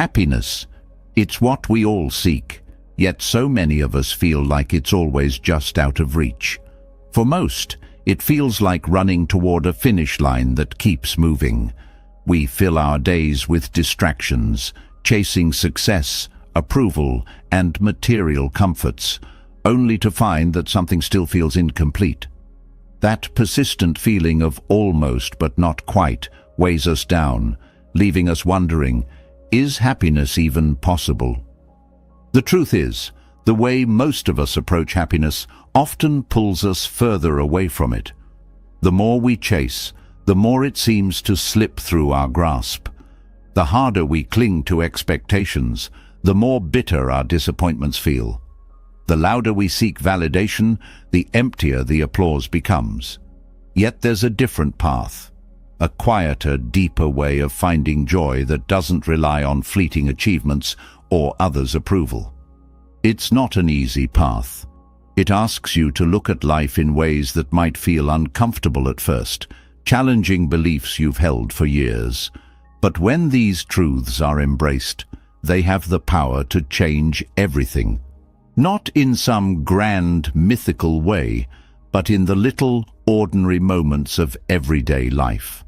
Happiness. It's what we all seek, yet so many of us feel like it's always just out of reach. For most, it feels like running toward a finish line that keeps moving. We fill our days with distractions, chasing success, approval, and material comforts, only to find that something still feels incomplete. That persistent feeling of almost but not quite weighs us down, leaving us wondering, is happiness even possible? The truth is, the way most of us approach happiness often pulls us further away from it. The more we chase, the more it seems to slip through our grasp. The harder we cling to expectations, the more bitter our disappointments feel. The louder we seek validation, the emptier the applause becomes. Yet there's a different path, a quieter, deeper way of finding joy that doesn't rely on fleeting achievements or others' approval. It's not an easy path. It asks you to look at life in ways that might feel uncomfortable at first, challenging beliefs you've held for years. But when these truths are embraced, they have the power to change everything. Not in some grand, mythical way, but in the little, ordinary moments of everyday life.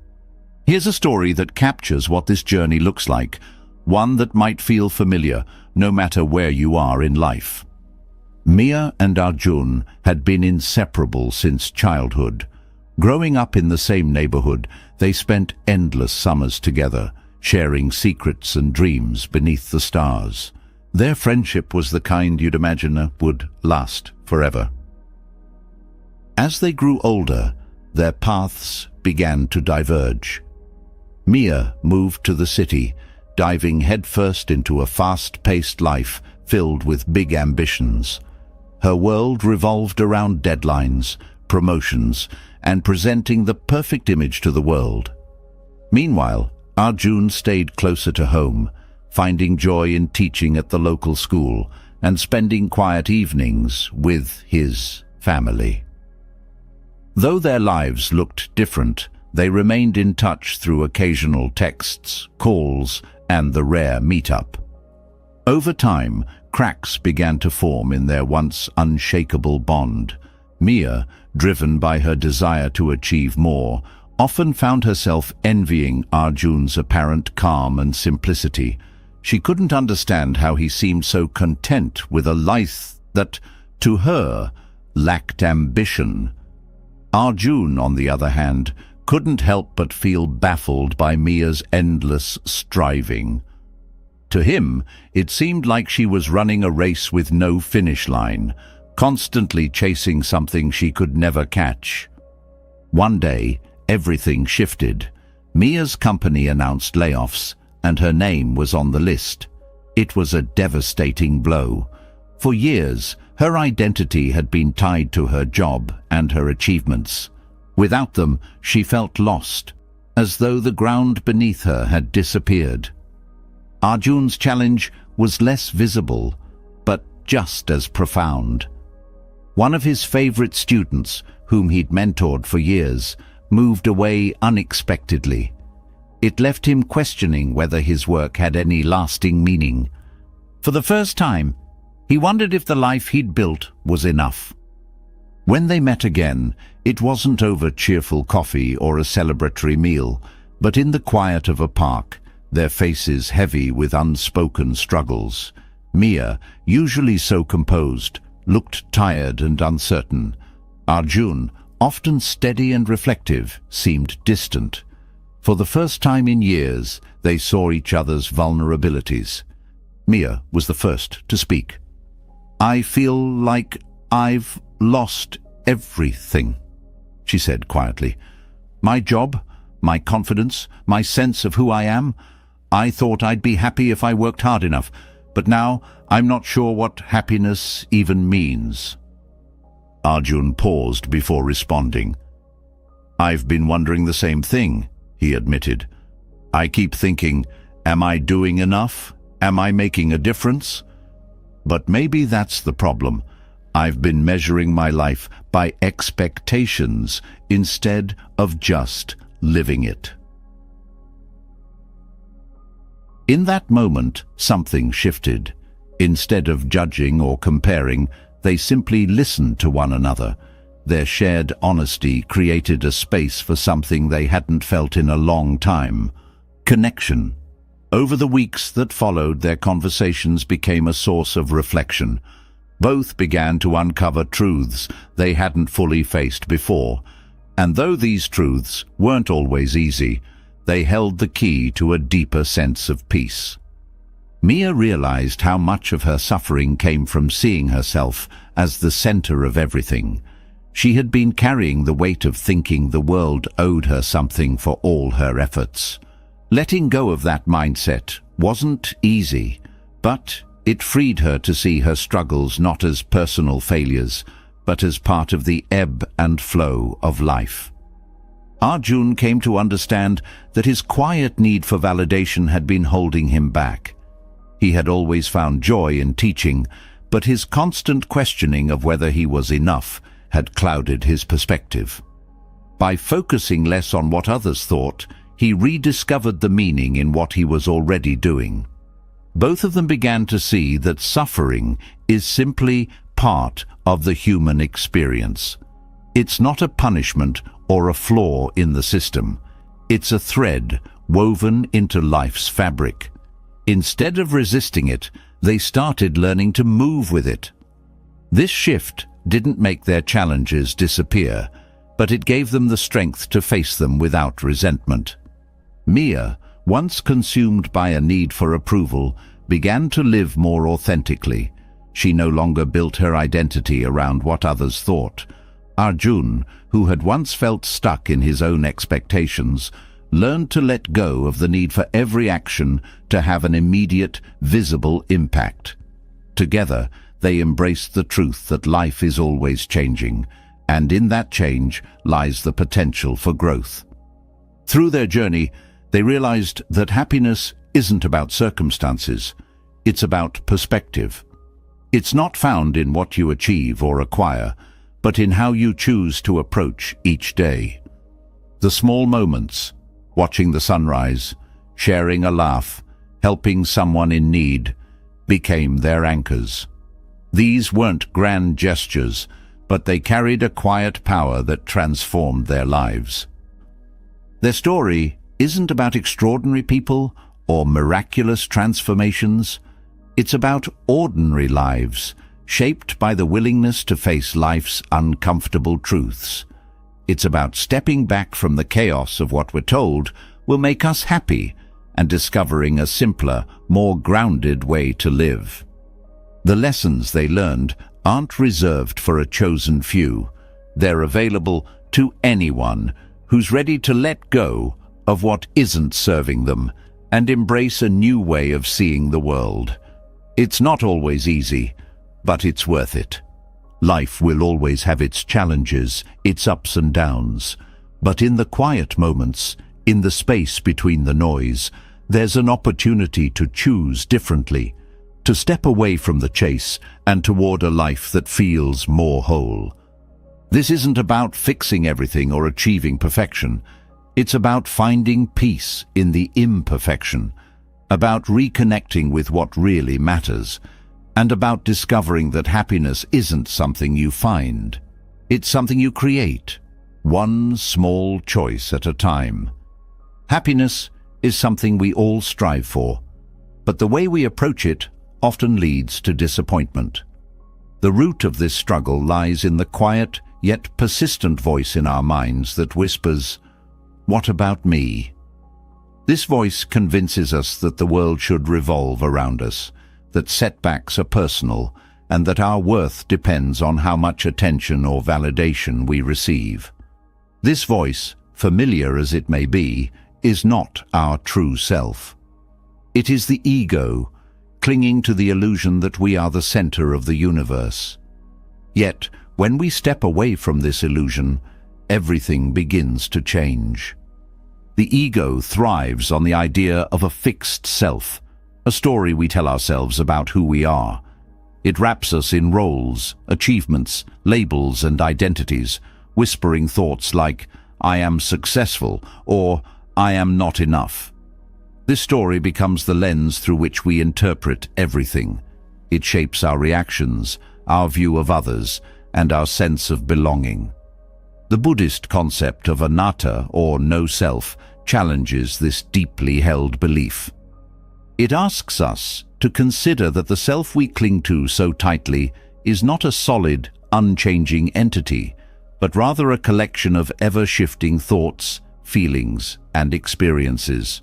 Here's a story that captures what this journey looks like, one that might feel familiar, no matter where you are in life. Mia and Arjun had been inseparable since childhood. Growing up in the same neighborhood, they spent endless summers together, sharing secrets and dreams beneath the stars. Their friendship was the kind you'd imagine would last forever. As they grew older, their paths began to diverge. Mia moved to the city, diving headfirst into a fast-paced life filled with big ambitions. Her world revolved around deadlines, promotions, and presenting the perfect image to the world. Meanwhile, Arjun stayed closer to home, finding joy in teaching at the local school and spending quiet evenings with his family. Though their lives looked different, they remained in touch through occasional texts, calls, and the rare meetup. Over time, cracks began to form in their once unshakable bond. Mia, driven by her desire to achieve more, often found herself envying Arjun's apparent calm and simplicity. She couldn't understand how he seemed so content with a life that, to her, lacked ambition. Arjun, on the other hand, couldn't help but feel baffled by Mia's endless striving. To him, it seemed like she was running a race with no finish line, constantly chasing something she could never catch. One day, everything shifted. Mia's company announced layoffs, and her name was on the list. It was a devastating blow. For years, her identity had been tied to her job and her achievements. Without them, she felt lost, as though the ground beneath her had disappeared. Arjun's challenge was less visible, but just as profound. One of his favorite students, whom he'd mentored for years, moved away unexpectedly. It left him questioning whether his work had any lasting meaning. For the first time, he wondered if the life he'd built was enough. When they met again, it wasn't over cheerful coffee or a celebratory meal, but in the quiet of a park, their faces heavy with unspoken struggles. Mia, usually so composed, looked tired and uncertain. Arjun, often steady and reflective, seemed distant. For the first time in years, they saw each other's vulnerabilities. Mia was the first to speak. "I feel like I've lost everything," she said quietly. "My job, my confidence, my sense of who I am. I thought I'd be happy if I worked hard enough, but now I'm not sure what happiness even means." Arjun paused before responding. "I've been wondering the same thing," he admitted. "I keep thinking, am I doing enough? Am I making a difference? But maybe that's the problem. I've been measuring my life by expectations instead of just living it." In that moment, something shifted. Instead of judging or comparing, they simply listened to one another. Their shared honesty created a space for something they hadn't felt in a long time: connection. Over the weeks that followed, their conversations became a source of reflection. Both began to uncover truths they hadn't fully faced before. And though these truths weren't always easy, they held the key to a deeper sense of peace. Mia realized how much of her suffering came from seeing herself as the center of everything. She had been carrying the weight of thinking the world owed her something for all her efforts. Letting go of that mindset wasn't easy, but it freed her to see her struggles not as personal failures, but as part of the ebb and flow of life. Arjun came to understand that his quiet need for validation had been holding him back. He had always found joy in teaching, but his constant questioning of whether he was enough had clouded his perspective. By focusing less on what others thought, he rediscovered the meaning in what he was already doing. Both of them began to see that suffering is simply part of the human experience. It's not a punishment or a flaw in the system. It's a thread woven into life's fabric. Instead of resisting it, they started learning to move with it. This shift didn't make their challenges disappear, but it gave them the strength to face them without resentment. Mia, once consumed by a need for approval, began to live more authentically. She no longer built her identity around what others thought. Arjun, who had once felt stuck in his own expectations, learned to let go of the need for every action to have an immediate, visible impact. Together, they embraced the truth that life is always changing, and in that change lies the potential for growth. Through their journey, they realized that happiness isn't about circumstances, it's about perspective. It's not found in what you achieve or acquire, but in how you choose to approach each day. The small moments, watching the sunrise, sharing a laugh, helping someone in need, became their anchors. These weren't grand gestures, but they carried a quiet power that transformed their lives. Their story isn't about extraordinary people or miraculous transformations. It's about ordinary lives, shaped by the willingness to face life's uncomfortable truths. It's about stepping back from the chaos of what we're told will make us happy and discovering a simpler, more grounded way to live. The lessons they learned aren't reserved for a chosen few. They're available to anyone who's ready to let go of what isn't serving them and embrace a new way of seeing the world. It's not always easy, but it's worth it. Life will always have its challenges, its ups and downs. But in the quiet moments, in the space between the noise, there's an opportunity to choose differently, to step away from the chase and toward a life that feels more whole. This isn't about fixing everything or achieving perfection. It's about finding peace in the imperfection, about reconnecting with what really matters, and about discovering that happiness isn't something you find. It's something you create, one small choice at a time. Happiness is something we all strive for, but the way we approach it often leads to disappointment. The root of this struggle lies in the quiet yet persistent voice in our minds that whispers, "What about me?" This voice convinces us that the world should revolve around us, that setbacks are personal, and that our worth depends on how much attention or validation we receive. This voice, familiar as it may be, is not our true self. It is the ego, clinging to the illusion that we are the center of the universe. Yet, when we step away from this illusion, everything begins to change. The ego thrives on the idea of a fixed self, a story we tell ourselves about who we are. It wraps us in roles, achievements, labels, and identities, whispering thoughts like, "I am successful," or "I am not enough." This story becomes the lens through which we interpret everything. It shapes our reactions, our view of others, and our sense of belonging. The Buddhist concept of anatta, or no self, challenges this deeply held belief. It asks us to consider that the self we cling to so tightly is not a solid, unchanging entity, but rather a collection of ever-shifting thoughts, feelings, and experiences.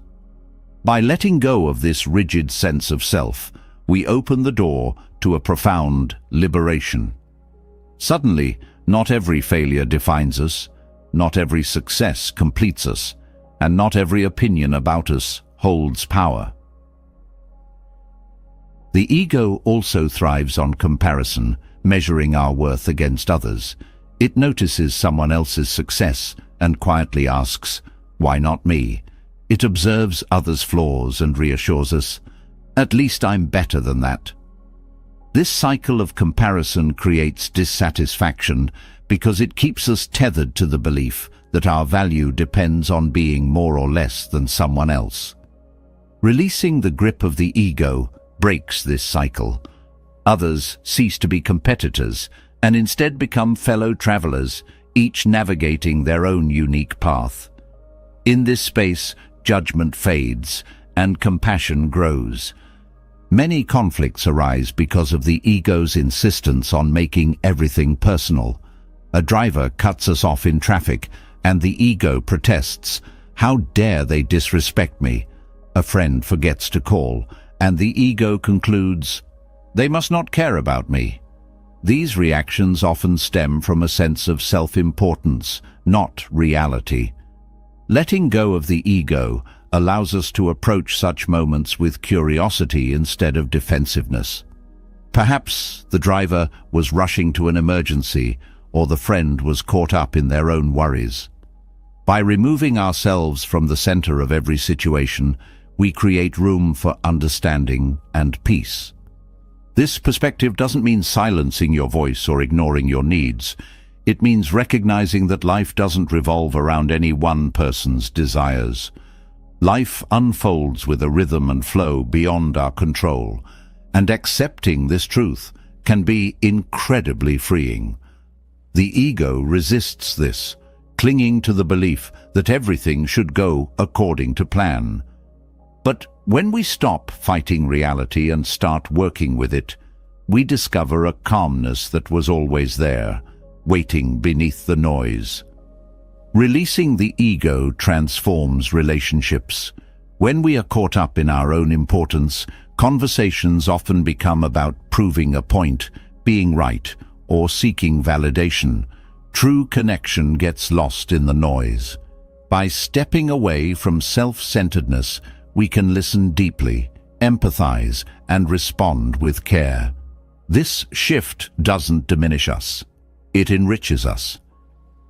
By letting go of this rigid sense of self, we open the door to a profound liberation. Suddenly, not every failure defines us, not every success completes us, and not every opinion about us holds power. The ego also thrives on comparison, measuring our worth against others. It notices someone else's success and quietly asks, "Why not me?" It observes others' flaws and reassures us, "At least I'm better than that." This cycle of comparison creates dissatisfaction because it keeps us tethered to the belief that our value depends on being more or less than someone else. Releasing the grip of the ego breaks this cycle. Others cease to be competitors and instead become fellow travelers, each navigating their own unique path. In this space, judgment fades and compassion grows. Many conflicts arise because of the ego's insistence on making everything personal. A driver cuts us off in traffic, and the ego protests, "How dare they disrespect me?" A friend forgets to call, and the ego concludes, "They must not care about me." These reactions often stem from a sense of self-importance, not reality. Letting go of the ego allows us to approach such moments with curiosity instead of defensiveness. Perhaps the driver was rushing to an emergency, or the friend was caught up in their own worries. By removing ourselves from the center of every situation, we create room for understanding and peace. This perspective doesn't mean silencing your voice or ignoring your needs. It means recognizing that life doesn't revolve around any one person's desires. Life unfolds with a rhythm and flow beyond our control, and accepting this truth can be incredibly freeing. The ego resists this, clinging to the belief that everything should go according to plan. But when we stop fighting reality and start working with it, we discover a calmness that was always there, waiting beneath the noise. Releasing the ego transforms relationships. When we are caught up in our own importance, conversations often become about proving a point, being right, or seeking validation. True connection gets lost in the noise. By stepping away from self-centeredness, we can listen deeply, empathize, and respond with care. This shift doesn't diminish us. It enriches us.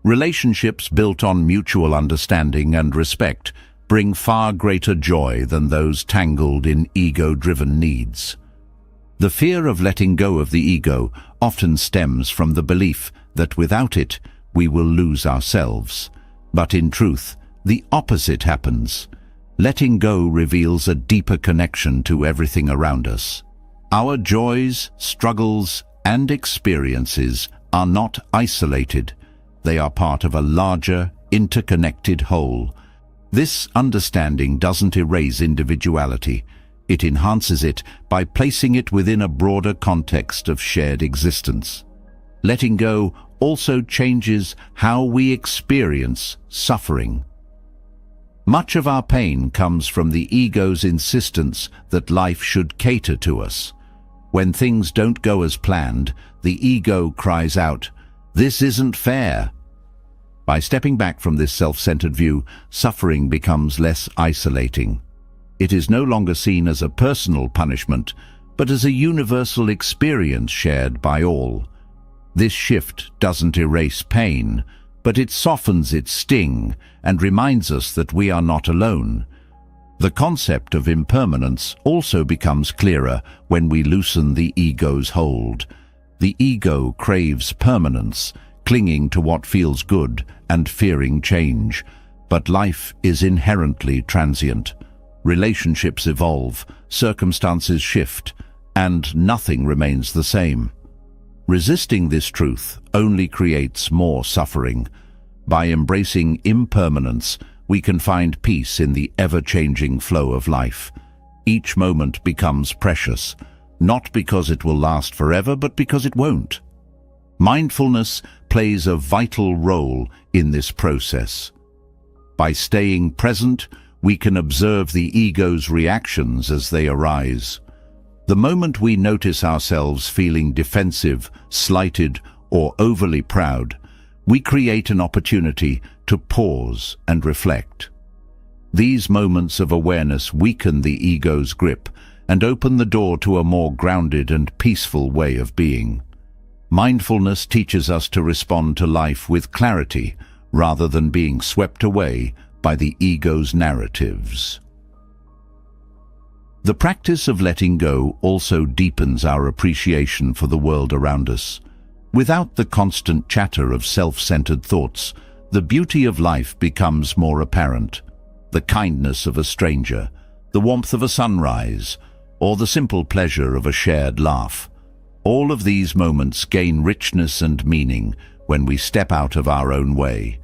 Relationships built on mutual understanding and respect bring far greater joy than those tangled in ego-driven needs. The fear of letting go of the ego often stems from the belief that without it, we will lose ourselves. But in truth, the opposite happens. Letting go reveals a deeper connection to everything around us. Our joys, struggles, and experiences are not isolated. They are part of a larger, interconnected whole. This understanding doesn't erase individuality. It enhances it by placing it within a broader context of shared existence. Letting go also changes how we experience suffering. Much of our pain comes from the ego's insistence that life should cater to us. When things don't go as planned, the ego cries out, "This isn't fair." By stepping back from this self-centered view, suffering becomes less isolating. It is no longer seen as a personal punishment, but as a universal experience shared by all. This shift doesn't erase pain, but it softens its sting and reminds us that we are not alone. The concept of impermanence also becomes clearer when we loosen the ego's hold. The ego craves permanence, clinging to what feels good and fearing change. But life is inherently transient. relationships evolve, circumstances shift, and nothing remains the same. Resisting this truth only creates more suffering. By embracing impermanence, we can find peace in the ever-changing flow of life. Each moment becomes precious, not because it will last forever, but because it won't. Mindfulness plays a vital role in this process. By staying present, we can observe the ego's reactions as they arise. The moment we notice ourselves feeling defensive, slighted, or overly proud, we create an opportunity to pause and reflect. These moments of awareness weaken the ego's grip and open the door to a more grounded and peaceful way of being. Mindfulness teaches us to respond to life with clarity rather than being swept away by the ego's narratives. The practice of letting go also deepens our appreciation for the world around us. Without the constant chatter of self-centered thoughts, the beauty of life becomes more apparent. The kindness of a stranger, the warmth of a sunrise, or the simple pleasure of a shared laugh. All of these moments gain richness and meaning when we step out of our own way.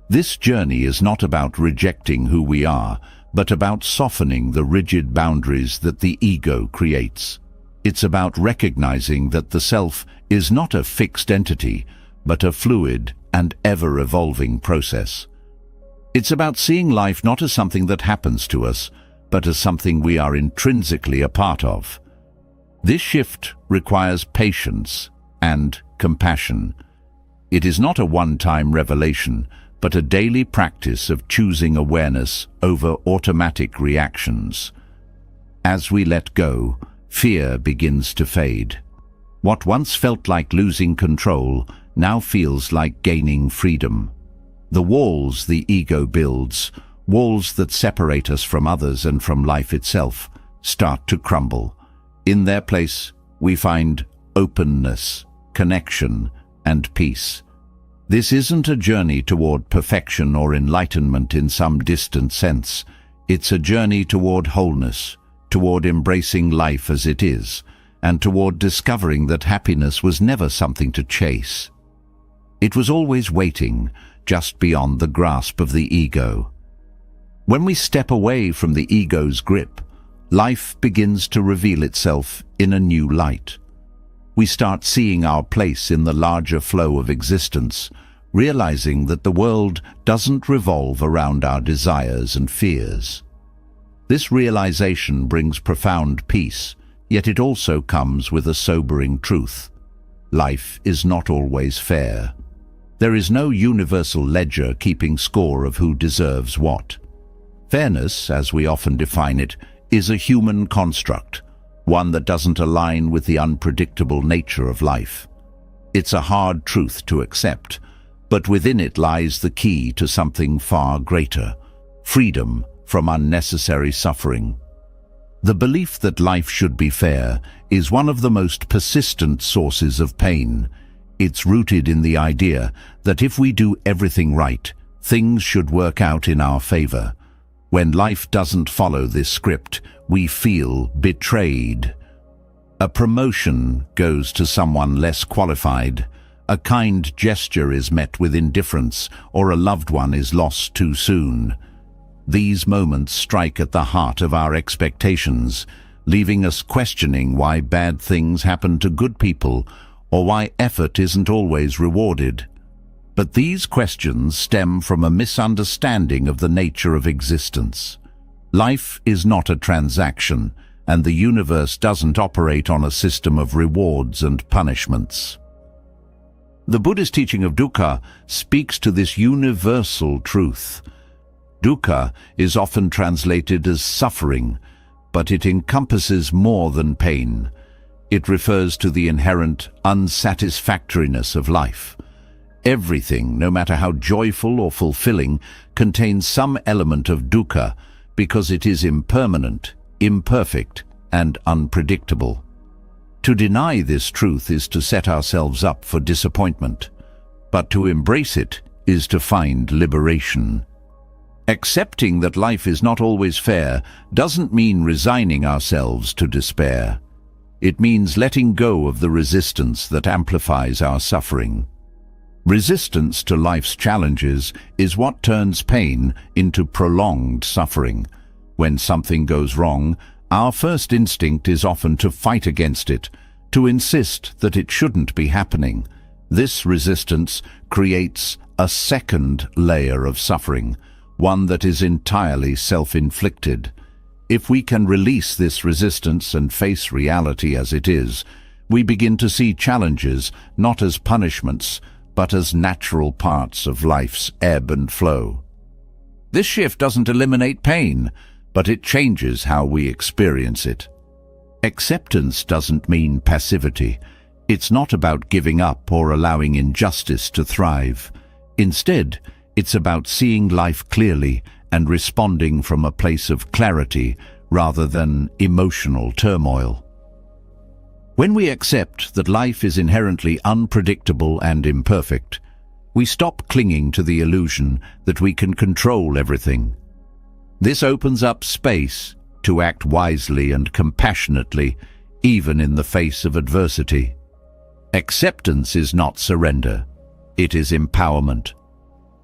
This journey is not about rejecting who we are, but about softening the rigid boundaries that the ego creates. It's about recognizing that the self is not a fixed entity, but a fluid and ever-evolving process. It's about seeing life not as something that happens to us, but as something we are intrinsically a part of. This shift requires patience and compassion. It is not a one-time revelation, but a daily practice of choosing awareness over automatic reactions. As we let go, fear begins to fade. What once felt like losing control now feels like gaining freedom. The walls the ego builds, walls that separate us from others and from life itself, start to crumble. In their place, we find openness, connection, and peace. This isn't a journey toward perfection or enlightenment in some distant sense. It's a journey toward wholeness, toward embracing life as it is, and toward discovering that happiness was never something to chase. It was always waiting, just beyond the grasp of the ego. When we step away from the ego's grip, life begins to reveal itself in a new light. We start seeing our place in the larger flow of existence, realizing that the world doesn't revolve around our desires and fears. This realization brings profound peace, yet it also comes with a sobering truth. Life is not always fair. There is no universal ledger keeping score of who deserves what. Fairness, as we often define it, is a human construct, one that doesn't align with the unpredictable nature of life. It's a hard truth to accept, but within it lies the key to something far greater: freedom from unnecessary suffering. The belief that life should be fair is one of the most persistent sources of pain. It's rooted in the idea that if we do everything right, things should work out in our favor. When life doesn't follow this script, we feel betrayed. A promotion goes to someone less qualified, a kind gesture is met with indifference, or a loved one is lost too soon. These moments strike at the heart of our expectations, leaving us questioning why bad things happen to good people, or why effort isn't always rewarded. But these questions stem from a misunderstanding of the nature of existence. Life is not a transaction, and the universe doesn't operate on a system of rewards and punishments. The Buddhist teaching of dukkha speaks to this universal truth. Dukkha is often translated as suffering, but it encompasses more than pain. It refers to the inherent unsatisfactoriness of life. Everything, no matter how joyful or fulfilling, contains some element of dukkha because it is impermanent, imperfect, and unpredictable. To deny this truth is to set ourselves up for disappointment, but to embrace it is to find liberation. Accepting that life is not always fair doesn't mean resigning ourselves to despair. It means letting go of the resistance that amplifies our suffering. Resistance to life's challenges is what turns pain into prolonged suffering. When something goes wrong, our first instinct is often to fight against it, to insist that it shouldn't be happening. This resistance creates a second layer of suffering, one that is entirely self-inflicted. If we can release this resistance and face reality as it is, we begin to see challenges not as punishments, but as natural parts of life's ebb and flow. This shift doesn't eliminate pain, but it changes how we experience it. Acceptance doesn't mean passivity. It's not about giving up or allowing injustice to thrive. Instead, it's about seeing life clearly and responding from a place of clarity rather than emotional turmoil. When we accept that life is inherently unpredictable and imperfect, we stop clinging to the illusion that we can control everything. This opens up space to act wisely and compassionately, even in the face of adversity. Acceptance is not surrender, it is empowerment.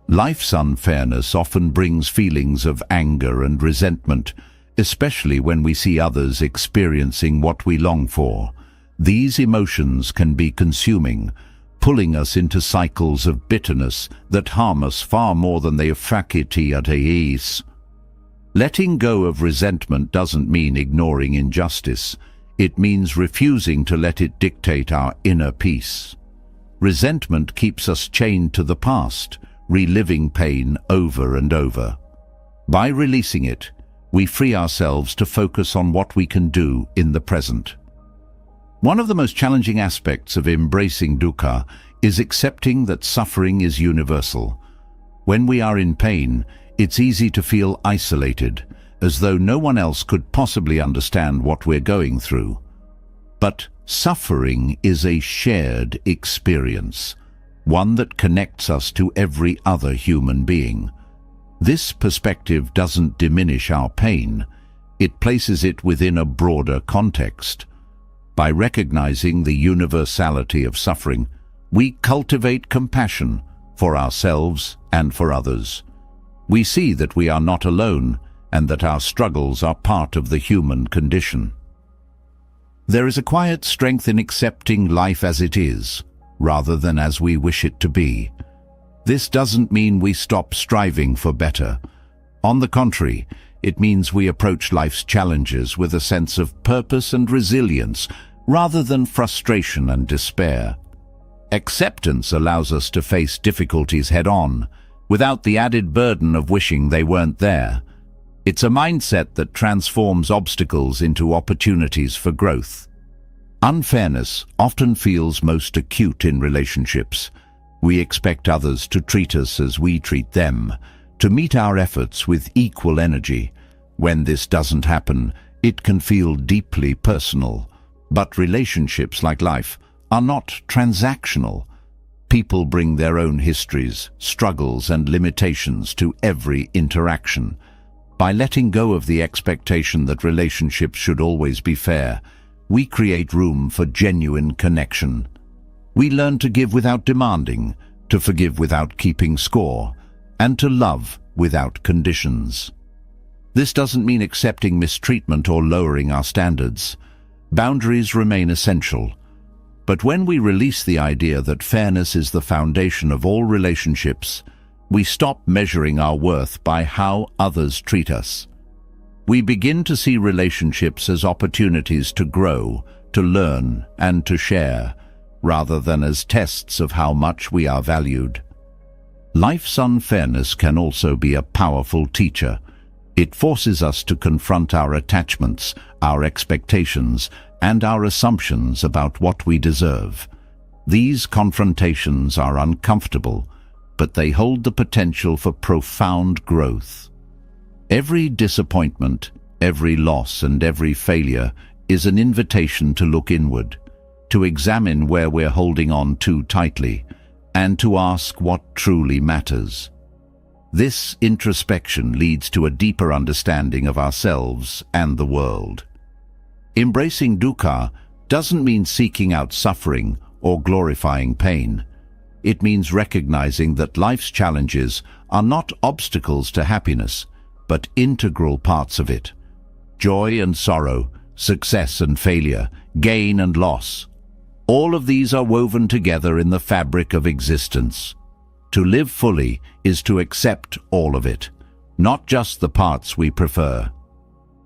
Life's unfairness often brings feelings of anger and resentment, especially when we see others experiencing what we long for. These emotions can be consuming, pulling us into cycles of bitterness that harm us far more than they ease. Letting go of resentment doesn't mean ignoring injustice. It means refusing to let it dictate our inner peace. Resentment keeps us chained to the past, reliving pain over and over. By releasing it, we free ourselves to focus on what we can do in the present. One of the most challenging aspects of embracing dukkha is accepting that suffering is universal. When we are in pain, it's easy to feel isolated, as though no one else could possibly understand what we're going through. But suffering is a shared experience, one that connects us to every other human being. This perspective doesn't diminish our pain, it places it within a broader context. By recognizing the universality of suffering, we cultivate compassion for ourselves and for others. We see that we are not alone and that our struggles are part of the human condition. There is a quiet strength in accepting life as it is, rather than as we wish it to be. This doesn't mean we stop striving for better. On the contrary, it means we approach life's challenges with a sense of purpose and resilience, rather than frustration and despair. Acceptance allows us to face difficulties head-on, without the added burden of wishing they weren't there. It's a mindset that transforms obstacles into opportunities for growth. Unfairness often feels most acute in relationships. We expect others to treat us as we treat them, to meet our efforts with equal energy. When this doesn't happen, it can feel deeply personal. But relationships, like life, are not transactional. People bring their own histories, struggles, and limitations to every interaction. By letting go of the expectation that relationships should always be fair, we create room for genuine connection. We learn to give without demanding, to forgive without keeping score, and to love without conditions. This doesn't mean accepting mistreatment or lowering our standards. Boundaries remain essential. But when we release the idea that fairness is the foundation of all relationships, we stop measuring our worth by how others treat us. We begin to see relationships as opportunities to grow, to learn, and to share, rather than as tests of how much we are valued. Life's unfairness can also be a powerful teacher. It forces us to confront our attachments, our expectations, and our assumptions about what we deserve. These confrontations are uncomfortable, but they hold the potential for profound growth. Every disappointment, every loss, and every failure is an invitation to look inward, to examine where we're holding on too tightly, and to ask what truly matters. This introspection leads to a deeper understanding of ourselves and the world. Embracing dukkha doesn't mean seeking out suffering or glorifying pain. It means recognizing that life's challenges are not obstacles to happiness, but integral parts of it. Joy and sorrow, success and failure, gain and loss. All of these are woven together in the fabric of existence. To live fully is to accept all of it, not just the parts we prefer.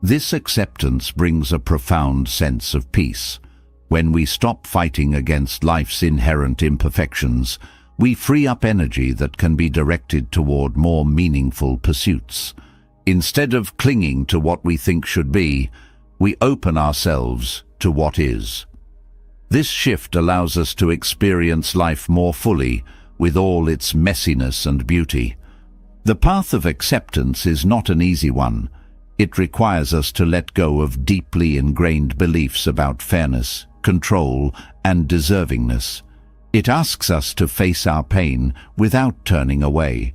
This acceptance brings a profound sense of peace. When we stop fighting against life's inherent imperfections, we free up energy that can be directed toward more meaningful pursuits. Instead of clinging to what we think should be, we open ourselves to what is. This shift allows us to experience life more fully, with all its messiness and beauty. The path of acceptance is not an easy one. It requires us to let go of deeply ingrained beliefs about fairness, control, and deservingness. It asks us to face our pain without turning away,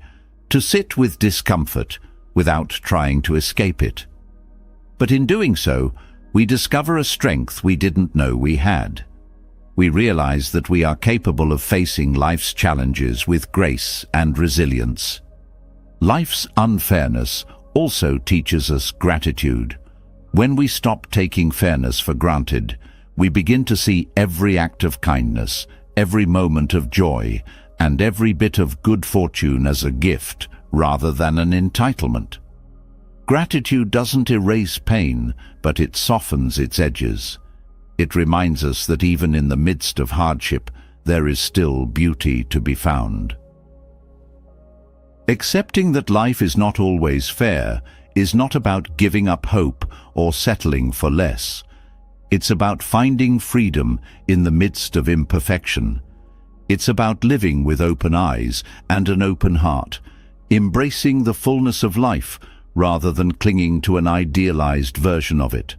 to sit with discomfort without trying to escape it. But in doing so, we discover a strength we didn't know we had. We realize that we are capable of facing life's challenges with grace and resilience. Life's unfairness also teaches us gratitude. When we stop taking fairness for granted, we begin to see every act of kindness, every moment of joy, and every bit of good fortune as a gift rather than an entitlement. Gratitude doesn't erase pain, but it softens its edges. It reminds us that even in the midst of hardship, there is still beauty to be found. Accepting that life is not always fair is not about giving up hope or settling for less. It's about finding freedom in the midst of imperfection. It's about living with open eyes and an open heart, embracing the fullness of life rather than clinging to an idealized version of it.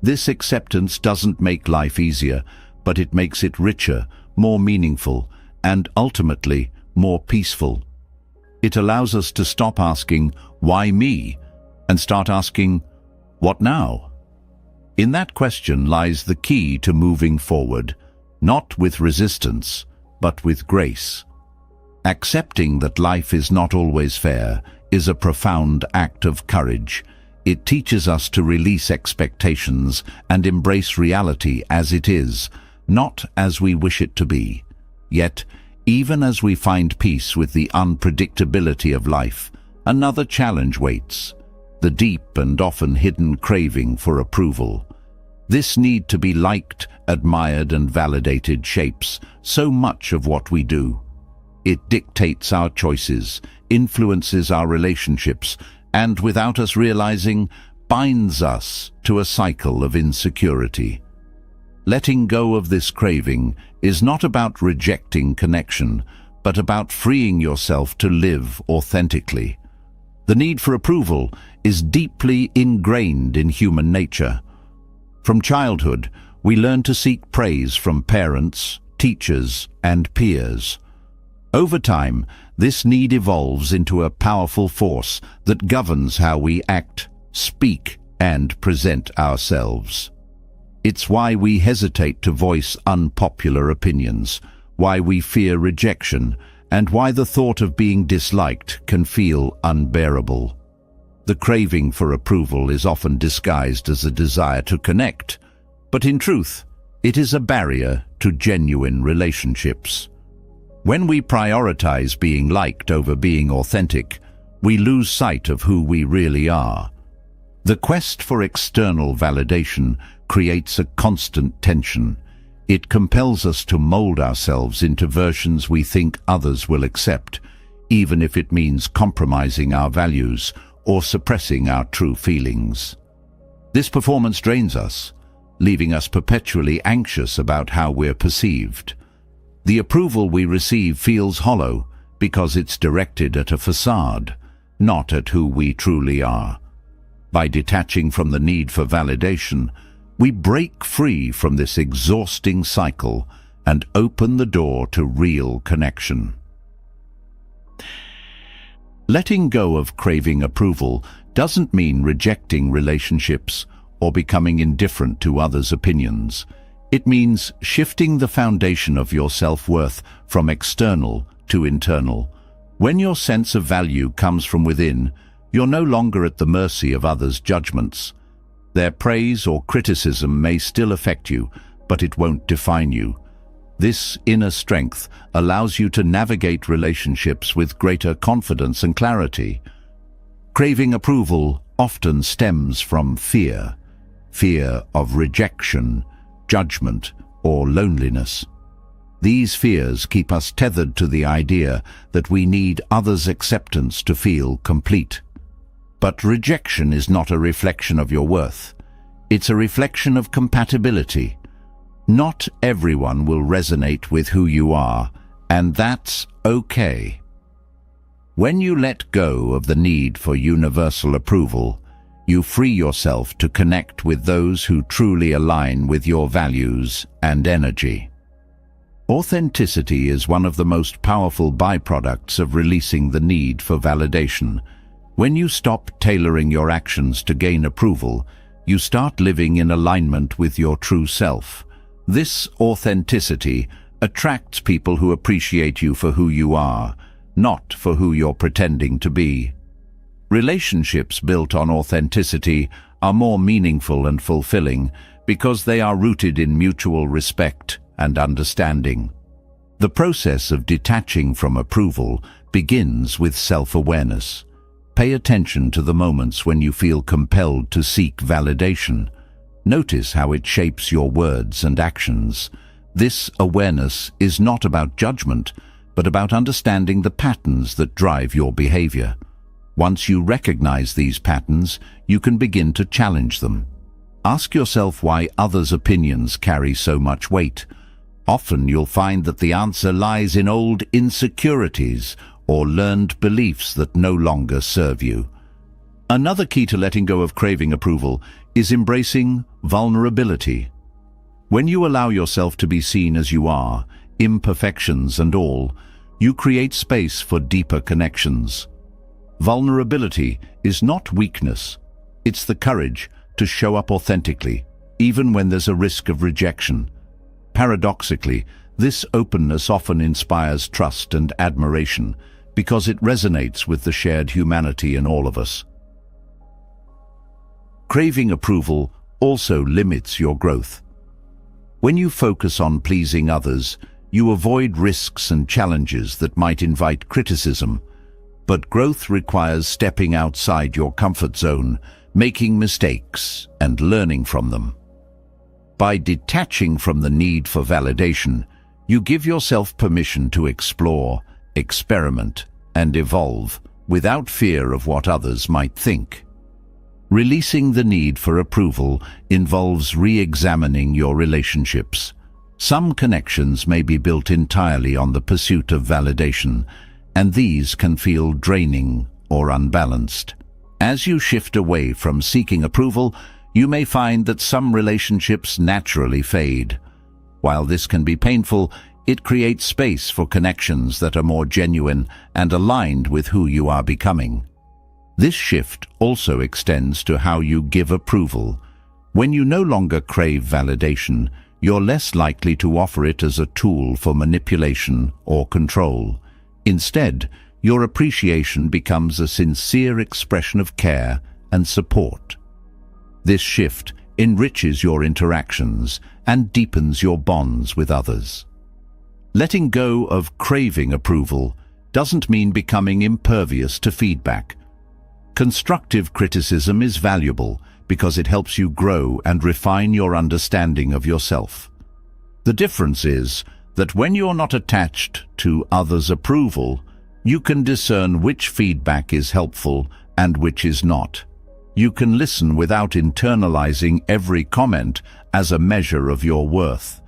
This acceptance doesn't make life easier, but it makes it richer, more meaningful, and ultimately more peaceful. It allows us to stop asking, "Why me?" and start asking, "What now?" In that question lies the key to moving forward, not with resistance, but with grace. Accepting that life is not always fair is a profound act of courage. It teaches us to release expectations and embrace reality as it is, not as we wish it to be. Yet, even as we find peace with the unpredictability of life, another challenge waits: the deep and often hidden craving for approval. This need to be liked, admired, and validated shapes so much of what we do. It dictates our choices, influences our relationships, and without us realizing, binds us to a cycle of insecurity. Letting go of this craving is not about rejecting connection, but about freeing yourself to live authentically. The need for approval is deeply ingrained in human nature. From childhood, we learn to seek praise from parents, teachers, and peers. Over time, this need evolves into a powerful force that governs how we act, speak, and present ourselves. It's why we hesitate to voice unpopular opinions, why we fear rejection, and why the thought of being disliked can feel unbearable. The craving for approval is often disguised as a desire to connect, but in truth, it is a barrier to genuine relationships. When we prioritize being liked over being authentic, we lose sight of who we really are. The quest for external validation creates a constant tension. It compels us to mold ourselves into versions we think others will accept, even if it means compromising our values or suppressing our true feelings. This performance drains us, leaving us perpetually anxious about how we're perceived. The approval we receive feels hollow because it's directed at a facade, not at who we truly are. By detaching from the need for validation, we break free from this exhausting cycle and open the door to real connection. Letting go of craving approval doesn't mean rejecting relationships or becoming indifferent to others' opinions. It means shifting the foundation of your self-worth from external to internal. When your sense of value comes from within, you're no longer at the mercy of others' judgments. Their praise or criticism may still affect you, but it won't define you. This inner strength allows you to navigate relationships with greater confidence and clarity. Craving approval often stems from fear of rejection, judgment, or loneliness. These fears keep us tethered to the idea that we need others' acceptance to feel complete. But rejection is not a reflection of your worth. It's a reflection of compatibility. Not everyone will resonate with who you are, and that's okay. When you let go of the need for universal approval, you free yourself to connect with those who truly align with your values and energy. Authenticity is one of the most powerful byproducts of releasing the need for validation. When you stop tailoring your actions to gain approval, you start living in alignment with your true self. This authenticity attracts people who appreciate you for who you are, not for who you're pretending to be. Relationships built on authenticity are more meaningful and fulfilling because they are rooted in mutual respect and understanding. The process of detaching from approval begins with self-awareness. Pay attention to the moments when you feel compelled to seek validation. Notice how it shapes your words and actions. This awareness is not about judgment, but about understanding the patterns that drive your behavior. Once you recognize these patterns, you can begin to challenge them. Ask yourself why others' opinions carry so much weight. Often you'll find that the answer lies in old insecurities or learned beliefs that no longer serve you. Another key to letting go of craving approval is embracing vulnerability. When you allow yourself to be seen as you are, imperfections and all, you create space for deeper connections. Vulnerability is not weakness. It's the courage to show up authentically, even when there's a risk of rejection. Paradoxically, this openness often inspires trust and admiration because it resonates with the shared humanity in all of us. Craving approval also limits your growth. When you focus on pleasing others, you avoid risks and challenges that might invite criticism. But growth requires stepping outside your comfort zone, making mistakes, and learning from them. By detaching from the need for validation, you give yourself permission to explore, experiment, and evolve without fear of what others might think. Releasing the need for approval involves re-examining your relationships. Some connections may be built entirely on the pursuit of validation, and these can feel draining or unbalanced. As you shift away from seeking approval, you may find that some relationships naturally fade. While this can be painful, it creates space for connections that are more genuine and aligned with who you are becoming. This shift also extends to how you give approval. When you no longer crave validation, you're less likely to offer it as a tool for manipulation or control. Instead, your appreciation becomes a sincere expression of care and support. This shift enriches your interactions and deepens your bonds with others. Letting go of craving approval doesn't mean becoming impervious to feedback. Constructive criticism is valuable because it helps you grow and refine your understanding of yourself. The difference is that when you're not attached to others' approval, you can discern which feedback is helpful and which is not. You can listen without internalizing every comment as a measure of your worth.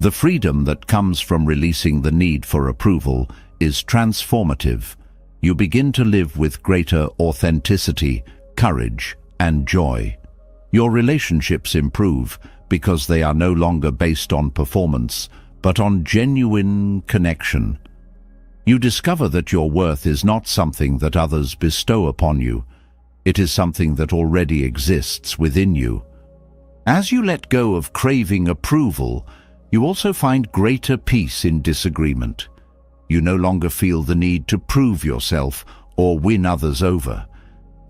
The freedom that comes from releasing the need for approval is transformative. You begin to live with greater authenticity, courage, and joy. Your relationships improve because they are no longer based on performance, but on genuine connection. You discover that your worth is not something that others bestow upon you. It is something that already exists within you. As you let go of craving approval, you also find greater peace in disagreement. You no longer feel the need to prove yourself or win others over.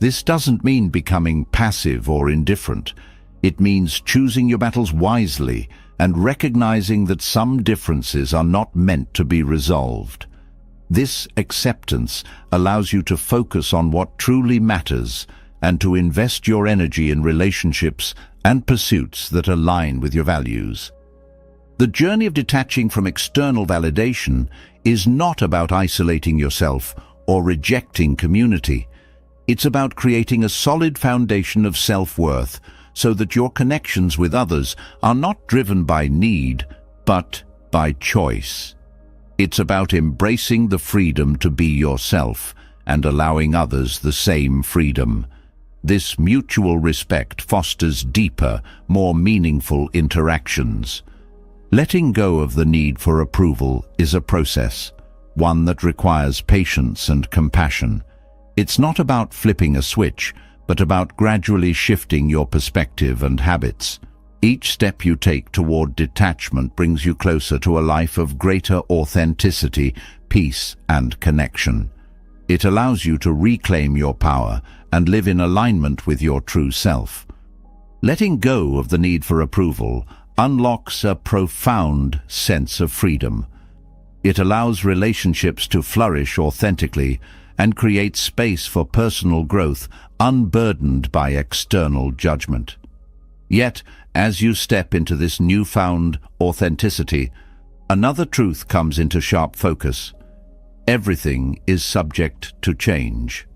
This doesn't mean becoming passive or indifferent. It means choosing your battles wisely and recognizing that some differences are not meant to be resolved. This acceptance allows you to focus on what truly matters and to invest your energy in relationships and pursuits that align with your values. The journey of detaching from external validation is not about isolating yourself or rejecting community. It's about creating a solid foundation of self-worth so that your connections with others are not driven by need, but by choice. It's about embracing the freedom to be yourself and allowing others the same freedom. This mutual respect fosters deeper, more meaningful interactions. Letting go of the need for approval is a process, one that requires patience and compassion. It's not about flipping a switch, but about gradually shifting your perspective and habits. Each step you take toward detachment brings you closer to a life of greater authenticity, peace, and connection. It allows you to reclaim your power and live in alignment with your true self. Letting go of the need for approval unlocks a profound sense of freedom. It allows relationships to flourish authentically and creates space for personal growth unburdened by external judgment. Yet, as you step into this newfound authenticity, another truth comes into sharp focus. Everything is subject to change.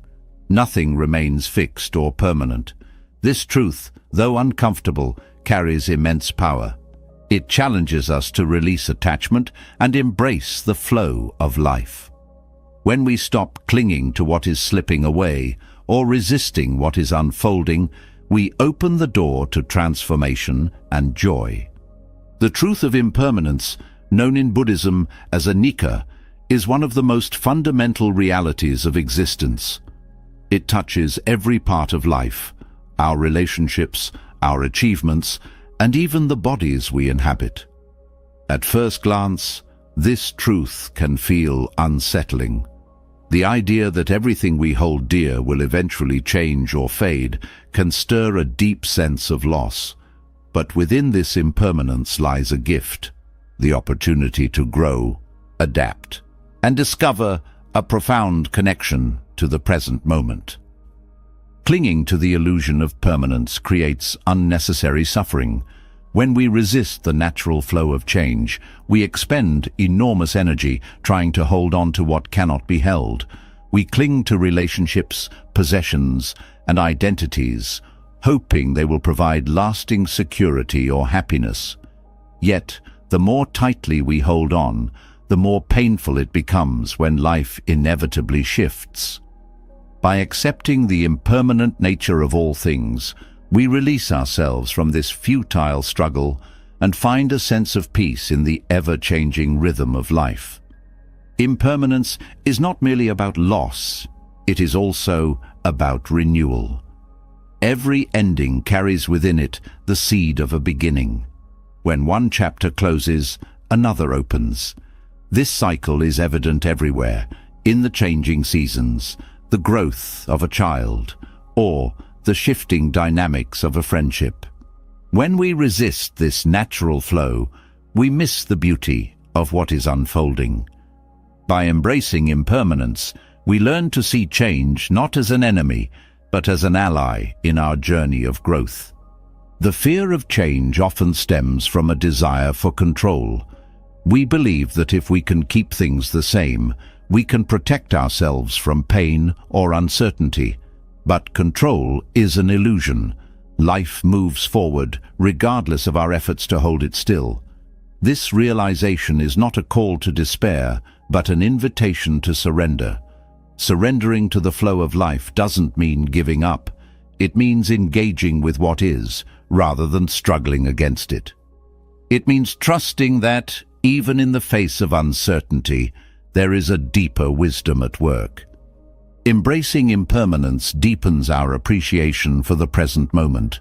Nothing remains fixed or permanent. This truth, though uncomfortable, carries immense power. It challenges us to release attachment and embrace the flow of life. When we stop clinging to what is slipping away or resisting what is unfolding, we open the door to transformation and joy. The truth of impermanence, known in Buddhism as anicca, is one of the most fundamental realities of existence. It touches every part of life, our relationships, our achievements, and even the bodies we inhabit. At first glance, this truth can feel unsettling. The idea that everything we hold dear will eventually change or fade can stir a deep sense of loss. But within this impermanence lies a gift, the opportunity to grow, adapt, and discover a profound connection to the present moment. Clinging to the illusion of permanence creates unnecessary suffering. When we resist the natural flow of change, we expend enormous energy trying to hold on to what cannot be held. We cling to relationships, possessions, and identities, hoping they will provide lasting security or happiness. Yet, the more tightly we hold on, the more painful it becomes when life inevitably shifts. By accepting the impermanent nature of all things, we release ourselves from this futile struggle and find a sense of peace in the ever-changing rhythm of life. Impermanence is not merely about loss, it is also about renewal. Every ending carries within it the seed of a beginning. When one chapter closes, another opens. This cycle is evident everywhere, in the changing seasons, the growth of a child, or the shifting dynamics of a friendship. When we resist this natural flow, we miss the beauty of what is unfolding. By embracing impermanence, we learn to see change not as an enemy, but as an ally in our journey of growth. The fear of change often stems from a desire for control. We believe that if we can keep things the same, we can protect ourselves from pain or uncertainty. But control is an illusion. Life moves forward regardless of our efforts to hold it still. This realization is not a call to despair, but an invitation to surrender. Surrendering to the flow of life doesn't mean giving up. It means engaging with what is, rather than struggling against it. It means trusting that, even in the face of uncertainty, there is a deeper wisdom at work. Embracing impermanence deepens our appreciation for the present moment.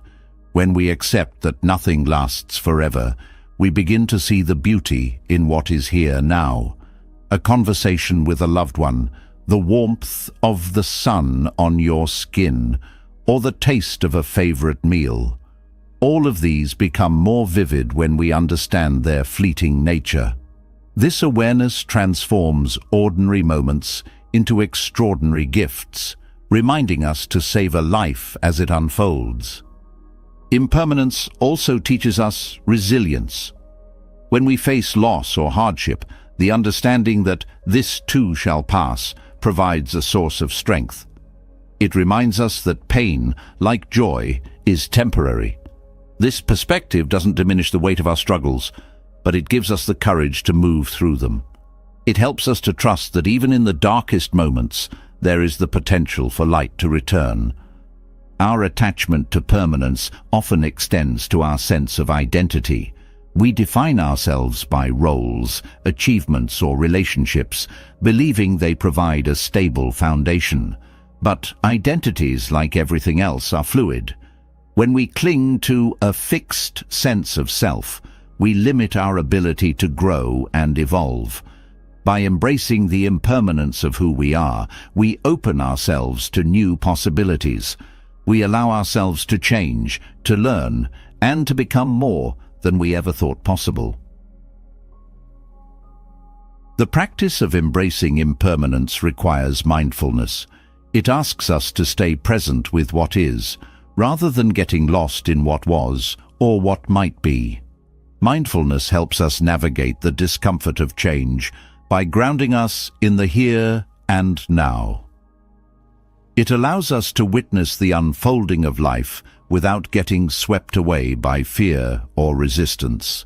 When we accept that nothing lasts forever, we begin to see the beauty in what is here now. A conversation with a loved one, the warmth of the sun on your skin, or the taste of a favorite meal. All of these become more vivid when we understand their fleeting nature. This awareness transforms ordinary moments into extraordinary gifts, reminding us to savor life as it unfolds. Impermanence also teaches us resilience. When we face loss or hardship, the understanding that this too shall pass provides a source of strength. It reminds us that pain, like joy, is temporary. This perspective doesn't diminish the weight of our struggles, but it gives us the courage to move through them. It helps us to trust that even in the darkest moments, there is the potential for light to return. Our attachment to permanence often extends to our sense of identity. We define ourselves by roles, achievements, or relationships, believing they provide a stable foundation. But identities, like everything else, are fluid. When we cling to a fixed sense of self, we limit our ability to grow and evolve. By embracing the impermanence of who we are, we open ourselves to new possibilities. We allow ourselves to change, to learn, and to become more than we ever thought possible. The practice of embracing impermanence requires mindfulness. It asks us to stay present with what is, rather than getting lost in what was or what might be. Mindfulness helps us navigate the discomfort of change by grounding us in the here and now. It allows us to witness the unfolding of life without getting swept away by fear or resistance.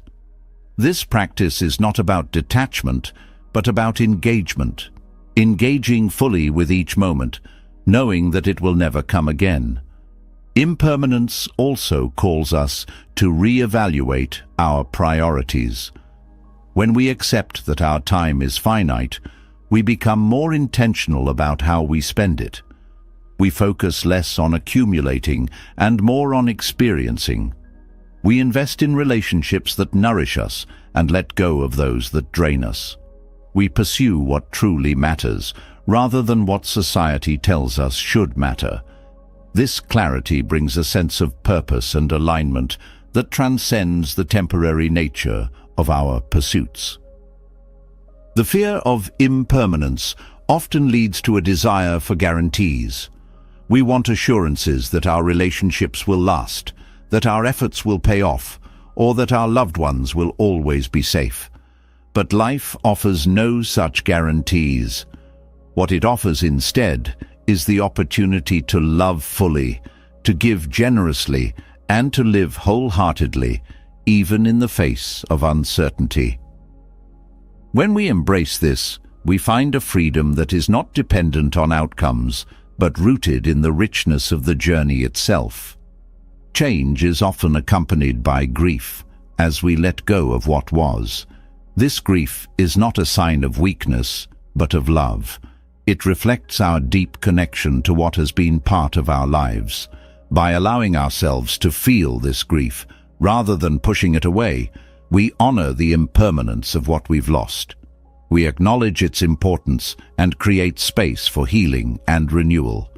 This practice is not about detachment, but about engagement, engaging fully with each moment, knowing that it will never come again. Impermanence also calls us to re-evaluate our priorities. When we accept that our time is finite, we become more intentional about how we spend it. We focus less on accumulating and more on experiencing. We invest in relationships that nourish us and let go of those that drain us. We pursue what truly matters, rather than what society tells us should matter. This clarity brings a sense of purpose and alignment that transcends the temporary nature of our pursuits. The fear of impermanence often leads to a desire for guarantees. We want assurances that our relationships will last, that our efforts will pay off, or that our loved ones will always be safe. But life offers no such guarantees. What it offers instead is the opportunity to love fully, to give generously, and to live wholeheartedly, even in the face of uncertainty. When we embrace this, we find a freedom that is not dependent on outcomes, but rooted in the richness of the journey itself. Change is often accompanied by grief, as we let go of what was. This grief is not a sign of weakness, but of love. It reflects our deep connection to what has been part of our lives. By allowing ourselves to feel this grief, rather than pushing it away, we honor the impermanence of what we've lost. We acknowledge its importance and create space for healing and renewal.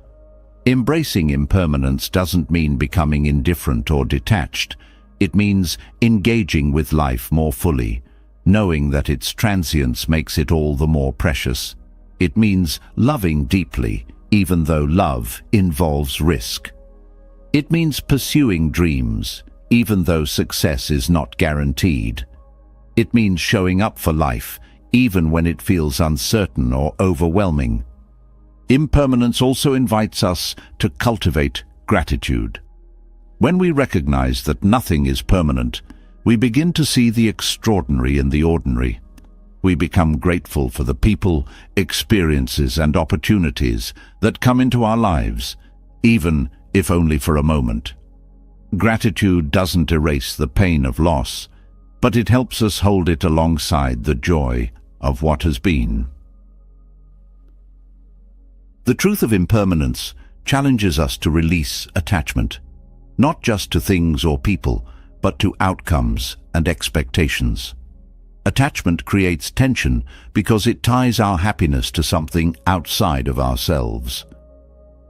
Embracing impermanence doesn't mean becoming indifferent or detached. It means engaging with life more fully, knowing that its transience makes it all the more precious. It means loving deeply, even though love involves risk. It means pursuing dreams, even though success is not guaranteed. It means showing up for life, even when it feels uncertain or overwhelming. Impermanence also invites us to cultivate gratitude. When we recognize that nothing is permanent, we begin to see the extraordinary in the ordinary. We become grateful for the people, experiences, and opportunities that come into our lives, even if only for a moment. Gratitude doesn't erase the pain of loss, but it helps us hold it alongside the joy of what has been. The truth of impermanence challenges us to release attachment, not just to things or people, but to outcomes and expectations. Attachment creates tension because it ties our happiness to something outside of ourselves.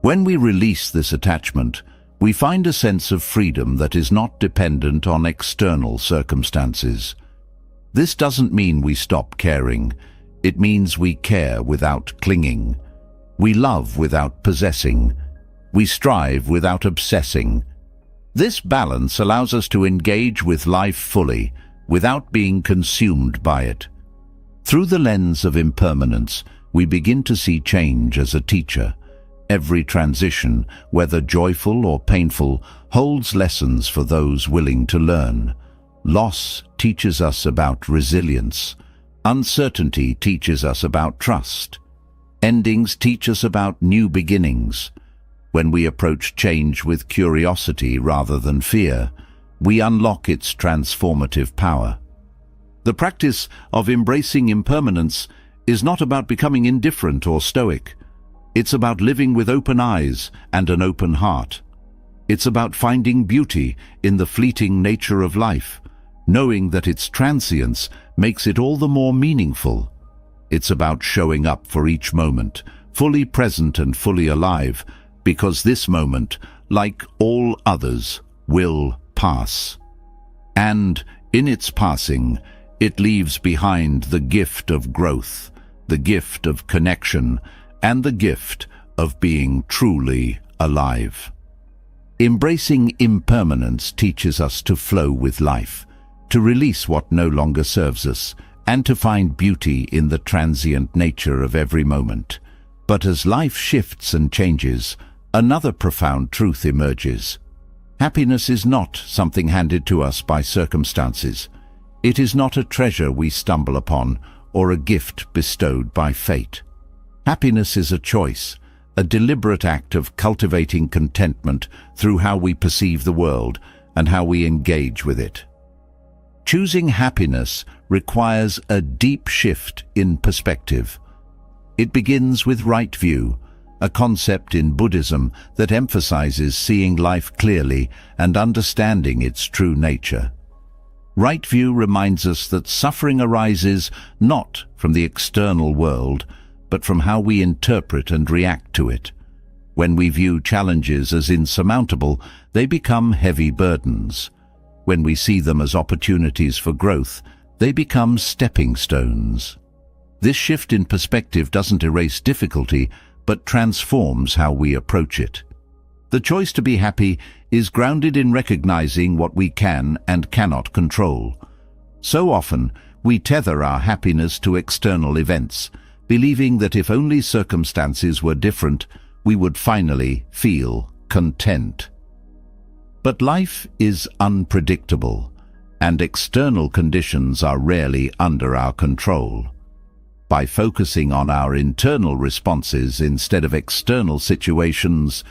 When we release this attachment, we find a sense of freedom that is not dependent on external circumstances. This doesn't mean we stop caring. It means we care without clinging. We love without possessing. We strive without obsessing. This balance allows us to engage with life fully, without being consumed by it. Through the lens of impermanence, we begin to see change as a teacher. Every transition, whether joyful or painful, holds lessons for those willing to learn. Loss teaches us about resilience. Uncertainty teaches us about trust. Endings teach us about new beginnings. When we approach change with curiosity rather than fear, we unlock its transformative power. The practice of embracing impermanence is not about becoming indifferent or stoic. It's about living with open eyes and an open heart. It's about finding beauty in the fleeting nature of life, knowing that its transience makes it all the more meaningful. It's about showing up for each moment, fully present and fully alive, because this moment, like all others, will pass. And in its passing, it leaves behind the gift of growth, the gift of connection, and the gift of being truly alive. Embracing impermanence teaches us to flow with life, to release what no longer serves us, and to find beauty in the transient nature of every moment. But as life shifts and changes, another profound truth emerges. Happiness is not something handed to us by circumstances. It is not a treasure we stumble upon or a gift bestowed by fate. Happiness is a choice, a deliberate act of cultivating contentment through how we perceive the world and how we engage with it. Choosing happiness requires a deep shift in perspective. It begins with right view, a concept in Buddhism that emphasizes seeing life clearly and understanding its true nature. Right view reminds us that suffering arises not from the external world, but from how we interpret and react to it. When we view challenges as insurmountable, they become heavy burdens. When we see them as opportunities for growth, they become stepping stones. This shift in perspective doesn't erase difficulty, but transforms how we approach it. The choice to be happy is grounded in recognizing what we can and cannot control. So often, we tether our happiness to external events, believing that if only circumstances were different, we would finally feel content. But life is unpredictable, and external conditions are rarely under our control. By focusing on our internal responses instead of external situations,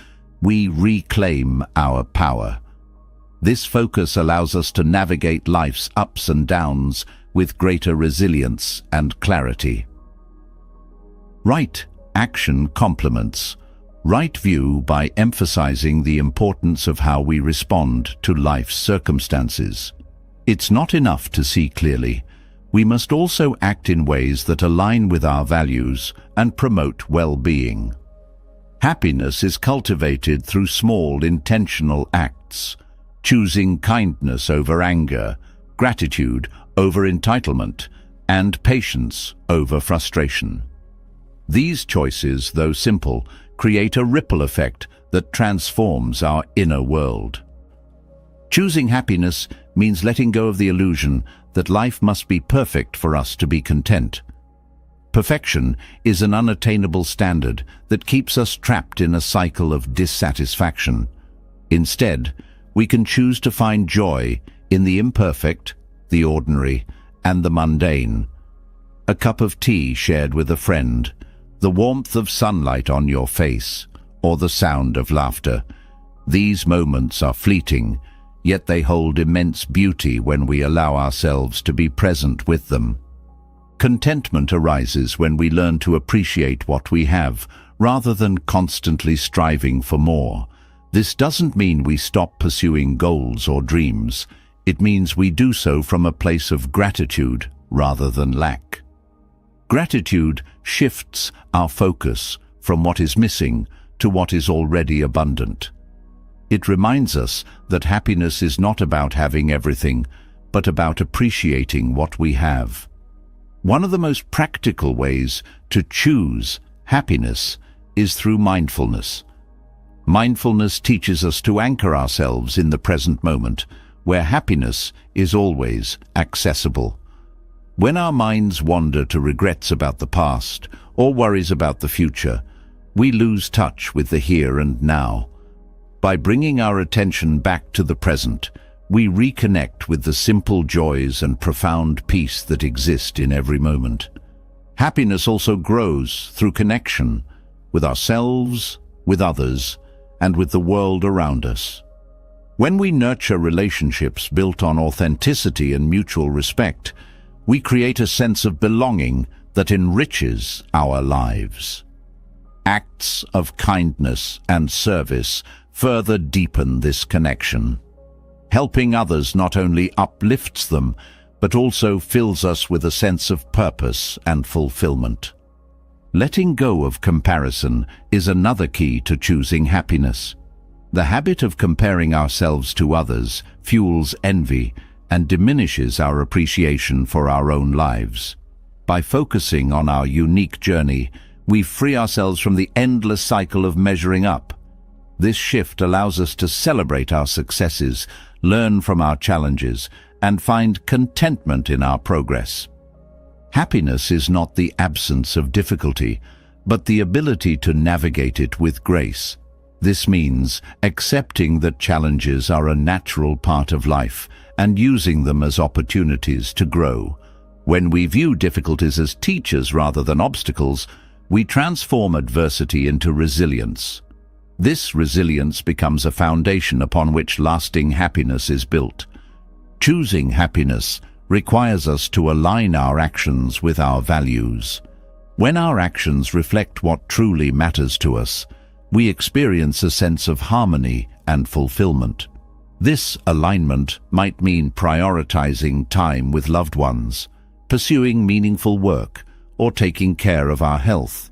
we reclaim our power. This focus allows us to navigate life's ups and downs with greater resilience and clarity. Right action complements right view by emphasizing the importance of how we respond to life's circumstances. It's not enough to see clearly. We must also act in ways that align with our values and promote well-being. Happiness is cultivated through small, intentional acts, choosing kindness over anger, gratitude over entitlement, and patience over frustration. These choices, though simple, create a ripple effect that transforms our inner world. Choosing happiness means letting go of the illusion that life must be perfect for us to be content. Perfection is an unattainable standard that keeps us trapped in a cycle of dissatisfaction. Instead, we can choose to find joy in the imperfect, the ordinary, and the mundane. A cup of tea shared with a friend, the warmth of sunlight on your face, or the sound of laughter. These moments are fleeting, yet they hold immense beauty when we allow ourselves to be present with them. Contentment arises when we learn to appreciate what we have, rather than constantly striving for more. This doesn't mean we stop pursuing goals or dreams. It means we do so from a place of gratitude rather than lack. Gratitude shifts our focus from what is missing to what is already abundant. It reminds us that happiness is not about having everything, but about appreciating what we have. One of the most practical ways to choose happiness is through mindfulness. Mindfulness teaches us to anchor ourselves in the present moment, where happiness is always accessible. When our minds wander to regrets about the past or worries about the future, we lose touch with the here and now. By bringing our attention back to the present, we reconnect with the simple joys and profound peace that exist in every moment. Happiness also grows through connection with ourselves, with others, and with the world around us. When we nurture relationships built on authenticity and mutual respect, we create a sense of belonging that enriches our lives. Acts of kindness and service further deepen this connection. Helping others not only uplifts them, but also fills us with a sense of purpose and fulfillment. Letting go of comparison is another key to choosing happiness. The habit of comparing ourselves to others fuels envy and diminishes our appreciation for our own lives. By focusing on our unique journey, we free ourselves from the endless cycle of measuring up. This shift allows us to celebrate our successes, learn from our challenges, and find contentment in our progress. Happiness is not the absence of difficulty, but the ability to navigate it with grace. This means accepting that challenges are a natural part of life and using them as opportunities to grow. When we view difficulties as teachers rather than obstacles, we transform adversity into resilience. This resilience becomes a foundation upon which lasting happiness is built. Choosing happiness requires us to align our actions with our values. When our actions reflect what truly matters to us, we experience a sense of harmony and fulfillment. This alignment might mean prioritizing time with loved ones, pursuing meaningful work, or taking care of our health.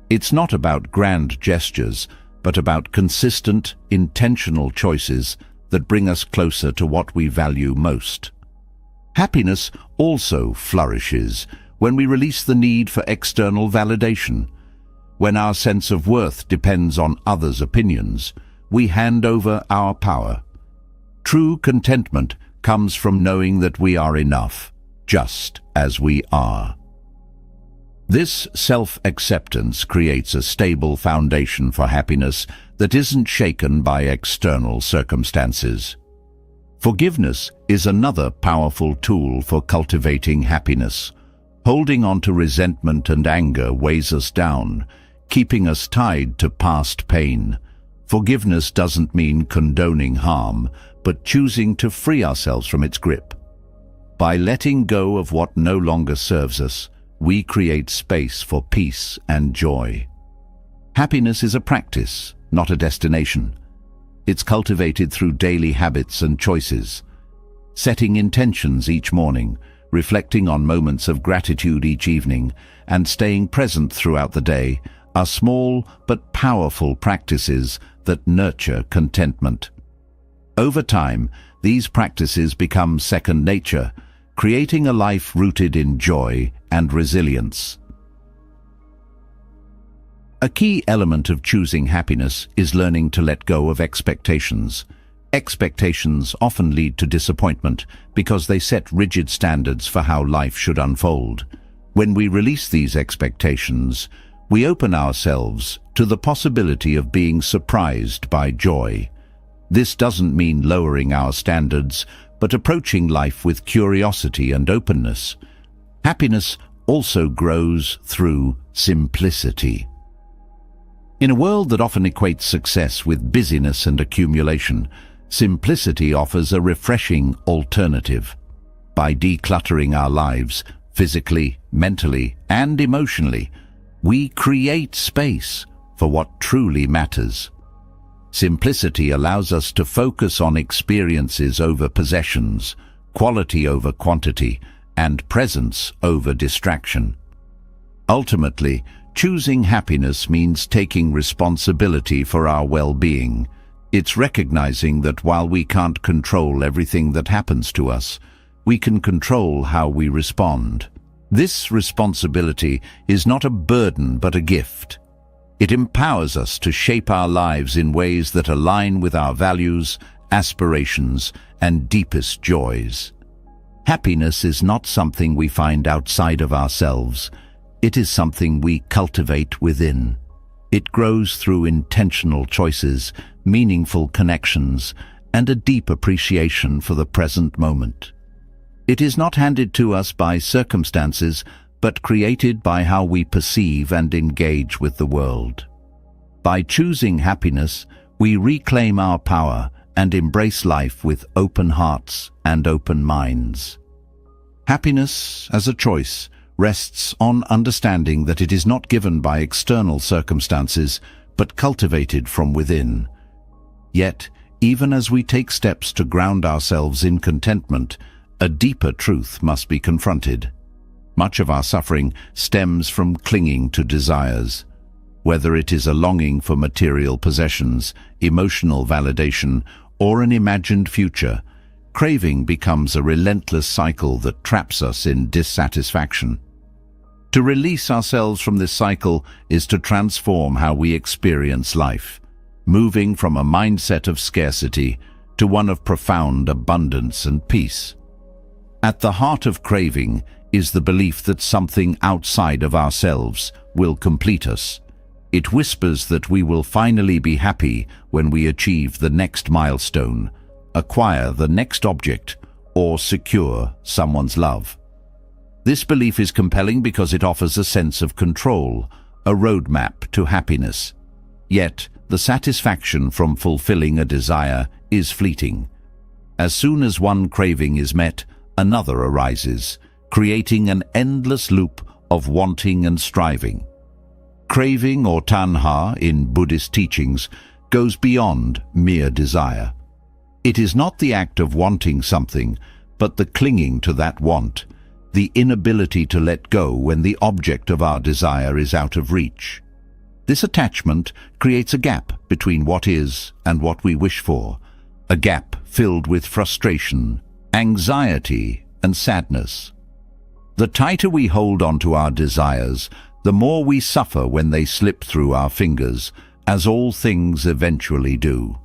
It's not about grand gestures, but about consistent, intentional choices that bring us closer to what we value most. Happiness also flourishes when we release the need for external validation. When our sense of worth depends on others' opinions, we hand over our power. True contentment comes from knowing that we are enough, just as we are. This self-acceptance creates a stable foundation for happiness that isn't shaken by external circumstances. Forgiveness is another powerful tool for cultivating happiness. Holding on to resentment and anger weighs us down, keeping us tied to past pain. Forgiveness doesn't mean condoning harm, but choosing to free ourselves from its grip. By letting go of what no longer serves us, we create space for peace and joy. Happiness is a practice, not a destination. It's cultivated through daily habits and choices. Setting intentions each morning, reflecting on moments of gratitude each evening, and staying present throughout the day are small but powerful practices that nurture contentment. Over time, these practices become second nature, creating a life rooted in joy and resilience. A key element of choosing happiness is learning to let go of expectations. Expectations often lead to disappointment because they set rigid standards for how life should unfold. When we release these expectations, we open ourselves to the possibility of being surprised by joy. This doesn't mean lowering our standards, but approaching life with curiosity and openness. Happiness also grows through simplicity. In a world that often equates success with busyness and accumulation, simplicity offers a refreshing alternative. By decluttering our lives, physically, mentally, and emotionally, we create space for what truly matters. Simplicity allows us to focus on experiences over possessions, quality over quantity, and presence over distraction. Ultimately, choosing happiness means taking responsibility for our well-being. It's recognizing that while we can't control everything that happens to us, we can control how we respond. This responsibility is not a burden but a gift. It empowers us to shape our lives in ways that align with our values, aspirations, and deepest joys. Happiness is not something we find outside of ourselves. It is something we cultivate within. It grows through intentional choices, meaningful connections, and a deep appreciation for the present moment. It is not handed to us by circumstances, but created by how we perceive and engage with the world. By choosing happiness, we reclaim our power and embrace life with open hearts and open minds. Happiness, as a choice, rests on understanding that it is not given by external circumstances, but cultivated from within. Yet, even as we take steps to ground ourselves in contentment, a deeper truth must be confronted. Much of our suffering stems from clinging to desires. Whether it is a longing for material possessions, emotional validation, or an imagined future, craving becomes a relentless cycle that traps us in dissatisfaction. To release ourselves from this cycle is to transform how we experience life, moving from a mindset of scarcity to one of profound abundance and peace. At the heart of craving is the belief that something outside of ourselves will complete us. It whispers that we will finally be happy when we achieve the next milestone, acquire the next object, or secure someone's love. This belief is compelling because it offers a sense of control, a roadmap to happiness. Yet, the satisfaction from fulfilling a desire is fleeting. As soon as one craving is met, another arises, creating an endless loop of wanting and striving. Craving, or tanha in Buddhist teachings, goes beyond mere desire. It is not the act of wanting something, but the clinging to that want, the inability to let go when the object of our desire is out of reach. This attachment creates a gap between what is and what we wish for, a gap filled with frustration, anxiety, and sadness. The tighter we hold on to our desires, the more we suffer when they slip through our fingers, as all things eventually do.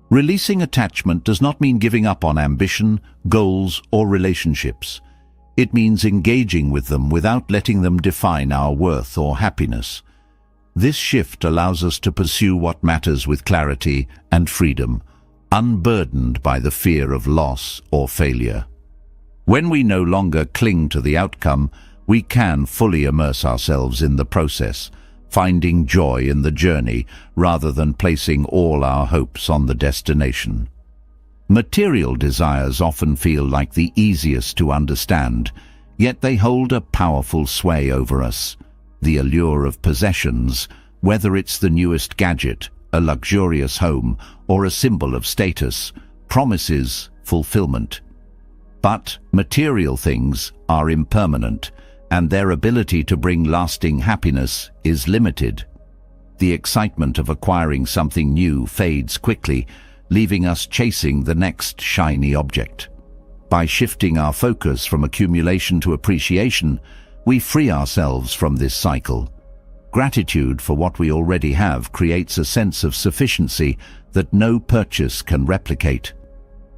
Releasing attachment does not mean giving up on ambition, goals, or relationships. It means engaging with them without letting them define our worth or happiness. This shift allows us to pursue what matters with clarity and freedom, unburdened by the fear of loss or failure. When we no longer cling to the outcome, we can fully immerse ourselves in the process, finding joy in the journey rather than placing all our hopes on the destination. Material desires often feel like the easiest to understand, yet they hold a powerful sway over us. The allure of possessions, whether it's the newest gadget, a luxurious home, or a symbol of status, promises fulfillment. But material things are impermanent, and their ability to bring lasting happiness is limited. The excitement of acquiring something new fades quickly, leaving us chasing the next shiny object. By shifting our focus from accumulation to appreciation, we free ourselves from this cycle. Gratitude for what we already have creates a sense of sufficiency that no purchase can replicate.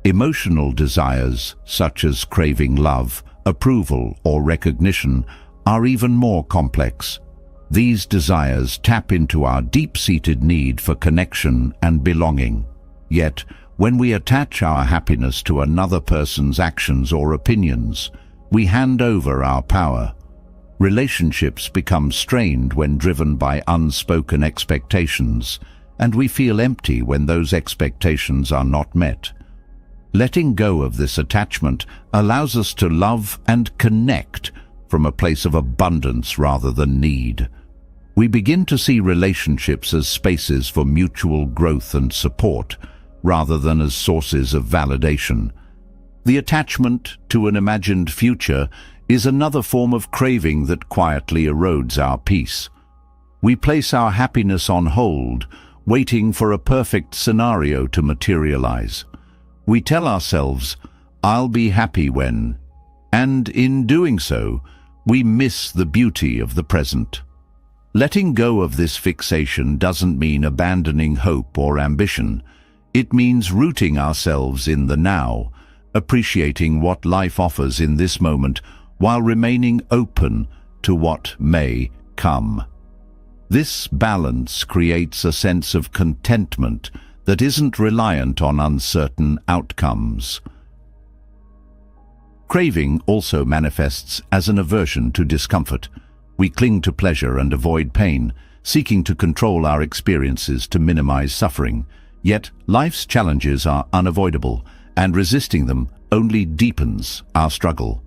Emotional desires, such as craving love, approval, or recognition, are even more complex. These desires tap into our deep-seated need for connection and belonging. Yet, when we attach our happiness to another person's actions or opinions, we hand over our power. Relationships become strained when driven by unspoken expectations, and we feel empty when those expectations are not met. Letting go of this attachment allows us to love and connect from a place of abundance rather than need. We begin to see relationships as spaces for mutual growth and support, rather than as sources of validation. The attachment to an imagined future is another form of craving that quietly erodes our peace. We place our happiness on hold, waiting for a perfect scenario to materialize. We tell ourselves, "I'll be happy when," and in doing so, we miss the beauty of the present. Letting go of this fixation doesn't mean abandoning hope or ambition. It means rooting ourselves in the now, appreciating what life offers in this moment while remaining open to what may come. This balance creates a sense of contentment that isn't reliant on uncertain outcomes. Craving also manifests as an aversion to discomfort. We cling to pleasure and avoid pain, seeking to control our experiences to minimize suffering. Yet, life's challenges are unavoidable, and resisting them only deepens our struggle.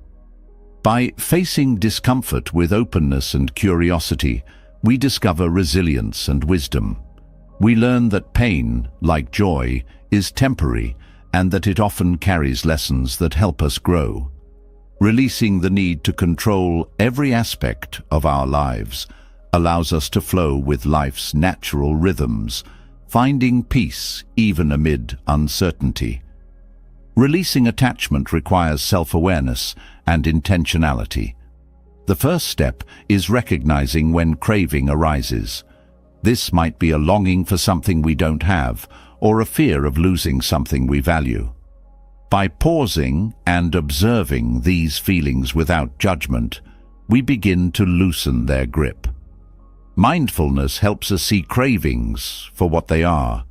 By facing discomfort with openness and curiosity, we discover resilience and wisdom. We learn that pain, like joy, is temporary and that it often carries lessons that help us grow. Releasing the need to control every aspect of our lives allows us to flow with life's natural rhythms, finding peace even amid uncertainty. Releasing attachment requires self-awareness and intentionality. The first step is recognizing when craving arises. This might be a longing for something we don't have, or a fear of losing something we value. By pausing and observing these feelings without judgment, we begin to loosen their grip. Mindfulness helps us see cravings for what they are,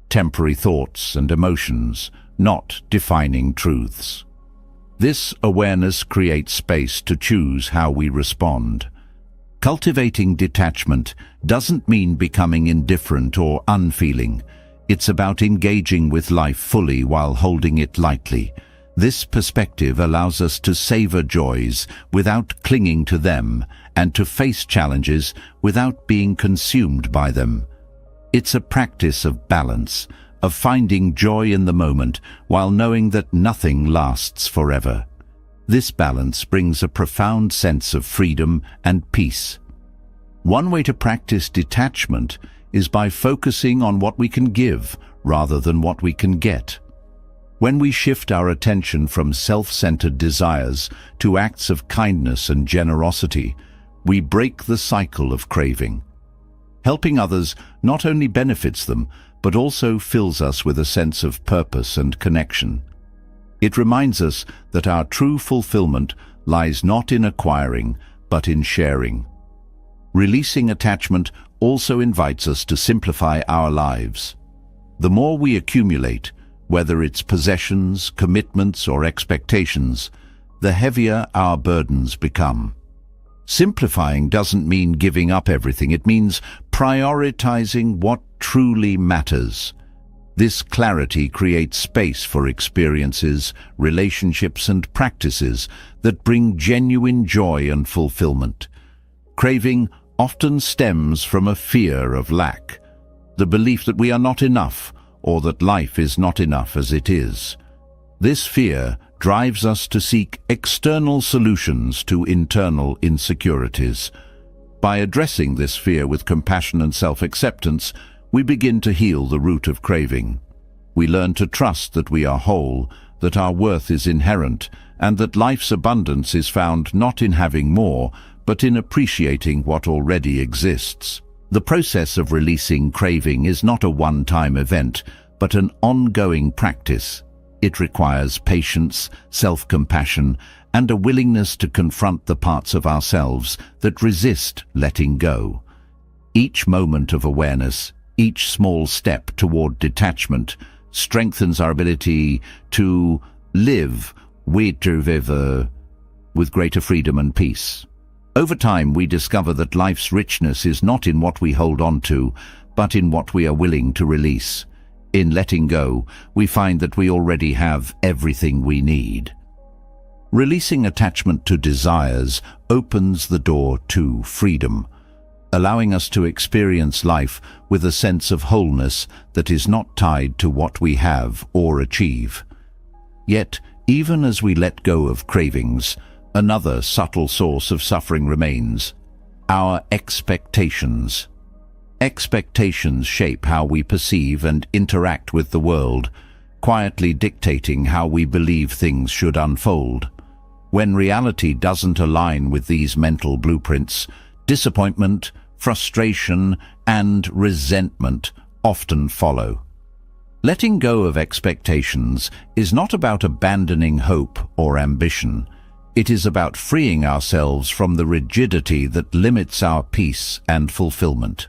temporary thoughts and emotions, not defining truths. This awareness creates space to choose how we respond. Cultivating detachment doesn't mean becoming indifferent or unfeeling. It's about engaging with life fully while holding it lightly. This perspective allows us to savor joys without clinging to them and to face challenges without being consumed by them. It's a practice of balance, of finding joy in the moment while knowing that nothing lasts forever. This balance brings a profound sense of freedom and peace. One way to practice detachment is by focusing on what we can give rather than what we can get. When we shift our attention from self-centered desires to acts of kindness and generosity, we break the cycle of craving. Helping others not only benefits them, but also fills us with a sense of purpose and connection. It reminds us that our true fulfillment lies not in acquiring, but in sharing. Releasing attachment also invites us to simplify our lives. The more we accumulate, whether it's possessions, commitments, or expectations, the heavier our burdens become. Simplifying doesn't mean giving up everything. It means prioritizing what truly matters. This clarity creates space for experiences, relationships, and practices that bring genuine joy and fulfillment. Craving often stems from a fear of lack, the belief that we are not enough or that life is not enough as it is. This fear drives us to seek external solutions to internal insecurities. By addressing this fear with compassion and self-acceptance, we begin to heal the root of craving. We learn to trust that we are whole, that our worth is inherent, and that life's abundance is found not in having more, but in appreciating what already exists. The process of releasing craving is not a one-time event, but an ongoing practice. It requires patience, self-compassion, and a willingness to confront the parts of ourselves that resist letting go. Each moment of awareness, each small step toward detachment, strengthens our ability to live with greater freedom and peace. Over time, we discover that life's richness is not in what we hold on to, but in what we are willing to release. In letting go, we find that we already have everything we need. Releasing attachment to desires opens the door to freedom, allowing us to experience life with a sense of wholeness that is not tied to what we have or achieve. Yet, even as we let go of cravings, another subtle source of suffering remains: our expectations. Expectations shape how we perceive and interact with the world, quietly dictating how we believe things should unfold. When reality doesn't align with these mental blueprints, disappointment, frustration, and resentment often follow. Letting go of expectations is not about abandoning hope or ambition. It is about freeing ourselves from the rigidity that limits our peace and fulfillment.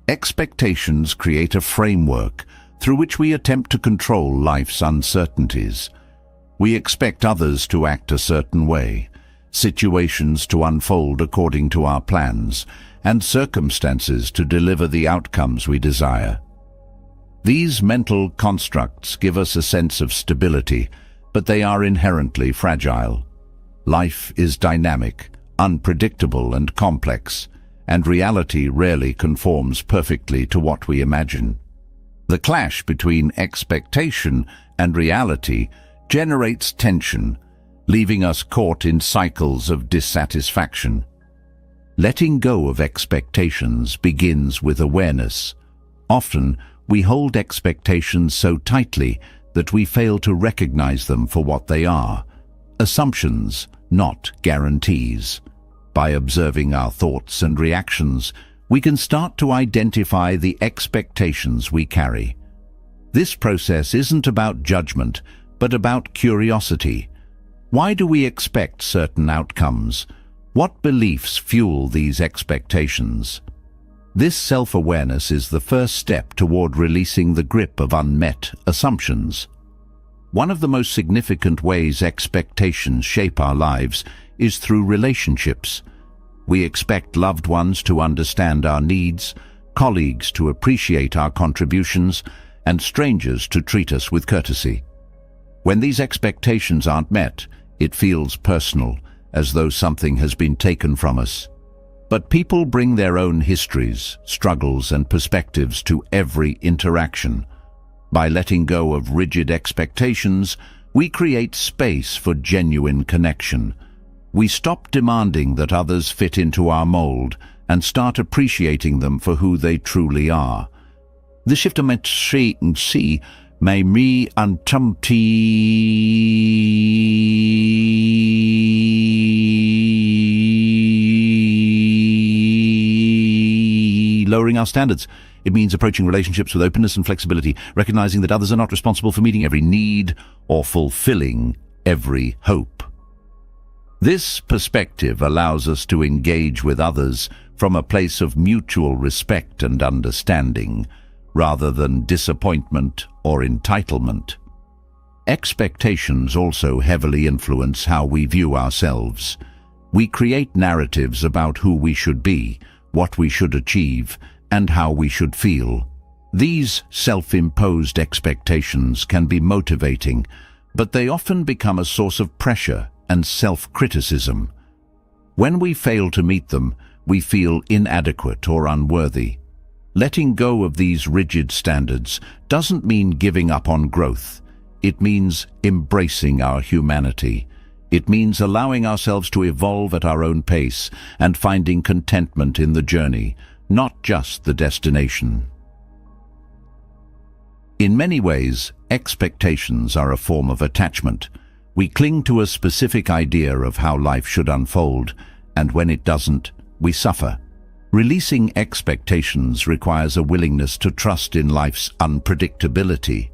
Expectations create a framework through which we attempt to control life's uncertainties. We expect others to act a certain way, situations to unfold according to our plans, and circumstances to deliver the outcomes we desire. These mental constructs give us a sense of stability, but they are inherently fragile. Life is dynamic, unpredictable, and complex, and reality rarely conforms perfectly to what we imagine. The clash between expectation and reality generates tension, leaving us caught in cycles of dissatisfaction. Letting go of expectations begins with awareness. Often, we hold expectations so tightly that we fail to recognize them for what they are: assumptions, not guarantees. By observing our thoughts and reactions, we can start to identify the expectations we carry. This process isn't about judgment, but about curiosity. Why do we expect certain outcomes? What beliefs fuel these expectations? This self-awareness is the first step toward releasing the grip of unmet assumptions. One of the most significant ways expectations shape our lives is through relationships. We expect loved ones to understand our needs, colleagues to appreciate our contributions, and strangers to treat us with courtesy. When these expectations aren't met, it feels personal, as though something has been taken from us. But people bring their own histories, struggles, and perspectives to every interaction. By letting go of rigid expectations, we create space for genuine connection. We stop demanding that others fit into our mold and start appreciating them for who they truly are. The shift of see may me antumti lowering our standards. It means approaching relationships with openness and flexibility, recognizing that others are not responsible for meeting every need or fulfilling every hope. This perspective allows us to engage with others from a place of mutual respect and understanding, rather than disappointment or entitlement. Expectations also heavily influence how we view ourselves. We create narratives about who we should be, what we should achieve, and how we should feel. These self-imposed expectations can be motivating, but they often become a source of pressure and self-criticism. When we fail to meet them, we feel inadequate or unworthy. Letting go of these rigid standards doesn't mean giving up on growth. It means embracing our humanity. It means allowing ourselves to evolve at our own pace and finding contentment in the journey, not just the destination. In many ways, expectations are a form of attachment. We cling to a specific idea of how life should unfold, and when it doesn't, we suffer. Releasing expectations requires a willingness to trust in life's unpredictability.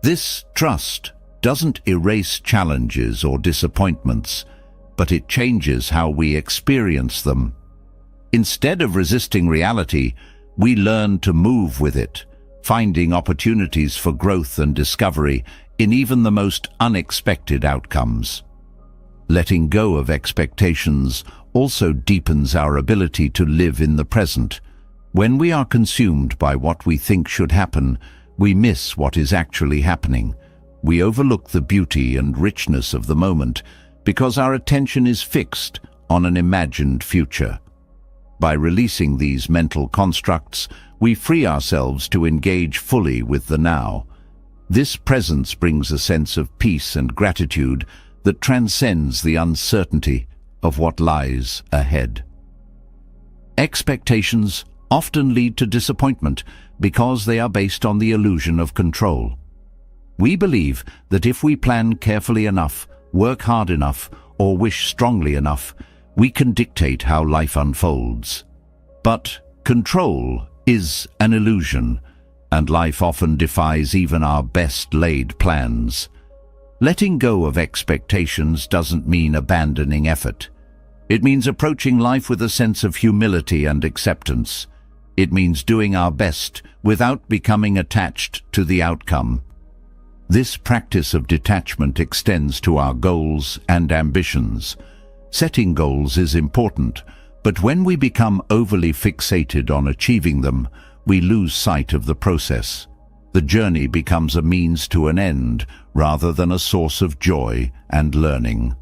This trust doesn't erase challenges or disappointments, but it changes how we experience them. Instead of resisting reality, we learn to move with it, finding opportunities for growth and discovery in even the most unexpected outcomes. Letting go of expectations also deepens our ability to live in the present. When we are consumed by what we think should happen, we miss what is actually happening. We overlook the beauty and richness of the moment because our attention is fixed on an imagined future. By releasing these mental constructs, we free ourselves to engage fully with the now. This presence brings a sense of peace and gratitude that transcends the uncertainty of what lies ahead. Expectations often lead to disappointment because they are based on the illusion of control. We believe that if we plan carefully enough, work hard enough, or wish strongly enough, we can dictate how life unfolds. But control is an illusion, and life often defies even our best-laid plans. Letting go of expectations doesn't mean abandoning effort. It means approaching life with a sense of humility and acceptance. It means doing our best without becoming attached to the outcome. This practice of detachment extends to our goals and ambitions. Setting goals is important, but when we become overly fixated on achieving them, we lose sight of the process. The journey becomes a means to an end rather than a source of joy and learning.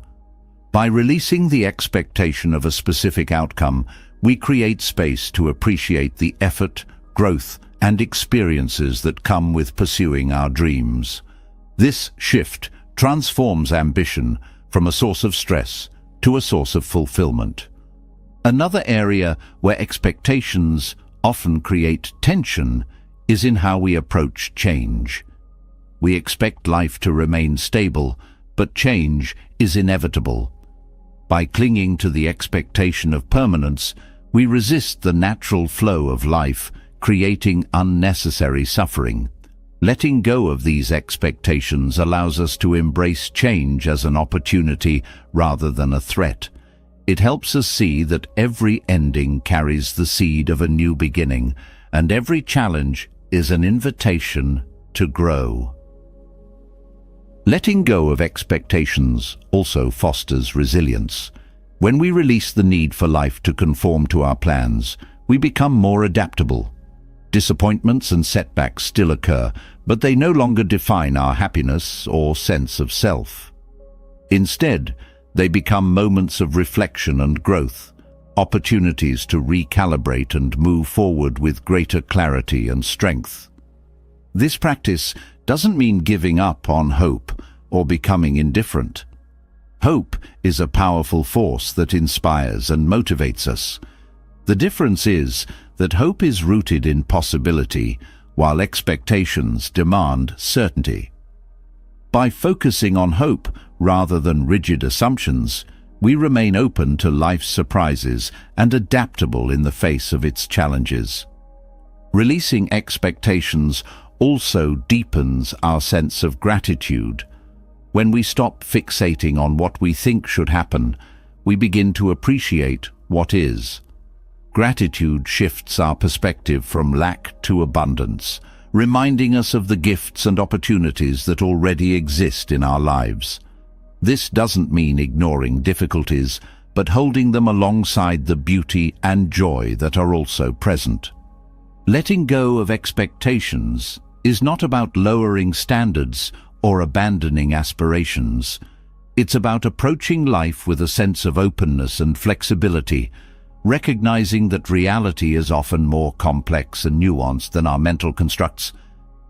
By releasing the expectation of a specific outcome, we create space to appreciate the effort, growth, and experiences that come with pursuing our dreams. This shift transforms ambition from a source of stress to a source of fulfillment. Another area where expectations often create tension is in how we approach change. We expect life to remain stable, but change is inevitable. By clinging to the expectation of permanence, we resist the natural flow of life, creating unnecessary suffering. Letting go of these expectations allows us to embrace change as an opportunity rather than a threat. It helps us see that every ending carries the seed of a new beginning, and every challenge is an invitation to grow. Letting go of expectations also fosters resilience. When we release the need for life to conform to our plans, we become more adaptable. Disappointments and setbacks still occur, but they no longer define our happiness or sense of self. Instead, they become moments of reflection and growth, opportunities to recalibrate and move forward with greater clarity and strength. This practice doesn't mean giving up on hope or becoming indifferent. Hope is a powerful force that inspires and motivates us. The difference is that hope is rooted in possibility, while expectations demand certainty. By focusing on hope rather than rigid assumptions, we remain open to life's surprises and adaptable in the face of its challenges. Releasing expectations also deepens our sense of gratitude. When we stop fixating on what we think should happen, we begin to appreciate what is. Gratitude shifts our perspective from lack to abundance, reminding us of the gifts and opportunities that already exist in our lives. This doesn't mean ignoring difficulties, but holding them alongside the beauty and joy that are also present. Letting go of expectations is not about lowering standards or abandoning aspirations. It's about approaching life with a sense of openness and flexibility, recognizing that reality is often more complex and nuanced than our mental constructs.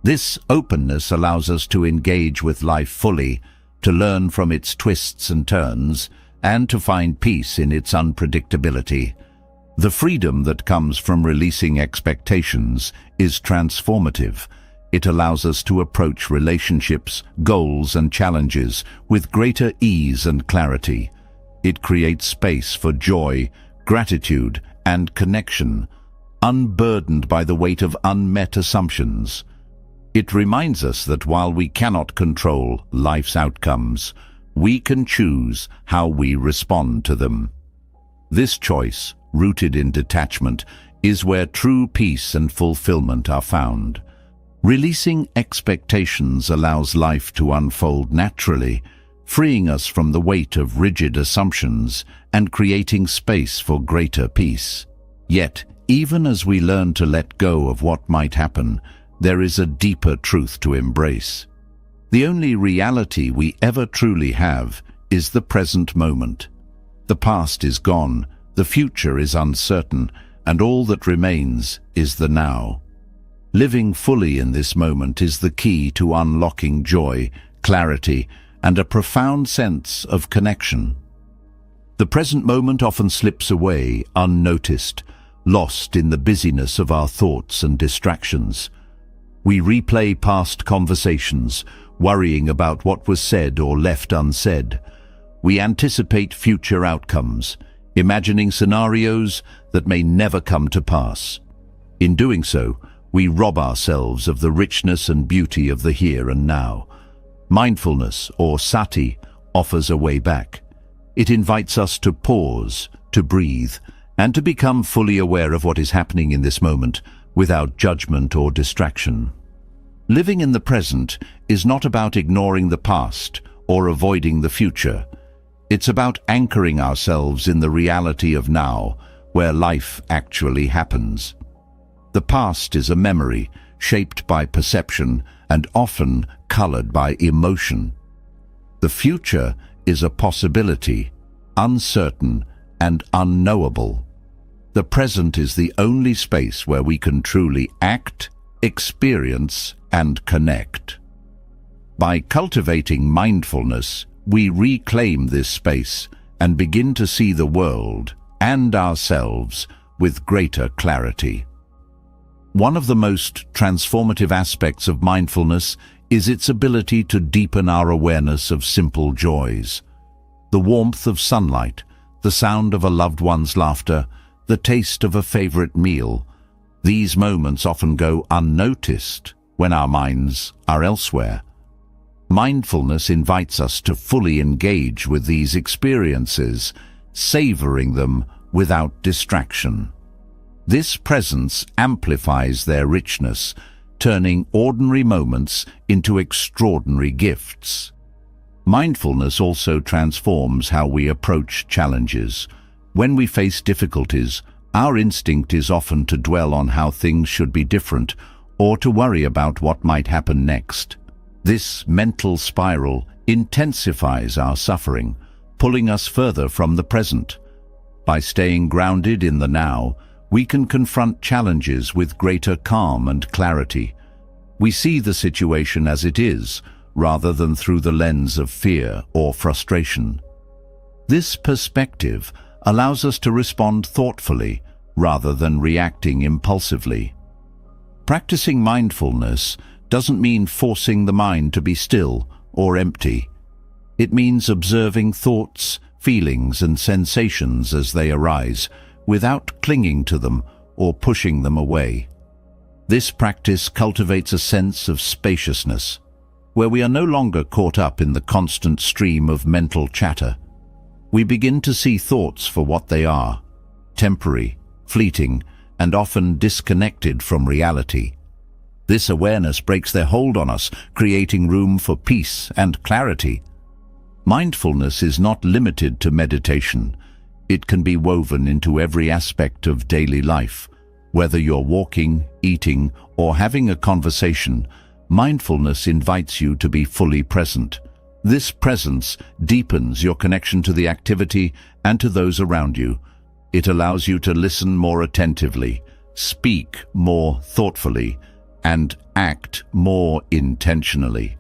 This openness allows us to engage with life fully, to learn from its twists and turns, and to find peace in its unpredictability. The freedom that comes from releasing expectations is transformative. It allows us to approach relationships, goals, and challenges with greater ease and clarity. It creates space for joy, gratitude, and connection, unburdened by the weight of unmet assumptions. It reminds us that while we cannot control life's outcomes, we can choose how we respond to them. This choice, rooted in detachment, is where true peace and fulfillment are found. Releasing expectations allows life to unfold naturally, freeing us from the weight of rigid assumptions and creating space for greater peace. Yet, even as we learn to let go of what might happen, there is a deeper truth to embrace. The only reality we ever truly have is the present moment. The past is gone, the future is uncertain, and all that remains is the now. Living fully in this moment is the key to unlocking joy, clarity, and a profound sense of connection. The present moment often slips away unnoticed, lost in the busyness of our thoughts and distractions. We replay past conversations, worrying about what was said or left unsaid. We anticipate future outcomes, imagining scenarios that may never come to pass. In doing so, we rob ourselves of the richness and beauty of the here and now. Mindfulness, or sati, offers a way back. It invites us to pause, to breathe, and to become fully aware of what is happening in this moment, without judgment or distraction. Living in the present is not about ignoring the past or avoiding the future. It's about anchoring ourselves in the reality of now, where life actually happens. The past is a memory, shaped by perception and often colored by emotion. The future is a possibility, uncertain and unknowable. The present is the only space where we can truly act, experience, and connect. By cultivating mindfulness, we reclaim this space and begin to see the world and ourselves with greater clarity. One of the most transformative aspects of mindfulness is its ability to deepen our awareness of simple joys. The warmth of sunlight, the sound of a loved one's laughter, the taste of a favorite meal. These moments often go unnoticed when our minds are elsewhere. Mindfulness invites us to fully engage with these experiences, savoring them without distraction. This presence amplifies their richness, turning ordinary moments into extraordinary gifts. Mindfulness also transforms how we approach challenges. When we face difficulties, our instinct is often to dwell on how things should be different or to worry about what might happen next. This mental spiral intensifies our suffering, pulling us further from the present. By staying grounded in the now, we can confront challenges with greater calm and clarity. We see the situation as it is, rather than through the lens of fear or frustration. This perspective allows us to respond thoughtfully, rather than reacting impulsively. Practicing mindfulness doesn't mean forcing the mind to be still or empty. It means observing thoughts, feelings, and sensations as they arise, without clinging to them or pushing them away. This practice cultivates a sense of spaciousness, where we are no longer caught up in the constant stream of mental chatter. We begin to see thoughts for what they are: temporary, fleeting, and often disconnected from reality. This awareness breaks their hold on us, creating room for peace and clarity. Mindfulness is not limited to meditation. It can be woven into every aspect of daily life. Whether you're walking, eating, or having a conversation, mindfulness invites you to be fully present. This presence deepens your connection to the activity and to those around you. It allows you to listen more attentively, speak more thoughtfully, and act more intentionally.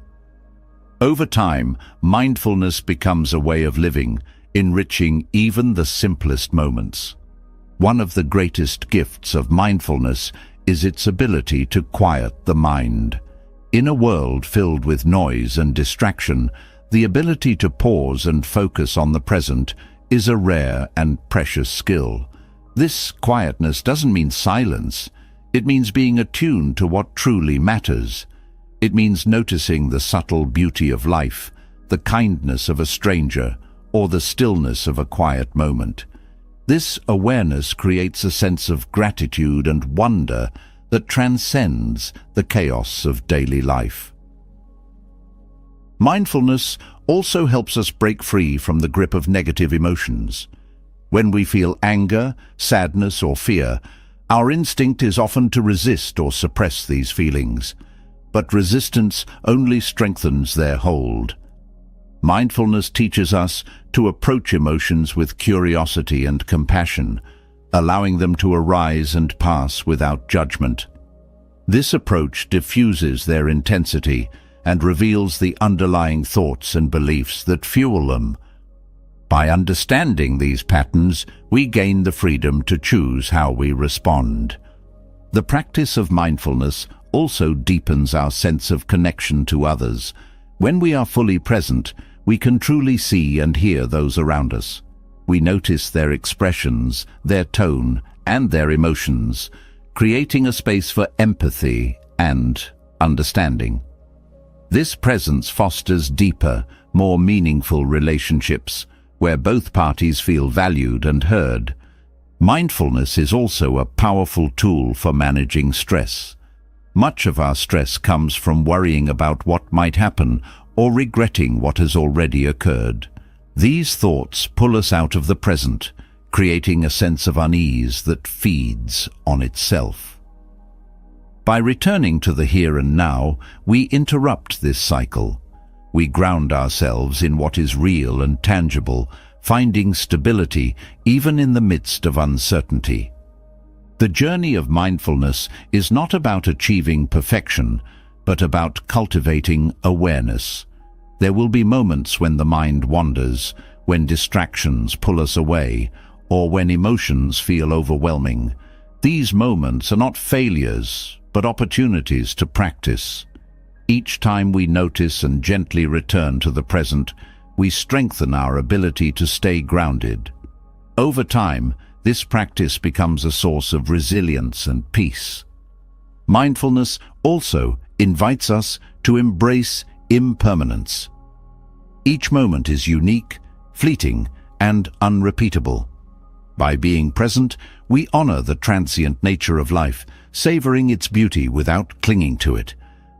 Over time, mindfulness becomes a way of living, enriching even the simplest moments. One of the greatest gifts of mindfulness is its ability to quiet the mind. In a world filled with noise and distraction, the ability to pause and focus on the present is a rare and precious skill. This quietness doesn't mean silence. It means being attuned to what truly matters. It means noticing the subtle beauty of life, the kindness of a stranger, or the stillness of a quiet moment. This awareness creates a sense of gratitude and wonder that transcends the chaos of daily life. Mindfulness also helps us break free from the grip of negative emotions. When we feel anger, sadness, or fear, Our instinct is often to resist or suppress these feelings, but resistance only strengthens their hold. Mindfulness teaches us to approach emotions with curiosity and compassion, allowing them to arise and pass without judgment. This approach diffuses their intensity and reveals the underlying thoughts and beliefs that fuel them. By understanding these patterns, we gain the freedom to choose how we respond. The practice of mindfulness also deepens our sense of connection to others. When we are fully present, we can truly see and hear those around us. We notice their expressions, their tone, and their emotions, creating a space for empathy and understanding. This presence fosters deeper, more meaningful relationships, where both parties feel valued and heard. Mindfulness is also a powerful tool for managing stress. Much of our stress comes from worrying about what might happen or regretting what has already occurred. These thoughts pull us out of the present, creating a sense of unease that feeds on itself. By returning to the here and now, we interrupt this cycle. We ground ourselves in what is real and tangible, finding stability even in the midst of uncertainty. The journey of mindfulness is not about achieving perfection, but about cultivating awareness. There will be moments when the mind wanders, when distractions pull us away, or when emotions feel overwhelming. These moments are not failures, but opportunities to practice. Each time we notice and gently return to the present, we strengthen our ability to stay grounded. Over time, this practice becomes a source of resilience and peace. Mindfulness also invites us to embrace impermanence. Each moment is unique, fleeting, and unrepeatable. By being present, we honor the transient nature of life, savoring its beauty without clinging to it.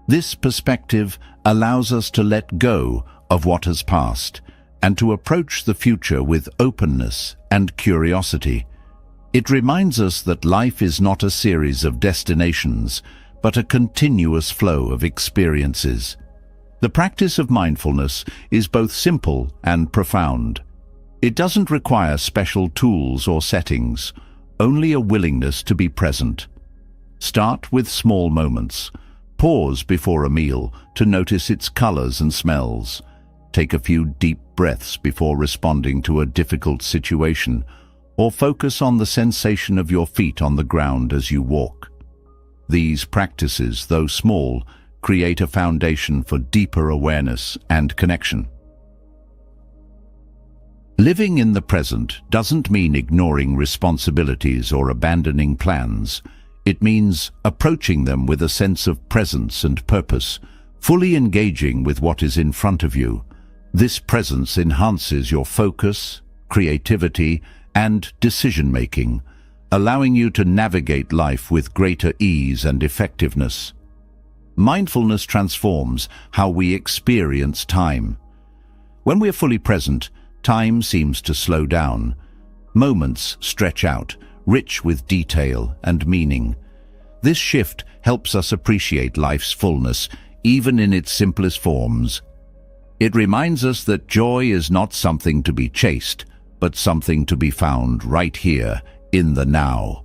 This perspective allows us to let go of what has passed and to approach the future with openness and curiosity. It reminds us that life is not a series of destinations, but a continuous flow of experiences. The practice of mindfulness is both simple and profound. It doesn't require special tools or settings, only a willingness to be present. Start with small moments. Pause before a meal to notice its colors and smells. Take a few deep breaths before responding to a difficult situation, or focus on the sensation of your feet on the ground as you walk. These practices, though small, create a foundation for deeper awareness and connection. Living in the present doesn't mean ignoring responsibilities or abandoning plans. It means approaching them with a sense of presence and purpose, fully engaging with what is in front of you. This presence enhances your focus, creativity, and decision-making, allowing you to navigate life with greater ease and effectiveness. Mindfulness transforms how we experience time. When we are fully present, time seems to slow down. Moments stretch out, rich with detail and meaning. This shift helps us appreciate life's fullness, even in its simplest forms. It reminds us that joy is not something to be chased, but something to be found right here, in the now.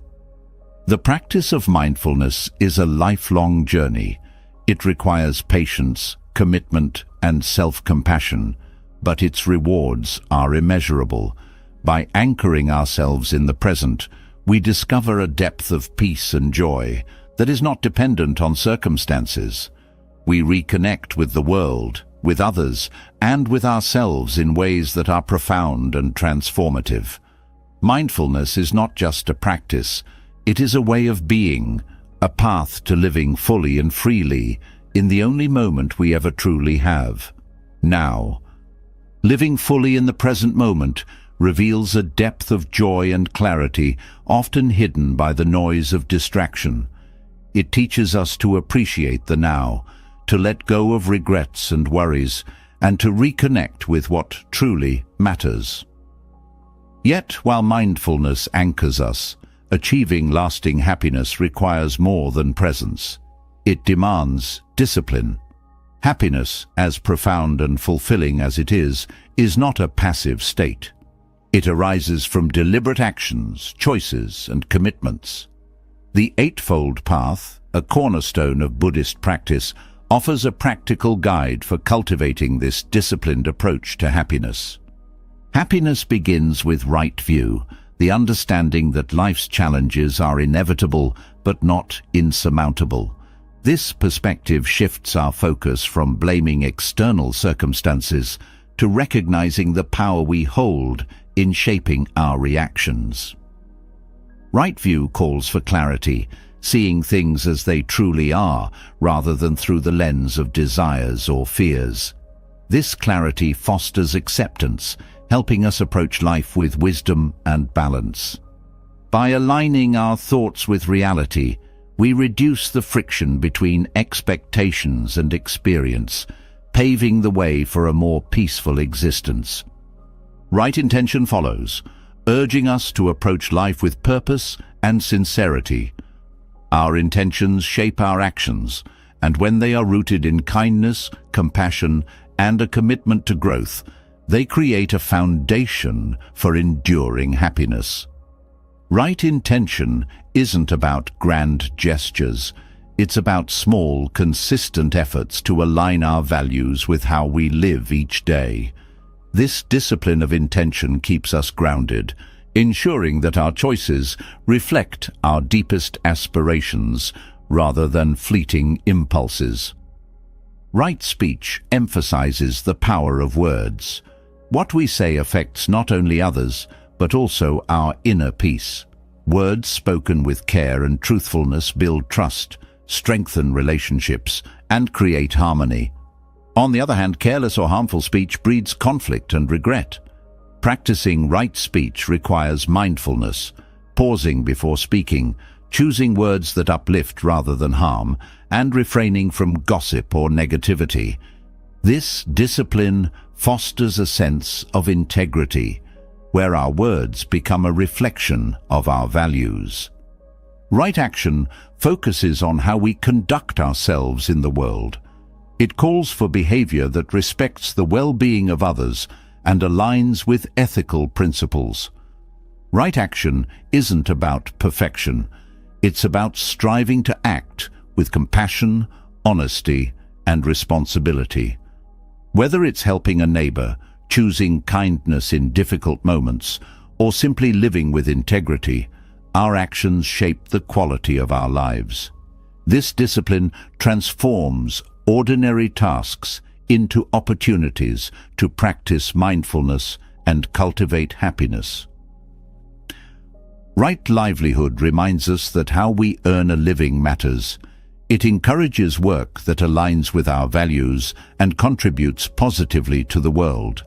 The practice of mindfulness is a lifelong journey. It requires patience, commitment, and self-compassion, but its rewards are immeasurable. By anchoring ourselves in the present, we discover a depth of peace and joy that is not dependent on circumstances. We reconnect with the world, with others, and with ourselves in ways that are profound and transformative. Mindfulness is not just a practice, it is a way of being, a path to living fully and freely in the only moment we ever truly have, now. Living fully in the present moment reveals a depth of joy and clarity often hidden by the noise of distraction. It teaches us to appreciate the now, to let go of regrets and worries, and to reconnect with what truly matters. Yet, while mindfulness anchors us, achieving lasting happiness requires more than presence. It demands discipline. Happiness, as profound and fulfilling as it is not a passive state. It arises from deliberate actions, choices, and commitments. The Eightfold Path, a cornerstone of Buddhist practice, offers a practical guide for cultivating this disciplined approach to happiness. Happiness begins with right view, the understanding that life's challenges are inevitable but not insurmountable. This perspective shifts our focus from blaming external circumstances to recognizing the power we hold in shaping our reactions. Right view calls for clarity, seeing things as they truly are, rather than through the lens of desires or fears. This clarity fosters acceptance, helping us approach life with wisdom and balance. By aligning our thoughts with reality, we reduce the friction between expectations and experience, paving the way for a more peaceful existence. Right intention follows, urging us to approach life with purpose and sincerity. Our intentions shape our actions, and when they are rooted in kindness, compassion, and a commitment to growth, they create a foundation for enduring happiness. Right intention isn't about grand gestures. It's about small, consistent efforts to align our values with how we live each day. This discipline of intention keeps us grounded, ensuring that our choices reflect our deepest aspirations rather than fleeting impulses. Right speech emphasizes the power of words. What we say affects not only others, but also our inner peace. Words spoken with care and truthfulness build trust, strengthen relationships, and create harmony. On the other hand, careless or harmful speech breeds conflict and regret. Practicing right speech requires mindfulness, pausing before speaking, choosing words that uplift rather than harm, and refraining from gossip or negativity. This discipline fosters a sense of integrity, where our words become a reflection of our values. Right action focuses on how we conduct ourselves in the world. It calls for behavior that respects the well-being of others and aligns with ethical principles. Right action isn't about perfection. It's about striving to act with compassion, honesty, and responsibility. Whether it's helping a neighbor, choosing kindness in difficult moments, or simply living with integrity, our actions shape the quality of our lives. This discipline transforms ordinary tasks into opportunities to practice mindfulness and cultivate happiness. Right livelihood reminds us that how we earn a living matters. It encourages work that aligns with our values and contributes positively to the world.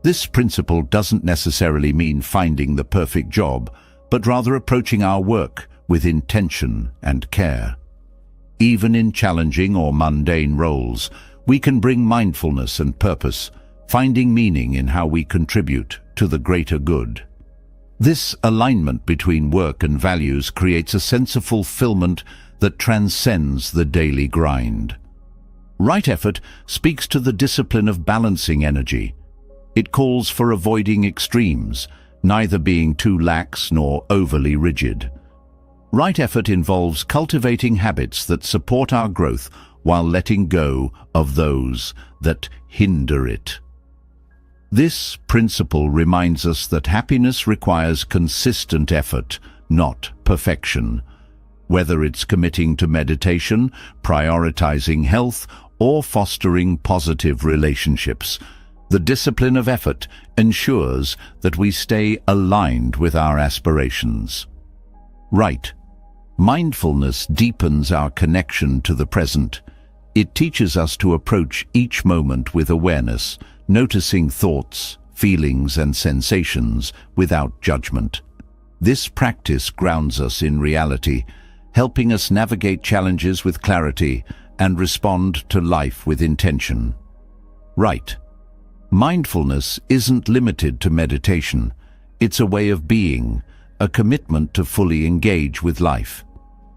This principle doesn't necessarily mean finding the perfect job, but rather approaching our work with intention and care. Even in challenging or mundane roles, we can bring mindfulness and purpose, finding meaning in how we contribute to the greater good. This alignment between work and values creates a sense of fulfillment that transcends the daily grind. Right effort speaks to the discipline of balancing energy. It calls for avoiding extremes, neither being too lax nor overly rigid. Right effort involves cultivating habits that support our growth while letting go of those that hinder it. This principle reminds us that happiness requires consistent effort, not perfection. Whether it's committing to meditation, prioritizing health, or fostering positive relationships, the discipline of effort ensures that we stay aligned with our aspirations. Right. Mindfulness deepens our connection to the present. It teaches us to approach each moment with awareness, noticing thoughts, feelings, and sensations without judgment. This practice grounds us in reality, helping us navigate challenges with clarity and respond to life with intention. Right. Mindfulness isn't limited to meditation. It's a way of being, a commitment to fully engage with life.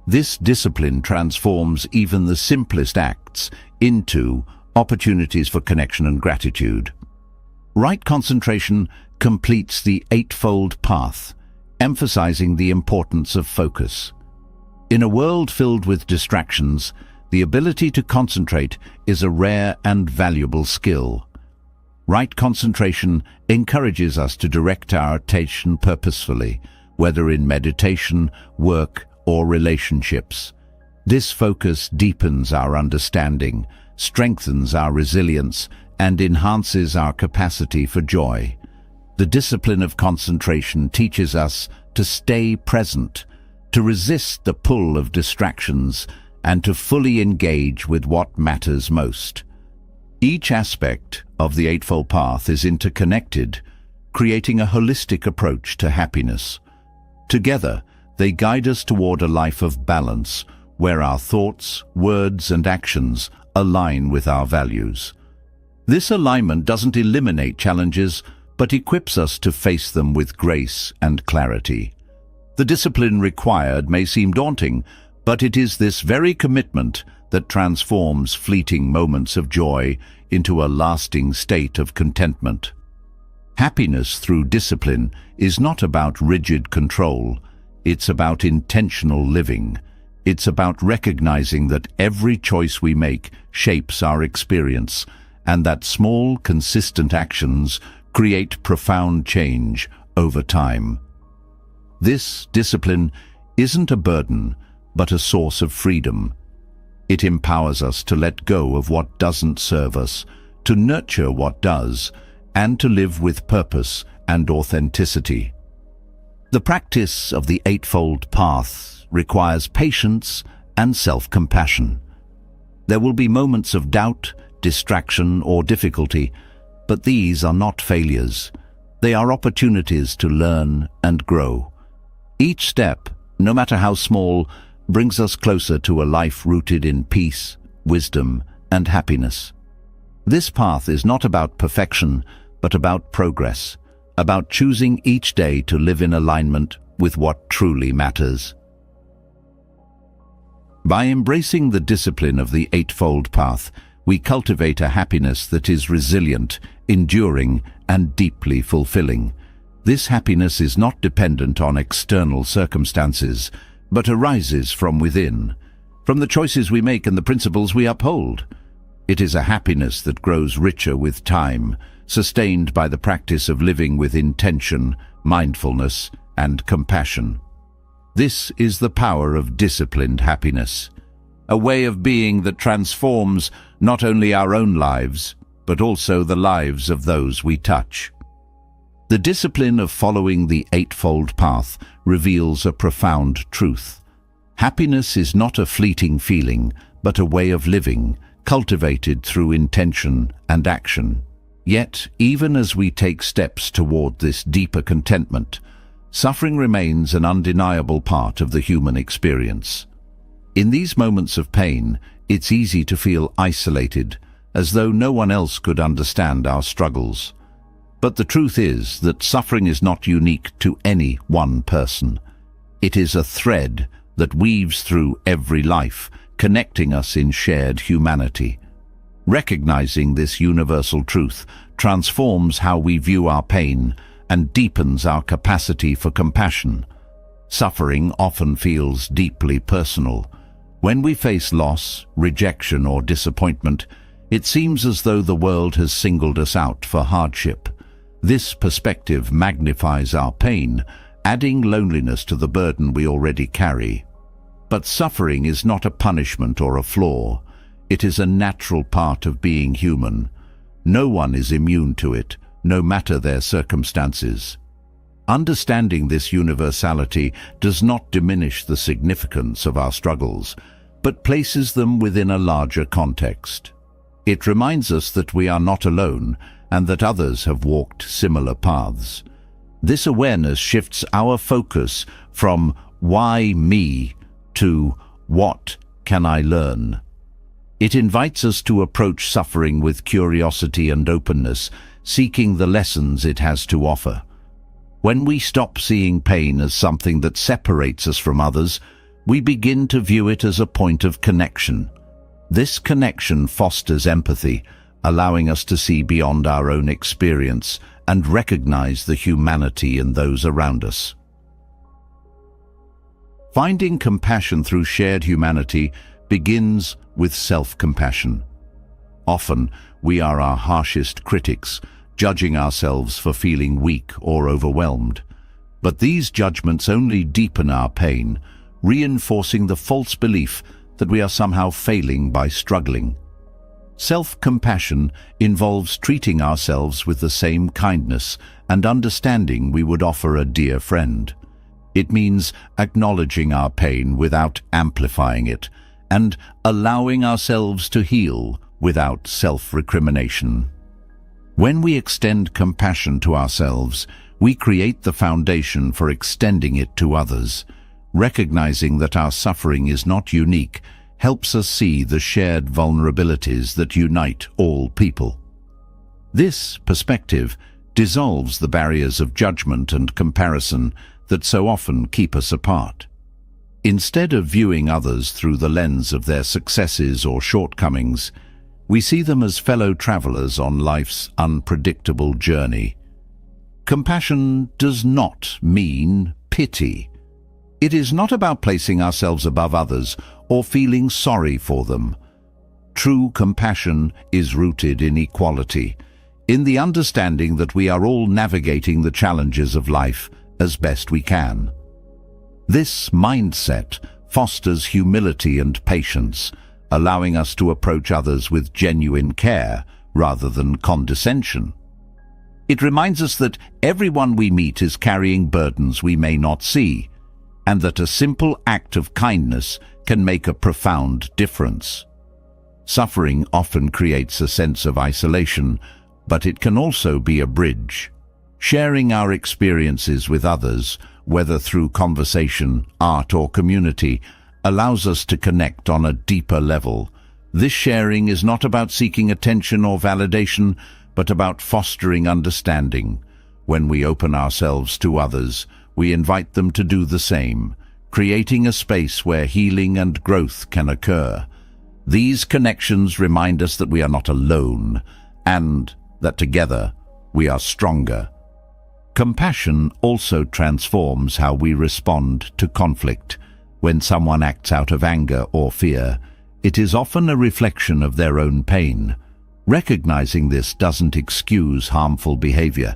This discipline transforms even the simplest acts into opportunities for connection and gratitude. Right concentration completes the eightfold path, emphasizing the importance of focus. In a world filled with distractions, the ability to concentrate is a rare and valuable skill. Right concentration encourages us to direct our attention purposefully, whether in meditation, work, or relationships. This focus deepens our understanding, strengthens our resilience, and enhances our capacity for joy. The discipline of concentration teaches us to stay present, to resist the pull of distractions, and to fully engage with what matters most. Each aspect of the Eightfold Path is interconnected, creating a holistic approach to happiness. Together, they guide us toward a life of balance, where our thoughts, words, and actions align with our values. This alignment doesn't eliminate challenges, but equips us to face them with grace and clarity. The discipline required may seem daunting, but it is this very commitment that transforms fleeting moments of joy into a lasting state of contentment. Happiness through discipline is not about rigid control. It's about intentional living. It's about recognizing that every choice we make shapes our experience, and that small, consistent actions create profound change over time. This discipline isn't a burden, but a source of freedom. It empowers us to let go of what doesn't serve us, to nurture what does, and to live with purpose and authenticity. The practice of the Eightfold Path requires patience and self-compassion. There will be moments of doubt, distraction, or difficulty, but these are not failures. They are opportunities to learn and grow. Each step, no matter how small, brings us closer to a life rooted in peace, wisdom, and happiness. This path is not about perfection, but about progress, about choosing each day to live in alignment with what truly matters. By embracing the discipline of the Eightfold Path, we cultivate a happiness that is resilient, enduring, and deeply fulfilling. This happiness is not dependent on external circumstances, but arises from within, from the choices we make and the principles we uphold. It is a happiness that grows richer with time, sustained by the practice of living with intention, mindfulness, and compassion. This is the power of disciplined happiness, a way of being that transforms not only our own lives, but also the lives of those we touch. The discipline of following the Eightfold Path reveals a profound truth. Happiness is not a fleeting feeling, but a way of living, cultivated through intention and action. Yet, even as we take steps toward this deeper contentment, suffering remains an undeniable part of the human experience. In these moments of pain, it's easy to feel isolated, as though no one else could understand our struggles. But the truth is that suffering is not unique to any one person. It is a thread that weaves through every life, connecting us in shared humanity. Recognizing this universal truth transforms how we view our pain and deepens our capacity for compassion. Suffering often feels deeply personal. When we face loss, rejection, or disappointment, it seems as though the world has singled us out for hardship. This perspective magnifies our pain, adding loneliness to the burden we already carry. But suffering is not a punishment or a flaw. It is a natural part of being human. No one is immune to it, no matter their circumstances. Understanding this universality does not diminish the significance of our struggles, but places them within a larger context. It reminds us that we are not alone and that others have walked similar paths. This awareness shifts our focus from "why me" to "what can I learn?" It invites us to approach suffering with curiosity and openness, seeking the lessons it has to offer. When we stop seeing pain as something that separates us from others, we begin to view it as a point of connection. This connection fosters empathy, allowing us to see beyond our own experience and recognize the humanity in those around us. Finding compassion through shared humanity begins with self-compassion. Often, we are our harshest critics, judging ourselves for feeling weak or overwhelmed. But these judgments only deepen our pain, reinforcing the false belief that we are somehow failing by struggling. Self-compassion involves treating ourselves with the same kindness and understanding we would offer a dear friend. It means acknowledging our pain without amplifying it, and allowing ourselves to heal without self-recrimination. When we extend compassion to ourselves, we create the foundation for extending it to others. Recognizing that our suffering is not unique helps us see the shared vulnerabilities that unite all people. This perspective dissolves the barriers of judgment and comparison that so often keep us apart. Instead of viewing others through the lens of their successes or shortcomings, we see them as fellow travelers on life's unpredictable journey. Compassion does not mean pity. It is not about placing ourselves above others or feeling sorry for them. True compassion is rooted in equality, in the understanding that we are all navigating the challenges of life as best we can. This mindset fosters humility and patience, allowing us to approach others with genuine care rather than condescension. It reminds us that everyone we meet is carrying burdens we may not see, and that a simple act of kindness can make a profound difference. Suffering often creates a sense of isolation, but it can also be a bridge. Sharing our experiences with others, whether through conversation, art, or community, allows us to connect on a deeper level. This sharing is not about seeking attention or validation, but about fostering understanding. When we open ourselves to others, we invite them to do the same, creating a space where healing and growth can occur. These connections remind us that we are not alone, and that together we are stronger. Compassion also transforms how we respond to conflict. When someone acts out of anger or fear, it is often a reflection of their own pain. Recognizing this doesn't excuse harmful behavior,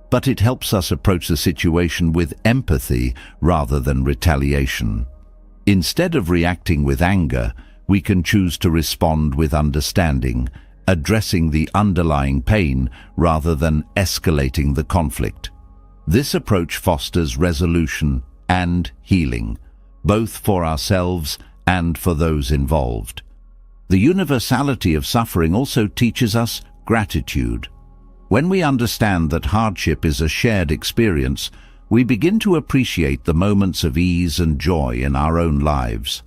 but it helps us approach the situation with empathy rather than retaliation. Instead of reacting with anger, we can choose to respond with understanding, addressing the underlying pain rather than escalating the conflict. This approach fosters resolution and healing, both for ourselves and for those involved. The universality of suffering also teaches us gratitude. When we understand that hardship is a shared experience, we begin to appreciate the moments of ease and joy in our own lives.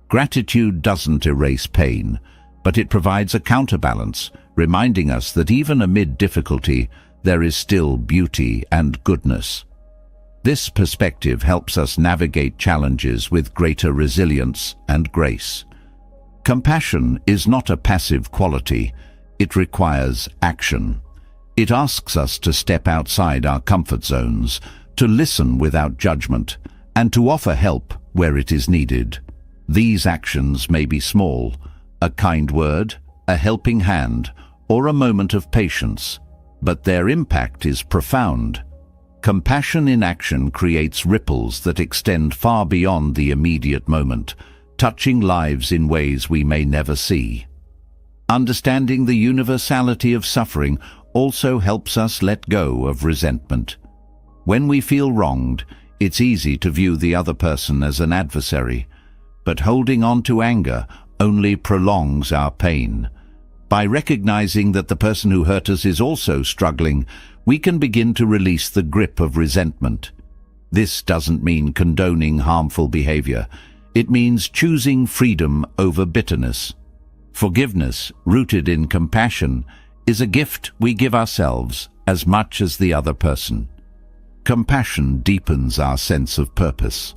Gratitude doesn't erase pain, but it provides a counterbalance, reminding us that even amid difficulty, there is still beauty and goodness. This perspective helps us navigate challenges with greater resilience and grace. Compassion is not a passive quality, it requires action. It asks us to step outside our comfort zones, to listen without judgment, and to offer help where it is needed. These actions may be small: a kind word, a helping hand, or a moment of patience, but their impact is profound. Compassion in action creates ripples that extend far beyond the immediate moment, touching lives in ways we may never see. Understanding the universality of suffering also helps us let go of resentment. When we feel wronged, it's easy to view the other person as an adversary, but holding on to anger only prolongs our pain. By recognizing that the person who hurt us is also struggling, we can begin to release the grip of resentment. This doesn't mean condoning harmful behavior. It means choosing freedom over bitterness. Forgiveness, rooted in compassion, is a gift we give ourselves as much as the other person. Compassion deepens our sense of purpose.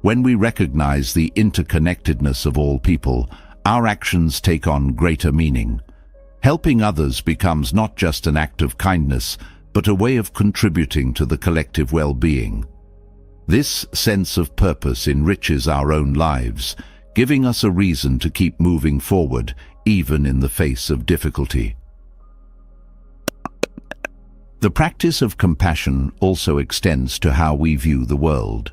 When we recognize the interconnectedness of all people, our actions take on greater meaning. Helping others becomes not just an act of kindness, but a way of contributing to the collective well-being. This sense of purpose enriches our own lives, giving us a reason to keep moving forward, even in the face of difficulty. The practice of compassion also extends to how we view the world.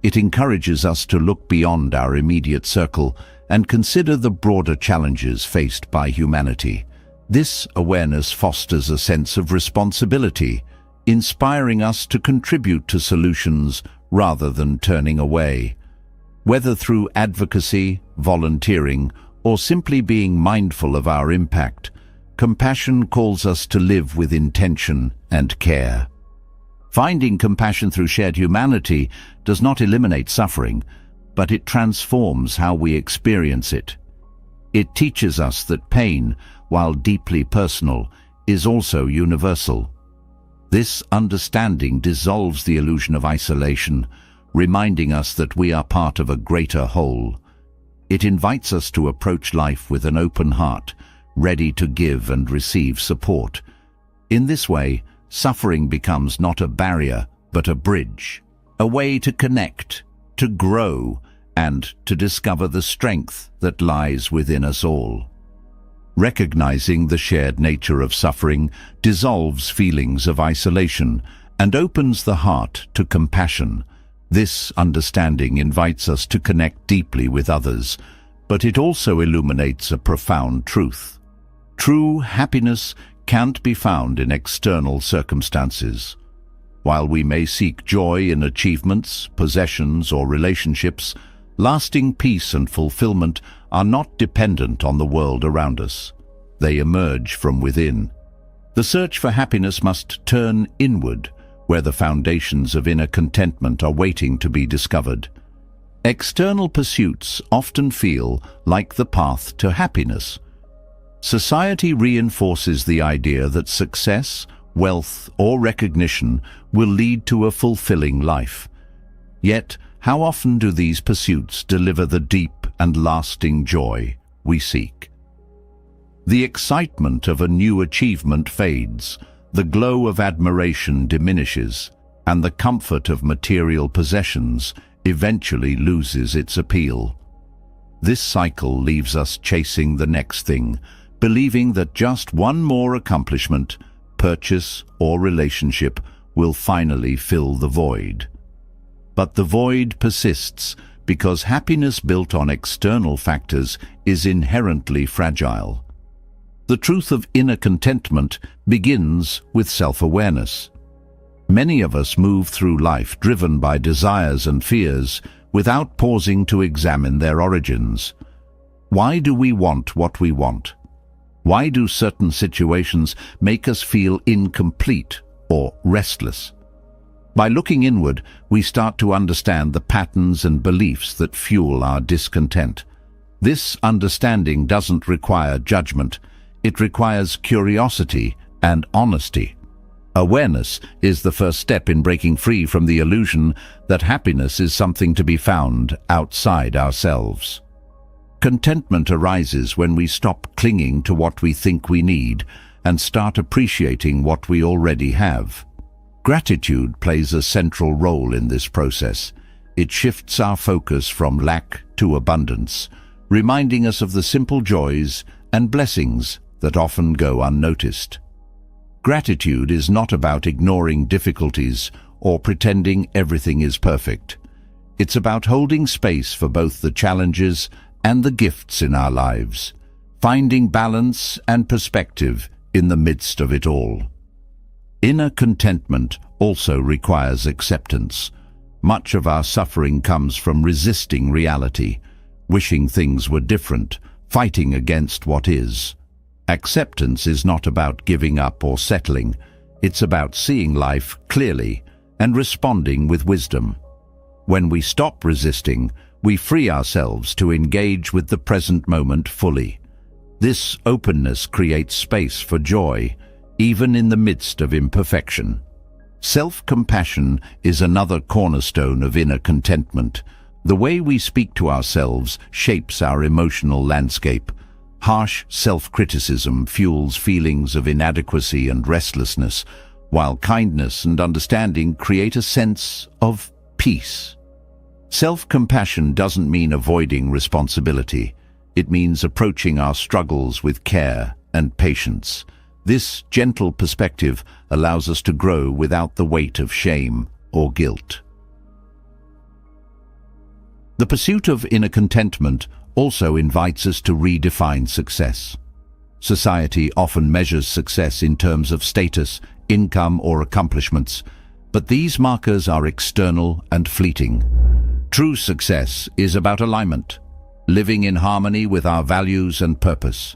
It encourages us to look beyond our immediate circle and consider the broader challenges faced by humanity. This awareness fosters a sense of responsibility, inspiring us to contribute to solutions rather than turning away. Whether through advocacy, volunteering, or simply being mindful of our impact, compassion calls us to live with intention and care. Finding compassion through shared humanity does not eliminate suffering, but it transforms how we experience it. It teaches us that pain, while deeply personal, is also universal. This understanding dissolves the illusion of isolation, reminding us that we are part of a greater whole. It invites us to approach life with an open heart, ready to give and receive support. In this way, suffering becomes not a barrier, but a bridge, a way to connect, to grow, and to discover the strength that lies within us all. Recognizing the shared nature of suffering dissolves feelings of isolation and opens the heart to compassion. This understanding invites us to connect deeply with others, but it also illuminates a profound truth. True happiness can't be found in external circumstances. While we may seek joy in achievements, possessions, or relationships, lasting peace and fulfillment are not dependent on the world around us. They emerge from within. The search for happiness must turn inward, where the foundations of inner contentment are waiting to be discovered. External pursuits often feel like the path to happiness. Society reinforces the idea that success, wealth, or recognition will lead to a fulfilling life. Yet, how often do these pursuits deliver the deep and lasting joy we seek? The excitement of a new achievement fades, the glow of admiration diminishes, and the comfort of material possessions eventually loses its appeal. This cycle leaves us chasing the next thing, believing that just one more accomplishment, purchase, or relationship will finally fill the void. But the void persists because happiness built on external factors is inherently fragile. The truth of inner contentment begins with self-awareness. Many of us move through life driven by desires and fears without pausing to examine their origins. Why do we want what we want? Why do certain situations make us feel incomplete or restless? By looking inward, we start to understand the patterns and beliefs that fuel our discontent. This understanding doesn't require judgment. It requires curiosity and honesty. Awareness is the first step in breaking free from the illusion that happiness is something to be found outside ourselves. Contentment arises when we stop clinging to what we think we need and start appreciating what we already have. Gratitude plays a central role in this process. It shifts our focus from lack to abundance, reminding us of the simple joys and blessings that often go unnoticed. Gratitude is not about ignoring difficulties or pretending everything is perfect. It's about holding space for both the challenges and the gifts in our lives, finding balance and perspective in the midst of it all. Inner contentment also requires acceptance. Much of our suffering comes from resisting reality, wishing things were different, fighting against what is. Acceptance is not about giving up or settling. It's about seeing life clearly and responding with wisdom. When we stop resisting, we free ourselves to engage with the present moment fully. This openness creates space for joy, even in the midst of imperfection. Self-compassion is another cornerstone of inner contentment. The way we speak to ourselves shapes our emotional landscape. Harsh self-criticism fuels feelings of inadequacy and restlessness, while kindness and understanding create a sense of peace. Self-compassion doesn't mean avoiding responsibility. It means approaching our struggles with care and patience. This gentle perspective allows us to grow without the weight of shame or guilt. The pursuit of inner contentment also invites us to redefine success. Society often measures success in terms of status, income, or accomplishments, but these markers are external and fleeting. True success is about alignment, living in harmony with our values and purpose.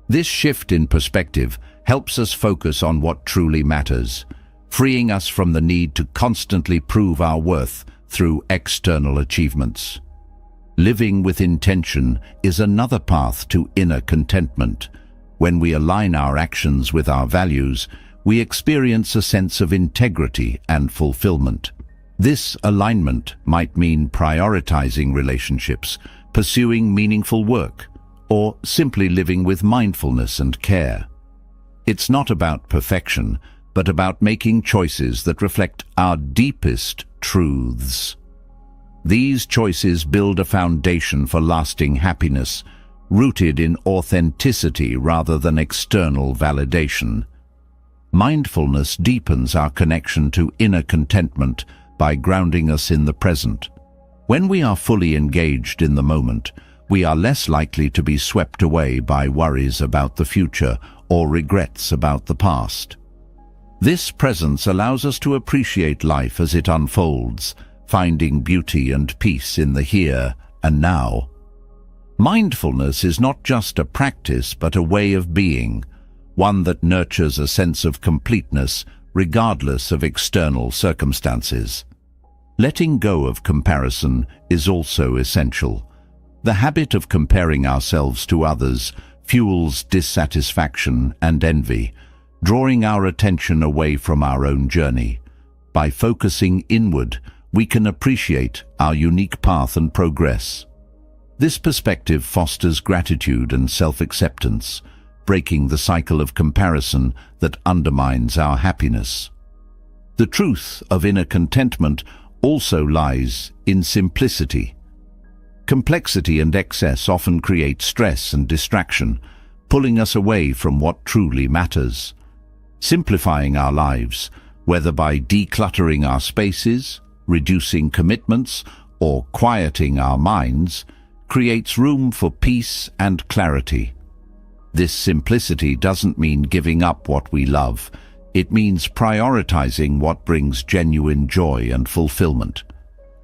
This shift in perspective helps us focus on what truly matters, freeing us from the need to constantly prove our worth through external achievements. Living with intention is another path to inner contentment. When we align our actions with our values, we experience a sense of integrity and fulfillment. This alignment might mean prioritizing relationships, pursuing meaningful work, or simply living with mindfulness and care. It's not about perfection, but about making choices that reflect our deepest truths. These choices build a foundation for lasting happiness, rooted in authenticity rather than external validation. Mindfulness deepens our connection to inner contentment by grounding us in the present. When we are fully engaged in the moment, we are less likely to be swept away by worries about the future or regrets about the past. This presence allows us to appreciate life as it unfolds, finding beauty and peace in the here and now. Mindfulness is not just a practice but a way of being, one that nurtures a sense of completeness regardless of external circumstances. Letting go of comparison is also essential. The habit of comparing ourselves to others fuels dissatisfaction and envy, drawing our attention away from our own journey. By focusing inward, we can appreciate our unique path and progress. This perspective fosters gratitude and self-acceptance, breaking the cycle of comparison that undermines our happiness. The truth of inner contentment also lies in simplicity. Complexity and excess often create stress and distraction, pulling us away from what truly matters. Simplifying our lives, whether by decluttering our spaces, reducing commitments, or quieting our minds, creates room for peace and clarity. This simplicity doesn't mean giving up what we love. It means prioritizing what brings genuine joy and fulfillment.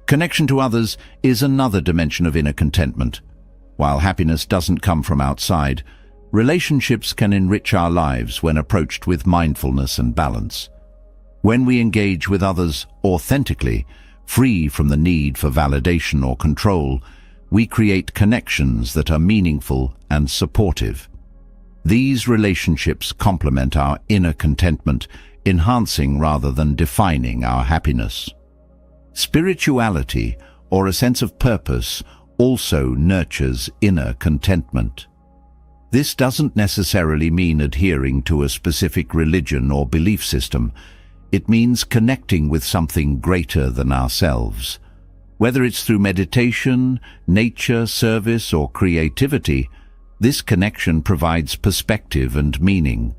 Connection to others is another dimension of inner contentment. While happiness doesn't come from outside, relationships can enrich our lives when approached with mindfulness and balance. When we engage with others authentically, free from the need for validation or control, we create connections that are meaningful and supportive. These relationships complement our inner contentment, enhancing rather than defining our happiness. Spirituality, or a sense of purpose, also nurtures inner contentment. This doesn't necessarily mean adhering to a specific religion or belief system. It means connecting with something greater than ourselves. Whether it's through meditation, nature, service, or creativity, this connection provides perspective and meaning.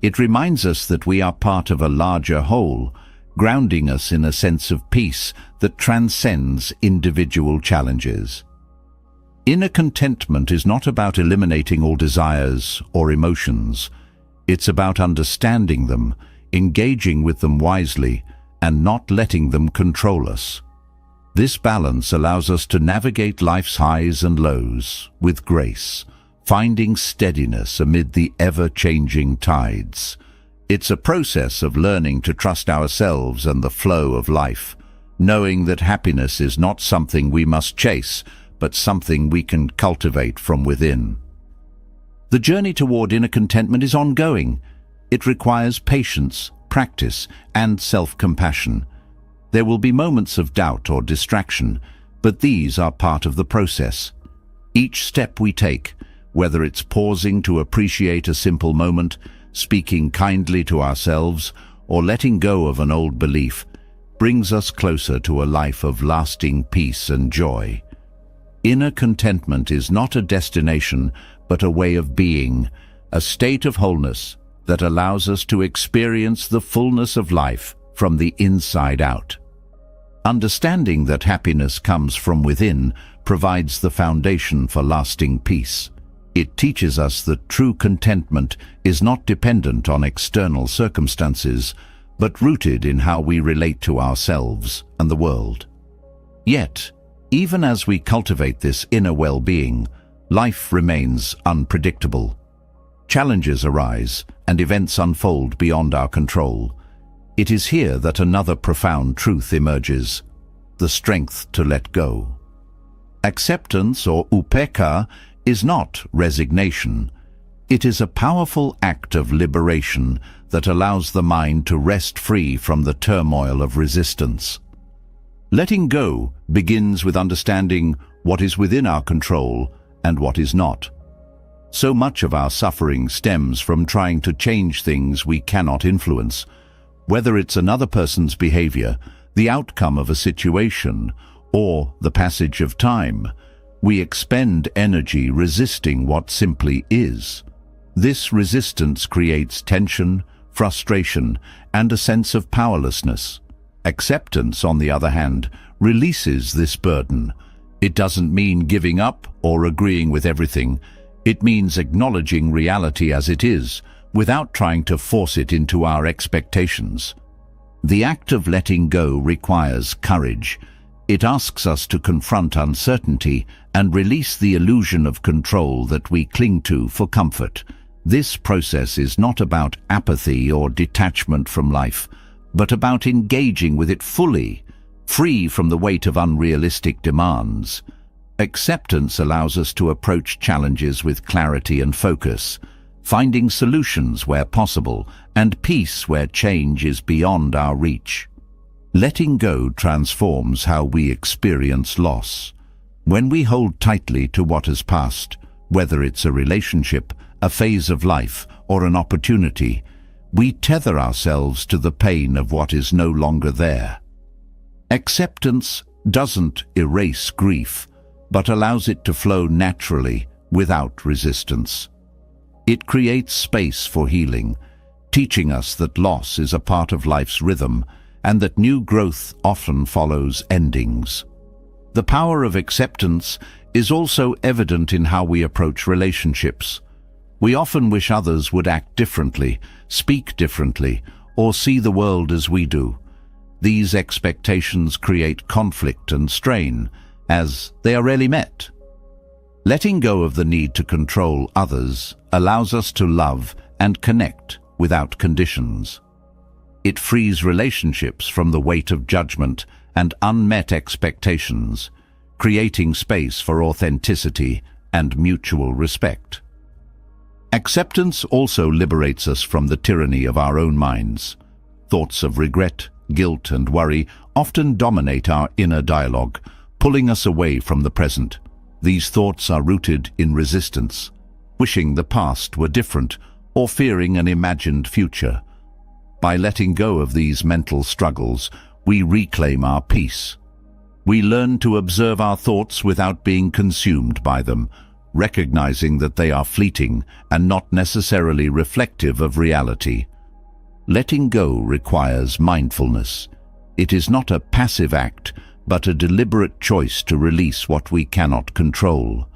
It reminds us that we are part of a larger whole, grounding us in a sense of peace that transcends individual challenges. Inner contentment is not about eliminating all desires or emotions. It's about understanding them, engaging with them wisely, and not letting them control us. This balance allows us to navigate life's highs and lows with grace, finding steadiness amid the ever-changing tides. It's a process of learning to trust ourselves and the flow of life, knowing that happiness is not something we must chase, but something we can cultivate from within. The journey toward inner contentment is ongoing. It requires patience, practice and self-compassion. There will be moments of doubt or distraction, but these are part of the process. Each step we take, whether it's pausing to appreciate a simple moment, speaking kindly to ourselves, or letting go of an old belief, brings us closer to a life of lasting peace and joy. Inner contentment is not a destination, but a way of being, a state of wholeness that allows us to experience the fullness of life from the inside out. Understanding that happiness comes from within provides the foundation for lasting peace. It teaches us that true contentment is not dependent on external circumstances, but rooted in how we relate to ourselves and the world. Yet, even as we cultivate this inner well-being, life remains unpredictable. Challenges arise and events unfold beyond our control. It is here that another profound truth emerges: the strength to let go. Acceptance, or upekkha, is not resignation. It is a powerful act of liberation that allows the mind to rest free from the turmoil of resistance. Letting go begins with understanding what is within our control and what is not. So much of our suffering stems from trying to change things we cannot influence. Whether it's another person's behavior, the outcome of a situation, or the passage of time, we expend energy resisting what simply is. This resistance creates tension, frustration, and a sense of powerlessness. Acceptance, on the other hand, releases this burden. It doesn't mean giving up or agreeing with everything. It means acknowledging reality as it is, without trying to force it into our expectations. The act of letting go requires courage. It asks us to confront uncertainty and release the illusion of control that we cling to for comfort. This process is not about apathy or detachment from life, but about engaging with it fully, free from the weight of unrealistic demands. Acceptance allows us to approach challenges with clarity and focus, finding solutions where possible and peace where change is beyond our reach. Letting go transforms how we experience loss. When we hold tightly to what has passed, whether it's a relationship, a phase of life, or an opportunity, we tether ourselves to the pain of what is no longer there. Acceptance doesn't erase grief, but allows it to flow naturally, without resistance. It creates space for healing, teaching us that loss is a part of life's rhythm and that new growth often follows endings. The power of acceptance is also evident in how we approach relationships. We often wish others would act differently, speak differently, or see the world as we do. These expectations create conflict and strain, as they are rarely met. Letting go of the need to control others allows us to love and connect without conditions. It frees relationships from the weight of judgment and unmet expectations, creating space for authenticity and mutual respect. Acceptance also liberates us from the tyranny of our own minds. Thoughts of regret, guilt, and worry often dominate our inner dialogue, pulling us away from the present. These thoughts are rooted in resistance, wishing the past were different or fearing an imagined future. By letting go of these mental struggles, we reclaim our peace. We learn to observe our thoughts without being consumed by them, recognizing that they are fleeting and not necessarily reflective of reality. Letting go requires mindfulness. It is not a passive act, but a deliberate choice to release what we cannot control.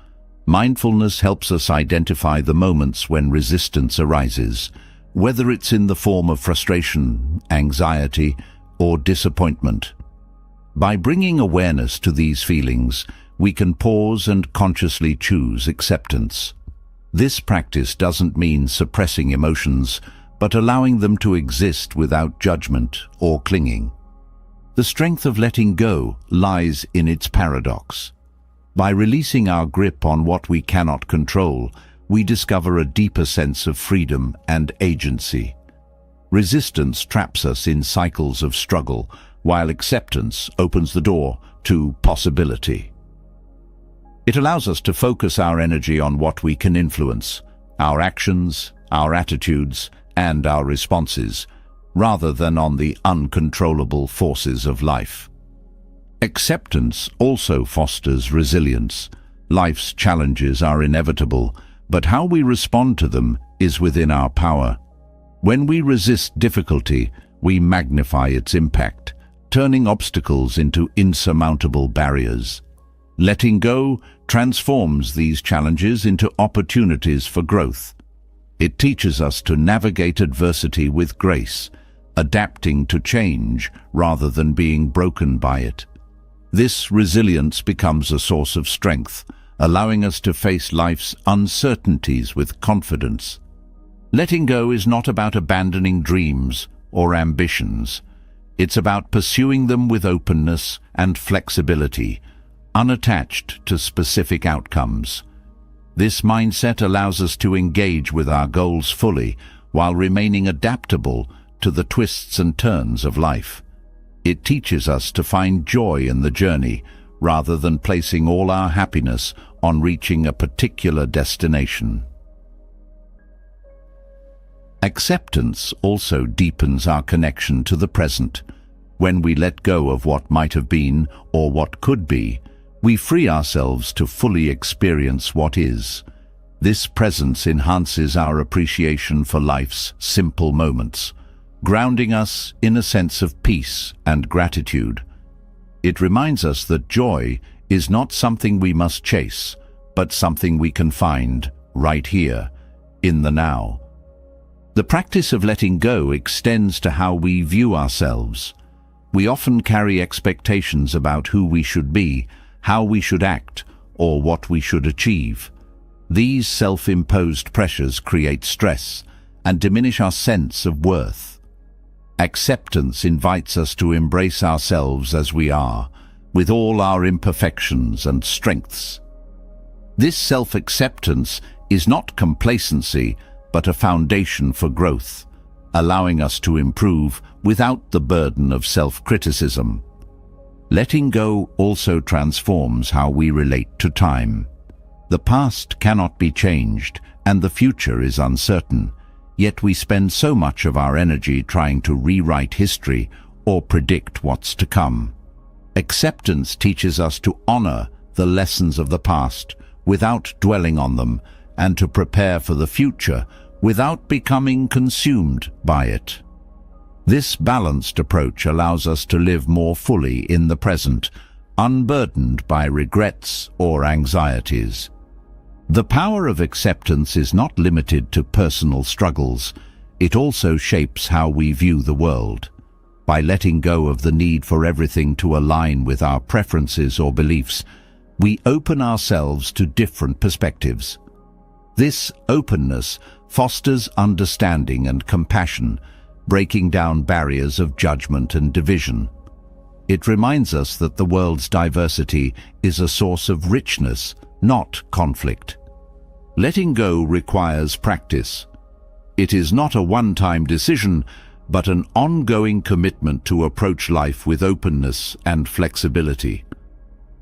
Mindfulness helps us identify the moments when resistance arises, whether it's in the form of frustration, anxiety, or disappointment. By bringing awareness to these feelings, we can pause and consciously choose acceptance. This practice doesn't mean suppressing emotions, but allowing them to exist without judgment or clinging. The strength of letting go lies in its paradox. By releasing our grip on what we cannot control, we discover a deeper sense of freedom and agency. Resistance traps us in cycles of struggle, while acceptance opens the door to possibility. It allows us to focus our energy on what we can influence, our actions, our attitudes, and our responses, rather than on the uncontrollable forces of life. Acceptance also fosters resilience. Life's challenges are inevitable, but how we respond to them is within our power. When we resist difficulty, we magnify its impact, turning obstacles into insurmountable barriers. Letting go transforms these challenges into opportunities for growth. It teaches us to navigate adversity with grace, adapting to change rather than being broken by it. This resilience becomes a source of strength, allowing us to face life's uncertainties with confidence. Letting go is not about abandoning dreams or ambitions. It's about pursuing them with openness and flexibility, unattached to specific outcomes. This mindset allows us to engage with our goals fully while remaining adaptable to the twists and turns of life. It teaches us to find joy in the journey rather than placing all our happiness on reaching a particular destination. Acceptance also deepens our connection to the present. When we let go of what might have been or what could be, we free ourselves to fully experience what is. This presence enhances our appreciation for life's simple moments, grounding us in a sense of peace and gratitude. It reminds us that joy is not something we must chase, but something we can find right here, in the now. The practice of letting go extends to how we view ourselves. We often carry expectations about who we should be, how we should act, or what we should achieve. These self-imposed pressures create stress and diminish our sense of worth. Acceptance invites us to embrace ourselves as we are, with all our imperfections and strengths. This self-acceptance is not complacency, but a foundation for growth, allowing us to improve without the burden of self-criticism. Letting go also transforms how we relate to time. The past cannot be changed, and the future is uncertain, yet we spend so much of our energy trying to rewrite history or predict what's to come. Acceptance teaches us to honor the lessons of the past without dwelling on them, and to prepare for the future without becoming consumed by it. This balanced approach allows us to live more fully in the present, unburdened by regrets or anxieties. The power of acceptance is not limited to personal struggles. It also shapes how we view the world. By letting go of the need for everything to align with our preferences or beliefs, we open ourselves to different perspectives. This openness fosters understanding and compassion, breaking down barriers of judgment and division. It reminds us that the world's diversity is a source of richness, not conflict. Letting go requires practice. It is not a one-time decision, but an ongoing commitment to approach life with openness and flexibility.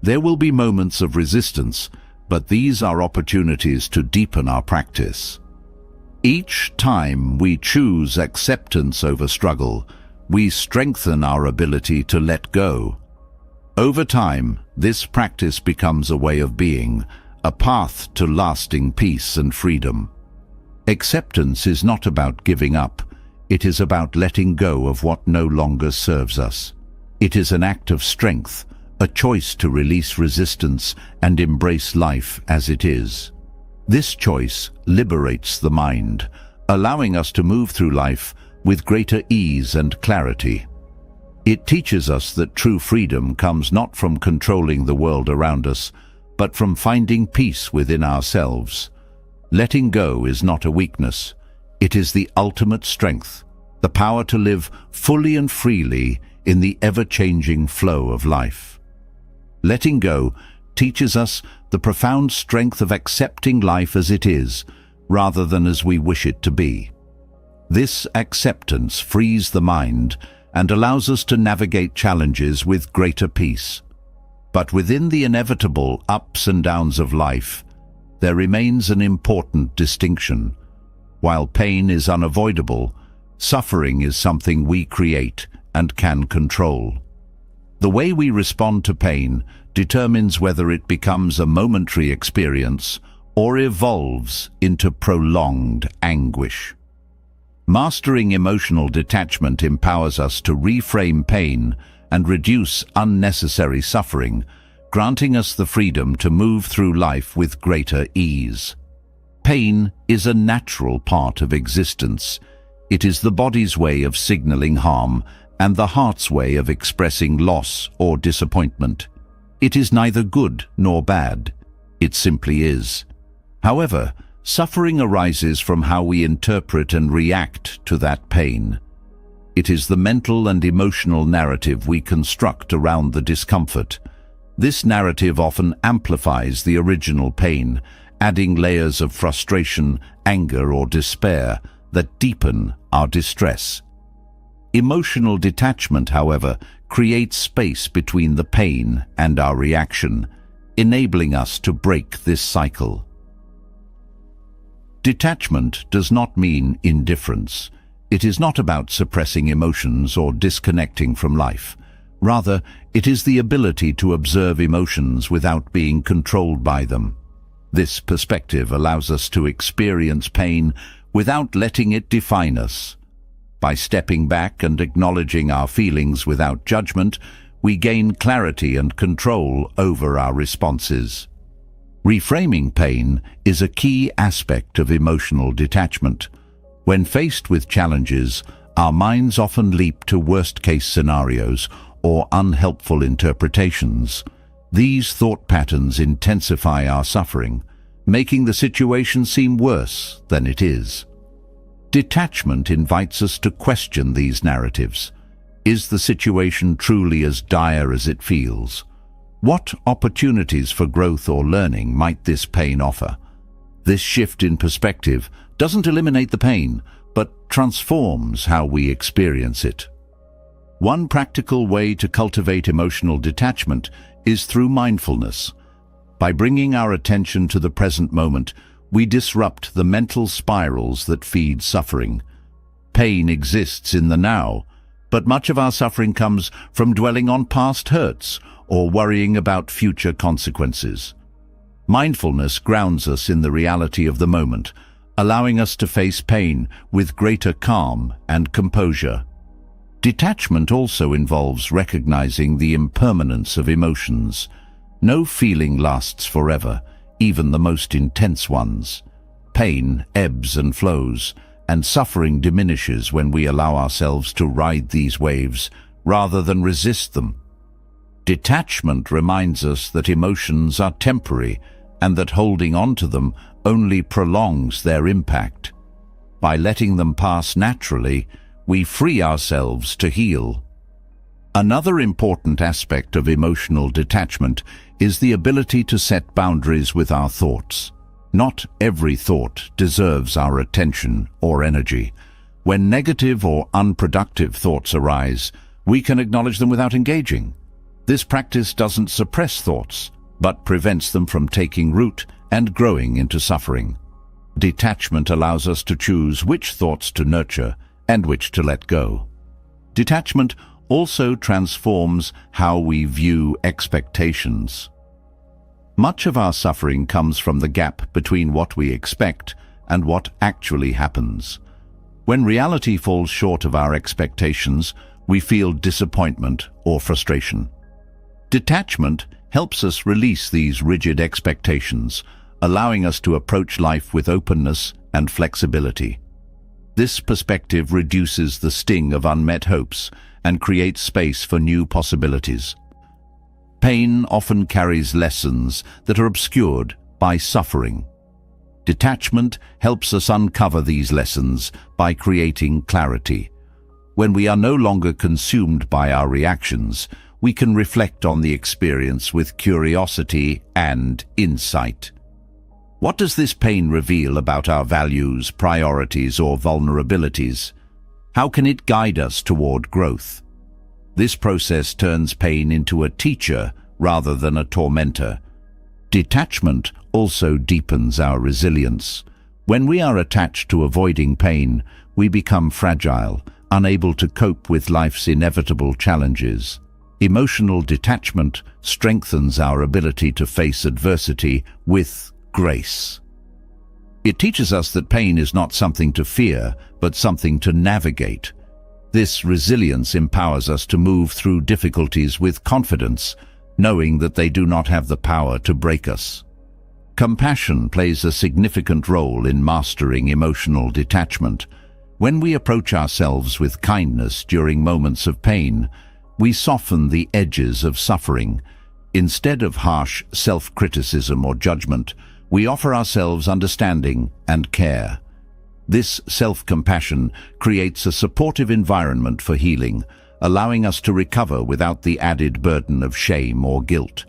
There will be moments of resistance, but these are opportunities to deepen our practice. Each time we choose acceptance over struggle, we strengthen our ability to let go. Over time, this practice becomes a way of being, a path to lasting peace and freedom. Acceptance is not about giving up. It is about letting go of what no longer serves us. It is an act of strength, a choice to release resistance and embrace life as it is. This choice liberates the mind, allowing us to move through life with greater ease and clarity. It teaches us that true freedom comes not from controlling the world around us, but from finding peace within ourselves. Letting go is not a weakness. It is the ultimate strength, the power to live fully and freely in the ever-changing flow of life. Letting go teaches us the profound strength of accepting life as it is, rather than as we wish it to be. This acceptance frees the mind and allows us to navigate challenges with greater peace. But within the inevitable ups and downs of life, there remains an important distinction. While pain is unavoidable, suffering is something we create and can control. The way we respond to pain determines whether it becomes a momentary experience or evolves into prolonged anguish. Mastering emotional detachment empowers us to reframe pain and reduce unnecessary suffering, granting us the freedom to move through life with greater ease. Pain is a natural part of existence. It is the body's way of signaling harm and the heart's way of expressing loss or disappointment. It is neither good nor bad. It simply is. However, suffering arises from how we interpret and react to that pain. It is the mental and emotional narrative we construct around the discomfort. This narrative often amplifies the original pain, adding layers of frustration, anger, or despair that deepen our distress. Emotional detachment, however, creates space between the pain and our reaction, enabling us to break this cycle. Detachment does not mean indifference. It is not about suppressing emotions or disconnecting from life. Rather, it is the ability to observe emotions without being controlled by them. This perspective allows us to experience pain without letting it define us. By stepping back and acknowledging our feelings without judgment, we gain clarity and control over our responses. Reframing pain is a key aspect of emotional detachment. When faced with challenges, our minds often leap to worst-case scenarios or unhelpful interpretations. These thought patterns intensify our suffering, making the situation seem worse than it is. Detachment invites us to question these narratives. Is the situation truly as dire as it feels? What opportunities for growth or learning might this pain offer? This shift in perspective doesn't eliminate the pain, but transforms how we experience it. One practical way to cultivate emotional detachment is through mindfulness. By bringing our attention to the present moment, we disrupt the mental spirals that feed suffering. Pain exists in the now, but much of our suffering comes from dwelling on past hurts or worrying about future consequences. Mindfulness grounds us in the reality of the moment, allowing us to face pain with greater calm and composure. Detachment also involves recognizing the impermanence of emotions. No feeling lasts forever, even the most intense ones. Pain ebbs and flows, and suffering diminishes when we allow ourselves to ride these waves rather than resist them. Detachment reminds us that emotions are temporary and that holding on to them only prolongs their impact. By letting them pass naturally, we free ourselves to heal. Another important aspect of emotional detachment is the ability to set boundaries with our thoughts. Not every thought deserves our attention or energy. When negative or unproductive thoughts arise, we can acknowledge them without engaging. This practice doesn't suppress thoughts, but prevents them from taking root and growing into suffering. Detachment allows us to choose which thoughts to nurture and which to let go. Detachment also transforms how we view expectations. Much of our suffering comes from the gap between what we expect and what actually happens. When reality falls short of our expectations, we feel disappointment or frustration. Detachment helps us release these rigid expectations, allowing us to approach life with openness and flexibility. This perspective reduces the sting of unmet hopes and creates space for new possibilities. Pain often carries lessons that are obscured by suffering. Detachment helps us uncover these lessons by creating clarity. When we are no longer consumed by our reactions, we can reflect on the experience with curiosity and insight. What does this pain reveal about our values, priorities, or vulnerabilities? How can it guide us toward growth? This process turns pain into a teacher rather than a tormentor. Detachment also deepens our resilience. When we are attached to avoiding pain, we become fragile, unable to cope with life's inevitable challenges. Emotional detachment strengthens our ability to face adversity with grace. It teaches us that pain is not something to fear, but something to navigate. This resilience empowers us to move through difficulties with confidence, knowing that they do not have the power to break us. Compassion plays a significant role in mastering emotional detachment. When we approach ourselves with kindness during moments of pain, we soften the edges of suffering. Instead of harsh self-criticism or judgment, we offer ourselves understanding and care. This self-compassion creates a supportive environment for healing, allowing us to recover without the added burden of shame or guilt.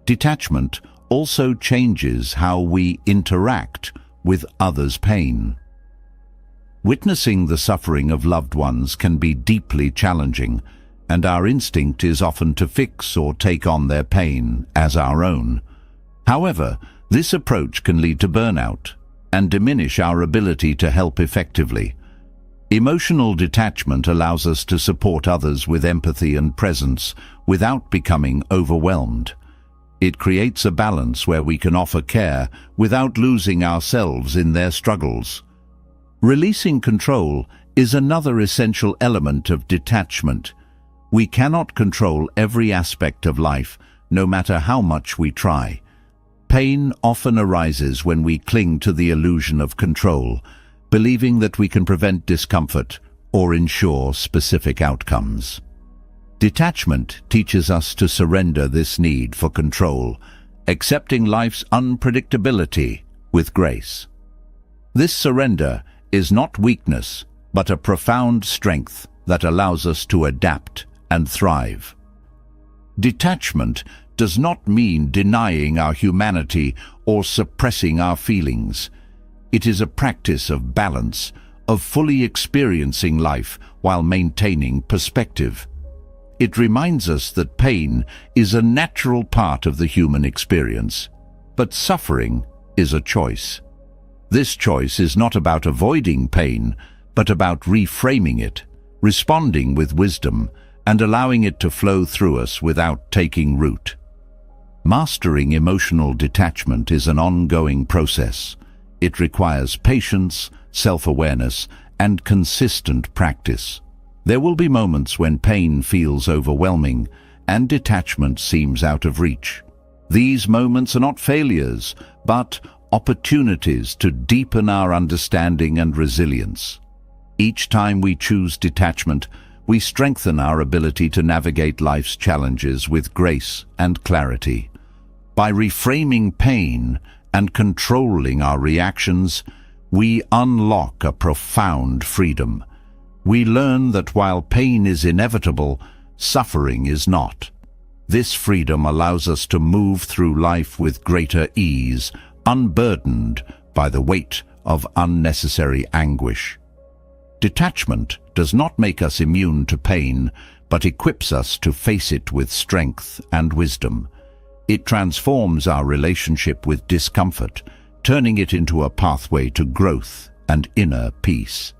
Detachment also changes how we interact with others' pain. Witnessing the suffering of loved ones can be deeply challenging, and our instinct is often to fix or take on their pain as our own. However, this approach can lead to burnout and diminish our ability to help effectively. Emotional detachment allows us to support others with empathy and presence without becoming overwhelmed. It creates a balance where we can offer care without losing ourselves in their struggles. Releasing control is another essential element of detachment. We cannot control every aspect of life, no matter how much we try. Pain often arises when we cling to the illusion of control, believing that we can prevent discomfort or ensure specific outcomes. Detachment teaches us to surrender this need for control, accepting life's unpredictability with grace. This surrender is not weakness, but a profound strength that allows us to adapt and thrive. Detachment does not mean denying our humanity or suppressing our feelings. It is a practice of balance, of fully experiencing life while maintaining perspective. It reminds us that pain is a natural part of the human experience, but suffering is a choice. This choice is not about avoiding pain, but about reframing it, responding with wisdom, and allowing it to flow through us without taking root. Mastering emotional detachment is an ongoing process. It requires patience, self-awareness, and consistent practice. There will be moments when pain feels overwhelming and detachment seems out of reach. These moments are not failures, but opportunities to deepen our understanding and resilience. Each time we choose detachment, we strengthen our ability to navigate life's challenges with grace and clarity. By reframing pain and controlling our reactions, we unlock a profound freedom. We learn that while pain is inevitable, suffering is not. This freedom allows us to move through life with greater ease, unburdened by the weight of unnecessary anguish. Detachment does not make us immune to pain, but equips us to face it with strength and wisdom. It transforms our relationship with discomfort, turning it into a pathway to growth and inner peace.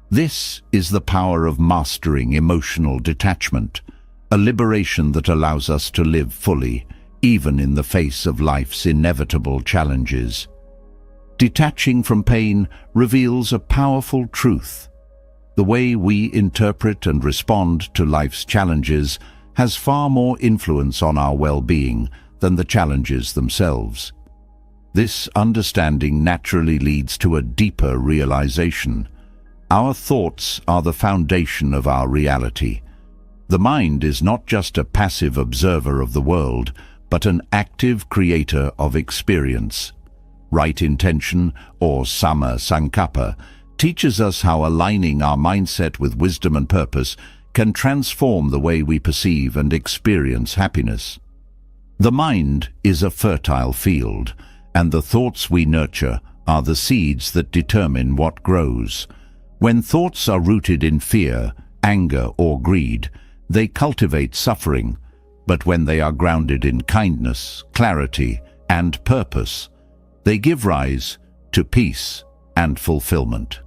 This is the power of mastering emotional detachment, a liberation that allows us to live fully, even in the face of life's inevitable challenges. Detaching from pain reveals a powerful truth. The way we interpret and respond to life's challenges has far more influence on our well-being than the challenges themselves. This understanding naturally leads to a deeper realization. Our thoughts are the foundation of our reality. The mind is not just a passive observer of the world, but an active creator of experience. Right intention, or samma sankappa, teaches us how aligning our mindset with wisdom and purpose can transform the way we perceive and experience happiness. The mind is a fertile field, and the thoughts we nurture are the seeds that determine what grows. When thoughts are rooted in fear, anger, or greed, they cultivate suffering, but when they are grounded in kindness, clarity, and purpose, they give rise to peace and fulfillment.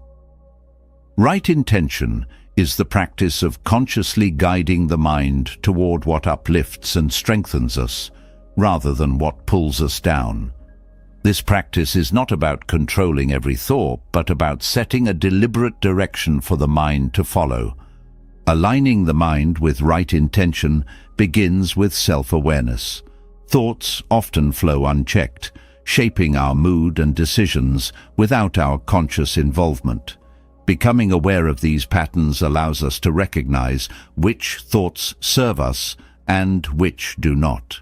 Right intention is the practice of consciously guiding the mind toward what uplifts and strengthens us, rather than what pulls us down. This practice is not about controlling every thought, but about setting a deliberate direction for the mind to follow. Aligning the mind with right intention begins with self-awareness. Thoughts often flow unchecked, shaping our mood and decisions without our conscious involvement. Becoming aware of these patterns allows us to recognize which thoughts serve us and which do not.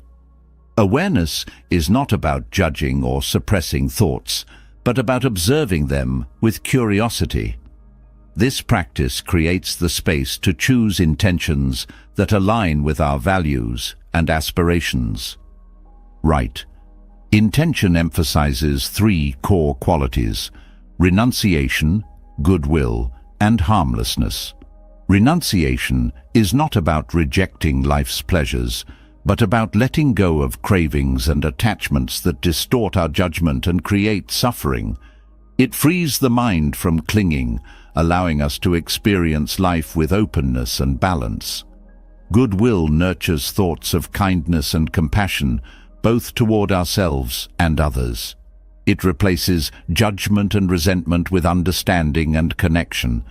Awareness is not about judging or suppressing thoughts, but about observing them with curiosity. This practice creates the space to choose intentions that align with our values and aspirations. Right intention emphasizes three core qualities: renunciation, goodwill, and harmlessness. Renunciation is not about rejecting life's pleasures, but about letting go of cravings and attachments that distort our judgment and create suffering. It frees the mind from clinging, allowing us to experience life with openness and balance. Goodwill nurtures thoughts of kindness and compassion, both toward ourselves and others. It replaces judgment and resentment with understanding and connection.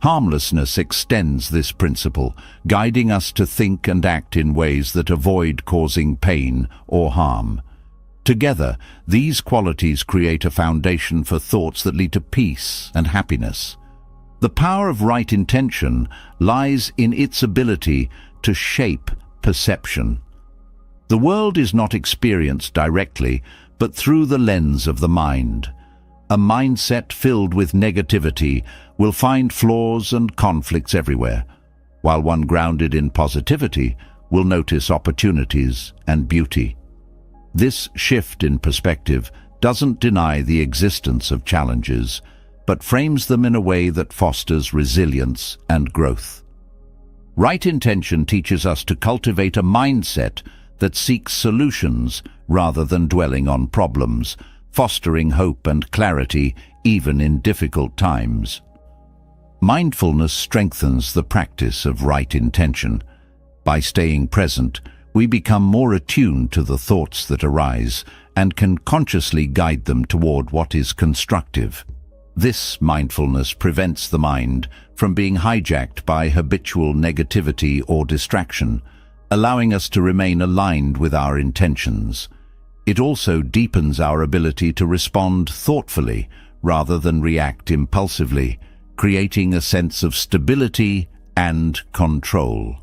Harmlessness extends this principle, guiding us to think and act in ways that avoid causing pain or harm. Together, these qualities create a foundation for thoughts that lead to peace and happiness. The power of right intention lies in its ability to shape perception. The world is not experienced directly, but through the lens of the mind. A mindset filled with negativity will find flaws and conflicts everywhere, while one grounded in positivity will notice opportunities and beauty. This shift in perspective doesn't deny the existence of challenges, but frames them in a way that fosters resilience and growth. Right intention teaches us to cultivate a mindset that seeks solutions rather than dwelling on problems, fostering hope and clarity even in difficult times. Mindfulness strengthens the practice of right intention. By staying present, we become more attuned to the thoughts that arise and can consciously guide them toward what is constructive. This mindfulness prevents the mind from being hijacked by habitual negativity or distraction, allowing us to remain aligned with our intentions. It also deepens our ability to respond thoughtfully rather than react impulsively, creating a sense of stability and control.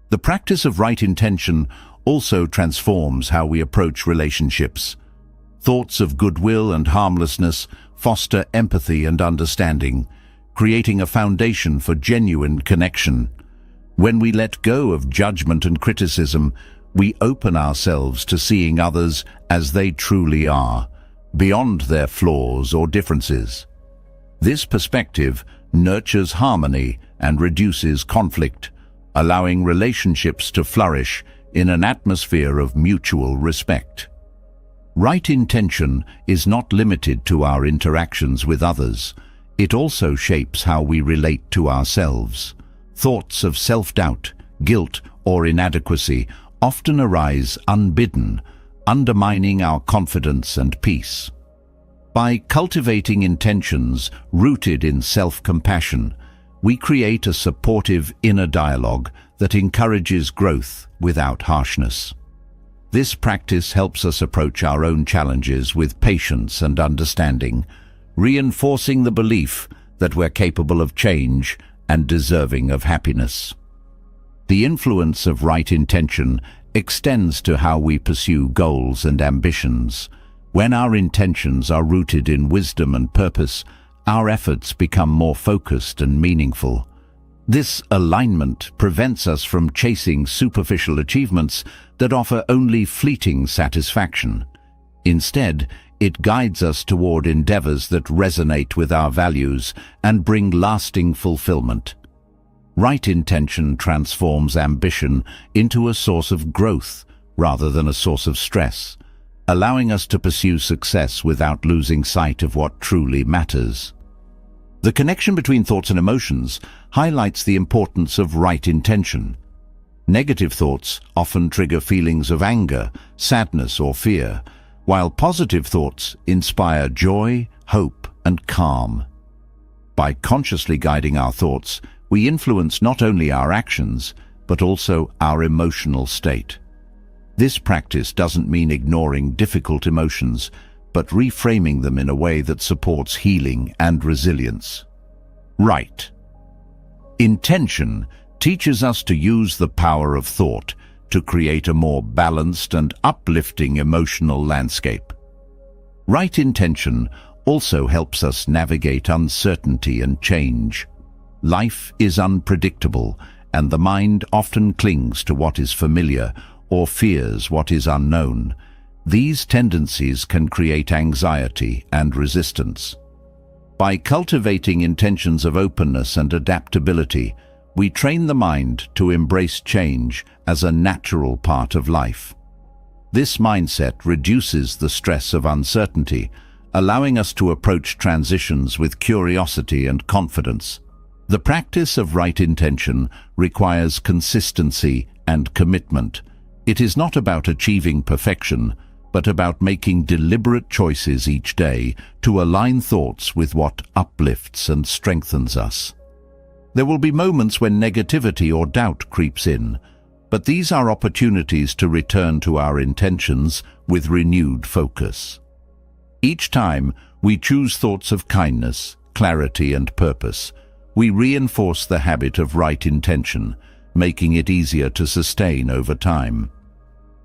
The practice of right intention also transforms how we approach relationships. Thoughts of goodwill and harmlessness foster empathy and understanding, creating a foundation for genuine connection. When we let go of judgment and criticism, we open ourselves to seeing others as they truly are, beyond their flaws or differences. This perspective nurtures harmony and reduces conflict, allowing relationships to flourish in an atmosphere of mutual respect. Right intention is not limited to our interactions with others. It also shapes how we relate to ourselves. Thoughts of self-doubt, guilt, or inadequacy often arise unbidden, undermining our confidence and peace. By cultivating intentions rooted in self-compassion, we create a supportive inner dialogue that encourages growth without harshness. This practice helps us approach our own challenges with patience and understanding, reinforcing the belief that we're capable of change and deserving of happiness. The influence of right intention extends to how we pursue goals and ambitions. When our intentions are rooted in wisdom and purpose, our efforts become more focused and meaningful. This alignment prevents us from chasing superficial achievements that offer only fleeting satisfaction. Instead, it guides us toward endeavors that resonate with our values and bring lasting fulfillment. Right intention transforms ambition into a source of growth rather than a source of stress, allowing us to pursue success without losing sight of what truly matters. The connection between thoughts and emotions highlights the importance of right intention. Negative thoughts often trigger feelings of anger, sadness, or fear, while positive thoughts inspire joy, hope, and calm. By consciously guiding our thoughts, we influence not only our actions, but also our emotional state. This practice doesn't mean ignoring difficult emotions, but reframing them in a way that supports healing and resilience. Right intention teaches us to use the power of thought to create a more balanced and uplifting emotional landscape. Right intention also helps us navigate uncertainty and change. Life is unpredictable, and the mind often clings to what is familiar or fears what is unknown. These tendencies can create anxiety and resistance. By cultivating intentions of openness and adaptability, we train the mind to embrace change as a natural part of life. This mindset reduces the stress of uncertainty, allowing us to approach transitions with curiosity and confidence. The practice of right intention requires consistency and commitment. It is not about achieving perfection, but about making deliberate choices each day to align thoughts with what uplifts and strengthens us. There will be moments when negativity or doubt creeps in, but these are opportunities to return to our intentions with renewed focus. Each time we choose thoughts of kindness, clarity, and purpose, we reinforce the habit of right intention, making it easier to sustain over time.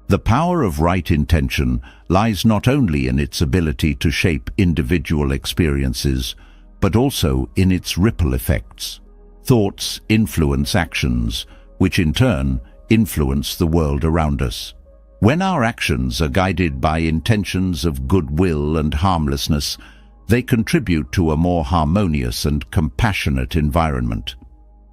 The power of right intention lies not only in its ability to shape individual experiences, but also in its ripple effects. Thoughts influence actions, which in turn influence the world around us. When our actions are guided by intentions of goodwill and harmlessness, they contribute to a more harmonious and compassionate environment.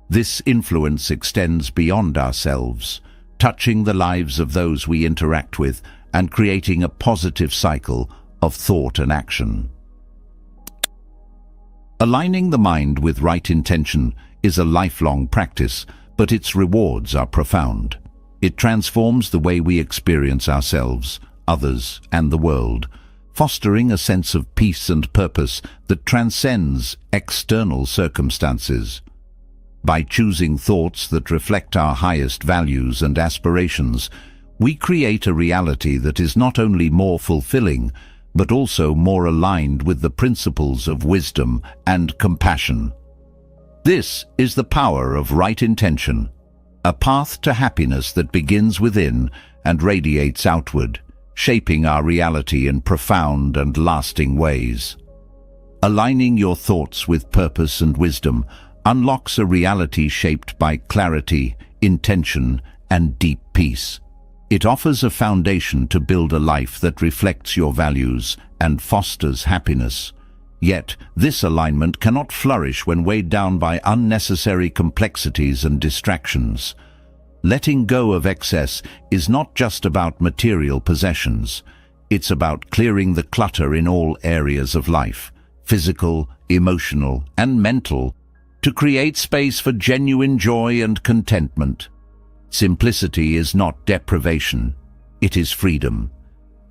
This influence extends beyond ourselves, touching the lives of those we interact with and creating a positive cycle of thought and action. Aligning the mind with right intention is a lifelong practice, but its rewards are profound. It transforms the way we experience ourselves, others, and the world, fostering a sense of peace and purpose that transcends external circumstances. By choosing thoughts that reflect our highest values and aspirations, we create a reality that is not only more fulfilling, but also more aligned with the principles of wisdom and compassion. This is the power of right intention, a path to happiness that begins within and radiates outward, shaping our reality in profound and lasting ways. Aligning your thoughts with purpose and wisdom unlocks a reality shaped by clarity, intention, and deep peace. It offers a foundation to build a life that reflects your values and fosters happiness. Yet, this alignment cannot flourish when weighed down by unnecessary complexities and distractions. Letting go of excess is not just about material possessions. It's about clearing the clutter in all areas of life, physical, emotional, and mental, to create space for genuine joy and contentment. Simplicity is not deprivation, it is freedom.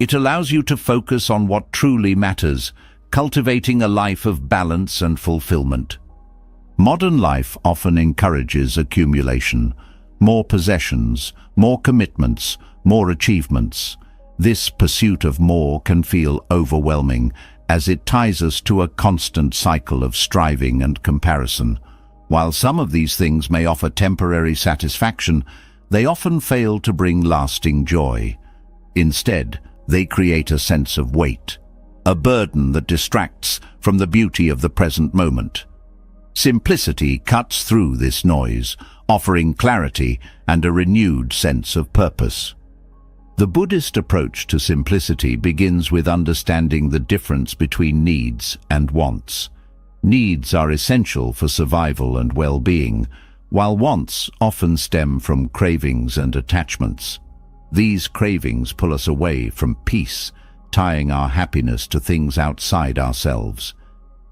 It allows you to focus on what truly matters, cultivating a life of balance and fulfillment. Modern life often encourages accumulation, more possessions, more commitments, more achievements. This pursuit of more can feel overwhelming, as it ties us to a constant cycle of striving and comparison. While some of these things may offer temporary satisfaction, they often fail to bring lasting joy. Instead, they create a sense of weight, a burden that distracts from the beauty of the present moment. Simplicity cuts through this noise, offering clarity and a renewed sense of purpose. The Buddhist approach to simplicity begins with understanding the difference between needs and wants. Needs are essential for survival and well-being, while wants often stem from cravings and attachments. These cravings pull us away from peace, tying our happiness to things outside ourselves.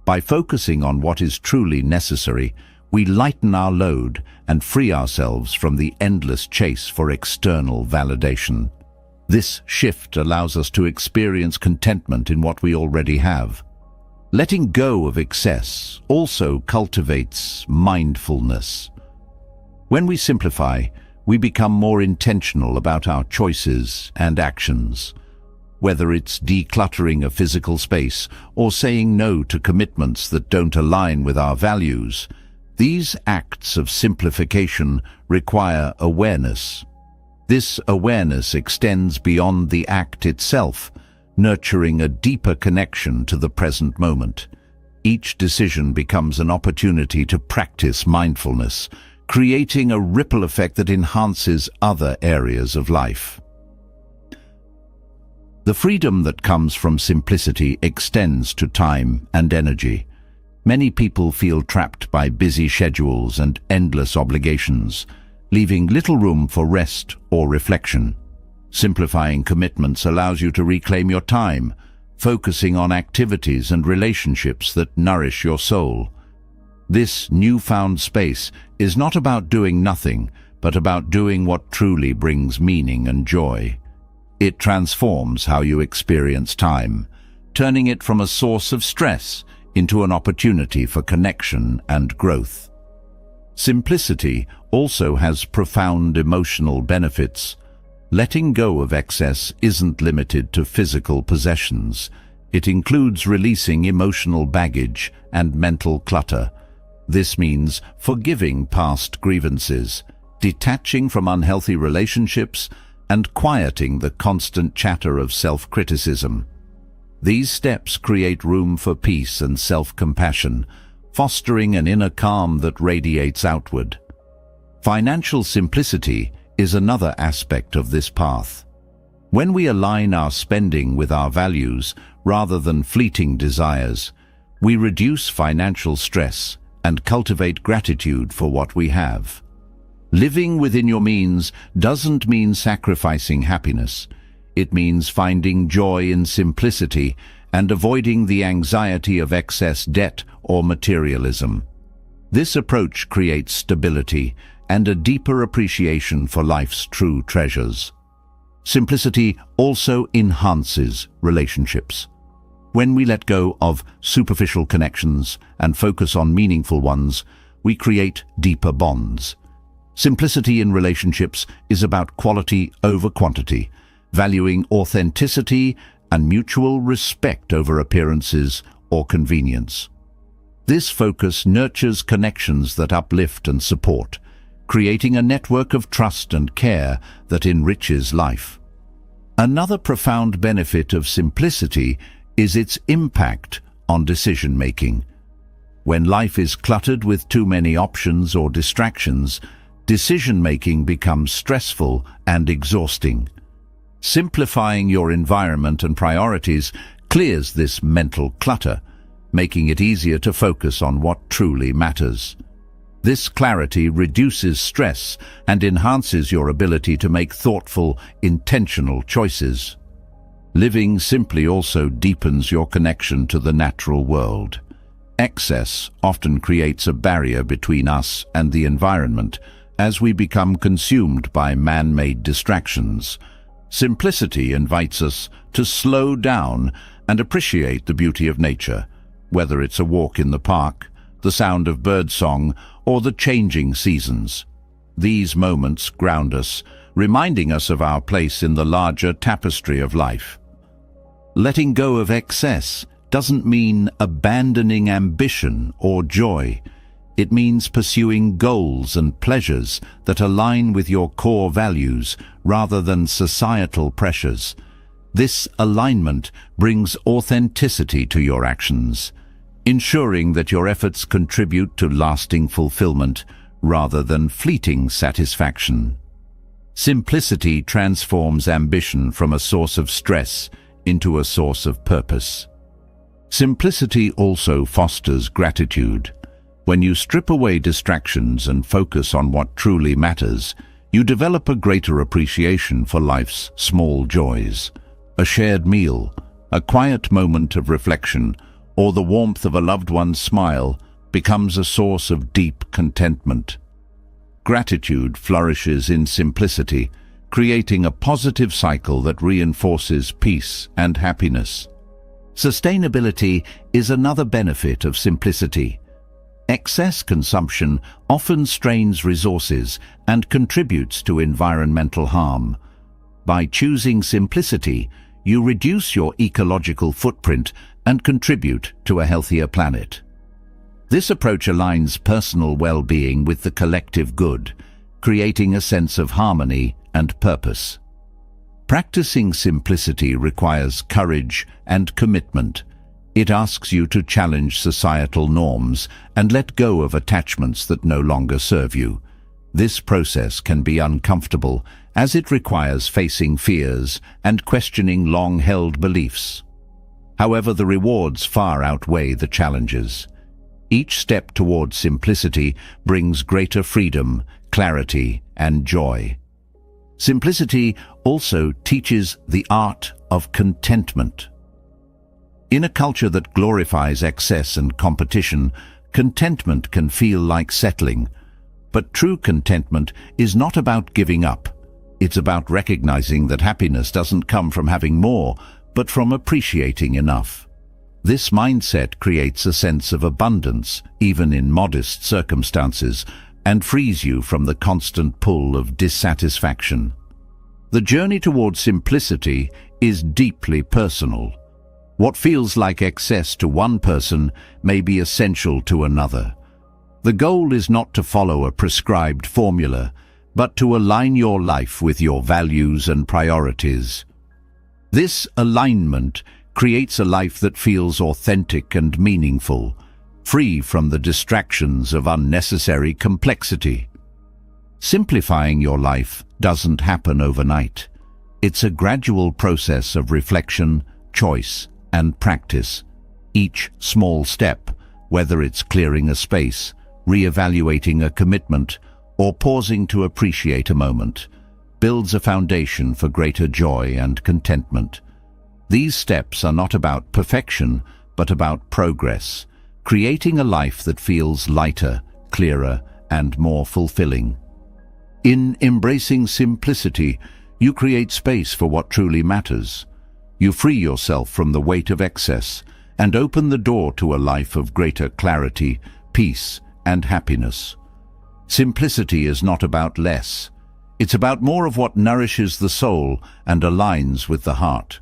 By focusing on what is truly necessary, we lighten our load and free ourselves from the endless chase for external validation. This shift allows us to experience contentment in what we already have. Letting go of excess also cultivates mindfulness. When we simplify, we become more intentional about our choices and actions. Whether it's decluttering a physical space or saying no to commitments that don't align with our values, these acts of simplification require awareness. This awareness extends beyond the act itself, nurturing a deeper connection to the present moment. Each decision becomes an opportunity to practice mindfulness, creating a ripple effect that enhances other areas of life. The freedom that comes from simplicity extends to time and energy. Many people feel trapped by busy schedules and endless obligations, leaving little room for rest or reflection. Simplifying commitments allows you to reclaim your time, focusing on activities and relationships that nourish your soul. This newfound space is not about doing nothing, but about doing what truly brings meaning and joy. It transforms how you experience time, turning it from a source of stress into an opportunity for connection and growth. Simplicity also has profound emotional benefits. Letting go of excess isn't limited to physical possessions. It includes releasing emotional baggage and mental clutter. This means forgiving past grievances, detaching from unhealthy relationships, and quieting the constant chatter of self-criticism. These steps create room for peace and self-compassion, fostering an inner calm that radiates outward. Financial simplicity is another aspect of this path. When we align our spending with our values rather than fleeting desires, we reduce financial stress and cultivate gratitude for what we have. Living within your means doesn't mean sacrificing happiness. It means finding joy in simplicity and avoiding the anxiety of excess debt or materialism. This approach creates stability and a deeper appreciation for life's true treasures. Simplicity also enhances relationships. When we let go of superficial connections and focus on meaningful ones, we create deeper bonds. Simplicity in relationships is about quality over quantity, valuing authenticity and mutual respect over appearances or convenience. This focus nurtures connections that uplift and support, creating a network of trust and care that enriches life. Another profound benefit of simplicity is its impact on decision-making. When life is cluttered with too many options or distractions, decision-making becomes stressful and exhausting. Simplifying your environment and priorities clears this mental clutter, making it easier to focus on what truly matters. This clarity reduces stress and enhances your ability to make thoughtful, intentional choices. Living simply also deepens your connection to the natural world. Excess often creates a barrier between us and the environment as we become consumed by man-made distractions. Simplicity invites us to slow down and appreciate the beauty of nature, whether it's a walk in the park, the sound of birdsong, or the changing seasons. These moments ground us, reminding us of our place in the larger tapestry of life. Letting go of excess doesn't mean abandoning ambition or joy. It means pursuing goals and pleasures that align with your core values rather than societal pressures. This alignment brings authenticity to your actions, ensuring that your efforts contribute to lasting fulfillment rather than fleeting satisfaction. Simplicity transforms ambition from a source of stress into a source of purpose. Simplicity also fosters gratitude. When you strip away distractions and focus on what truly matters, you develop a greater appreciation for life's small joys. A shared meal, a quiet moment of reflection, or the warmth of a loved one's smile becomes a source of deep contentment. Gratitude flourishes in simplicity, creating a positive cycle that reinforces peace and happiness. Sustainability is another benefit of simplicity. Excess consumption often strains resources and contributes to environmental harm. By choosing simplicity, you reduce your ecological footprint and contribute to a healthier planet. This approach aligns personal well-being with the collective good, creating a sense of harmony and purpose. Practicing simplicity requires courage and commitment. It asks you to challenge societal norms and let go of attachments that no longer serve you. This process can be uncomfortable, as it requires facing fears and questioning long-held beliefs. However, the rewards far outweigh the challenges. Each step towards simplicity brings greater freedom, clarity, and joy. Simplicity also teaches the art of contentment. In a culture that glorifies excess and competition, contentment can feel like settling. But true contentment is not about giving up. It's about recognizing that happiness doesn't come from having more, but from appreciating enough. This mindset creates a sense of abundance, even in modest circumstances, and frees you from the constant pull of dissatisfaction. The journey towards simplicity is deeply personal. What feels like excess to one person may be essential to another. The goal is not to follow a prescribed formula, but to align your life with your values and priorities. This alignment creates a life that feels authentic and meaningful, free from the distractions of unnecessary complexity. Simplifying your life doesn't happen overnight. It's a gradual process of reflection, choice, and practice. Each small step, whether it's clearing a space, re-evaluating a commitment, or pausing to appreciate a moment, builds a foundation for greater joy and contentment. These steps are not about perfection, but about progress, creating a life that feels lighter, clearer, and more fulfilling. In embracing simplicity, you create space for what truly matters. You free yourself from the weight of excess and open the door to a life of greater clarity, peace, and happiness. Simplicity is not about less. It's about more of what nourishes the soul and aligns with the heart.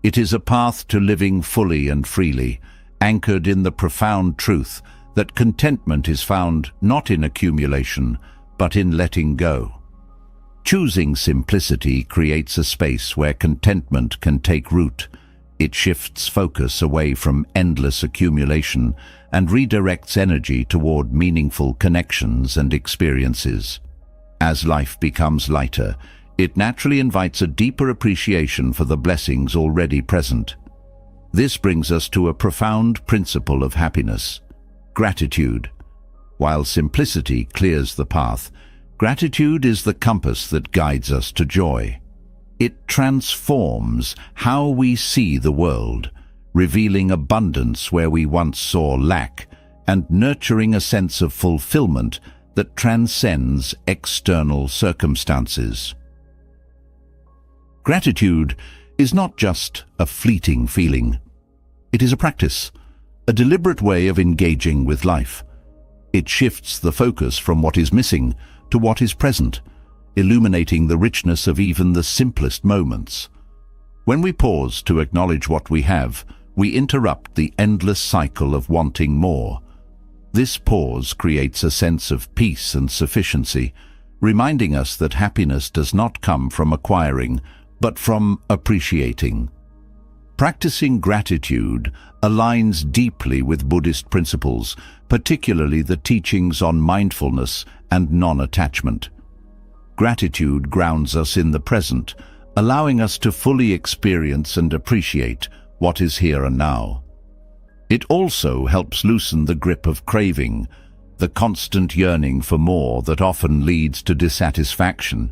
It is a path to living fully and freely, anchored in the profound truth that contentment is found not in accumulation, but in letting go. Choosing simplicity creates a space where contentment can take root. It shifts focus away from endless accumulation and redirects energy toward meaningful connections and experiences. As life becomes lighter, it naturally invites a deeper appreciation for the blessings already present. This brings us to a profound principle of happiness: gratitude. While simplicity clears the path, gratitude is the compass that guides us to joy. It transforms how we see the world, revealing abundance where we once saw lack, and nurturing a sense of fulfillment that transcends external circumstances. Gratitude is not just a fleeting feeling. It is a practice, a deliberate way of engaging with life. It shifts the focus from what is missing to what is present, illuminating the richness of even the simplest moments. When we pause to acknowledge what we have, we interrupt the endless cycle of wanting more. This pause creates a sense of peace and sufficiency, reminding us that happiness does not come from acquiring, but from appreciating. Practicing gratitude aligns deeply with Buddhist principles, particularly the teachings on mindfulness and non-attachment. Gratitude grounds us in the present, allowing us to fully experience and appreciate what is here and now. It also helps loosen the grip of craving, the constant yearning for more that often leads to dissatisfaction.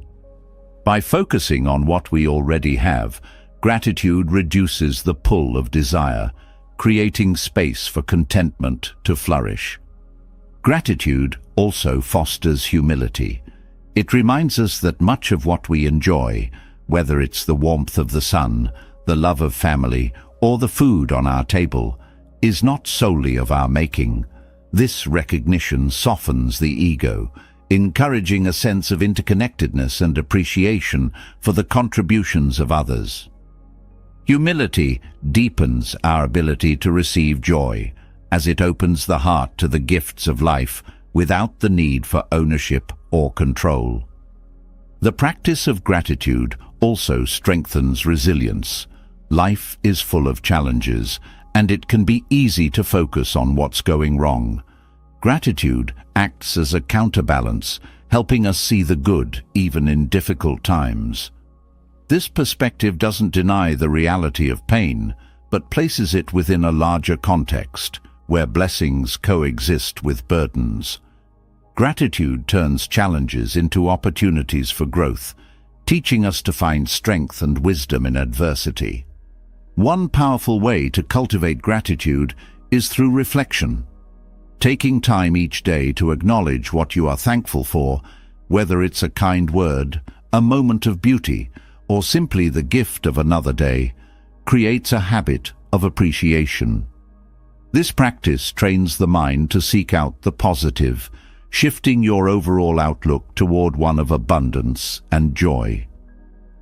By focusing on what we already have, gratitude reduces the pull of desire, creating space for contentment to flourish. Gratitude also fosters humility. It reminds us that much of what we enjoy, whether it's the warmth of the sun, the love of family, or the food on our table, is not solely of our making. This recognition softens the ego, encouraging a sense of interconnectedness and appreciation for the contributions of others. Humility deepens our ability to receive joy, as it opens the heart to the gifts of life without the need for ownership or control. The practice of gratitude also strengthens resilience. Life is full of challenges, and it can be easy to focus on what's going wrong. Gratitude acts as a counterbalance, helping us see the good even in difficult times. This perspective doesn't deny the reality of pain, but places it within a larger context, where blessings coexist with burdens. Gratitude turns challenges into opportunities for growth, teaching us to find strength and wisdom in adversity. One powerful way to cultivate gratitude is through reflection. Taking time each day to acknowledge what you are thankful for, whether it's a kind word, a moment of beauty, or simply the gift of another day, creates a habit of appreciation. This practice trains the mind to seek out the positive, shifting your overall outlook toward one of abundance and joy.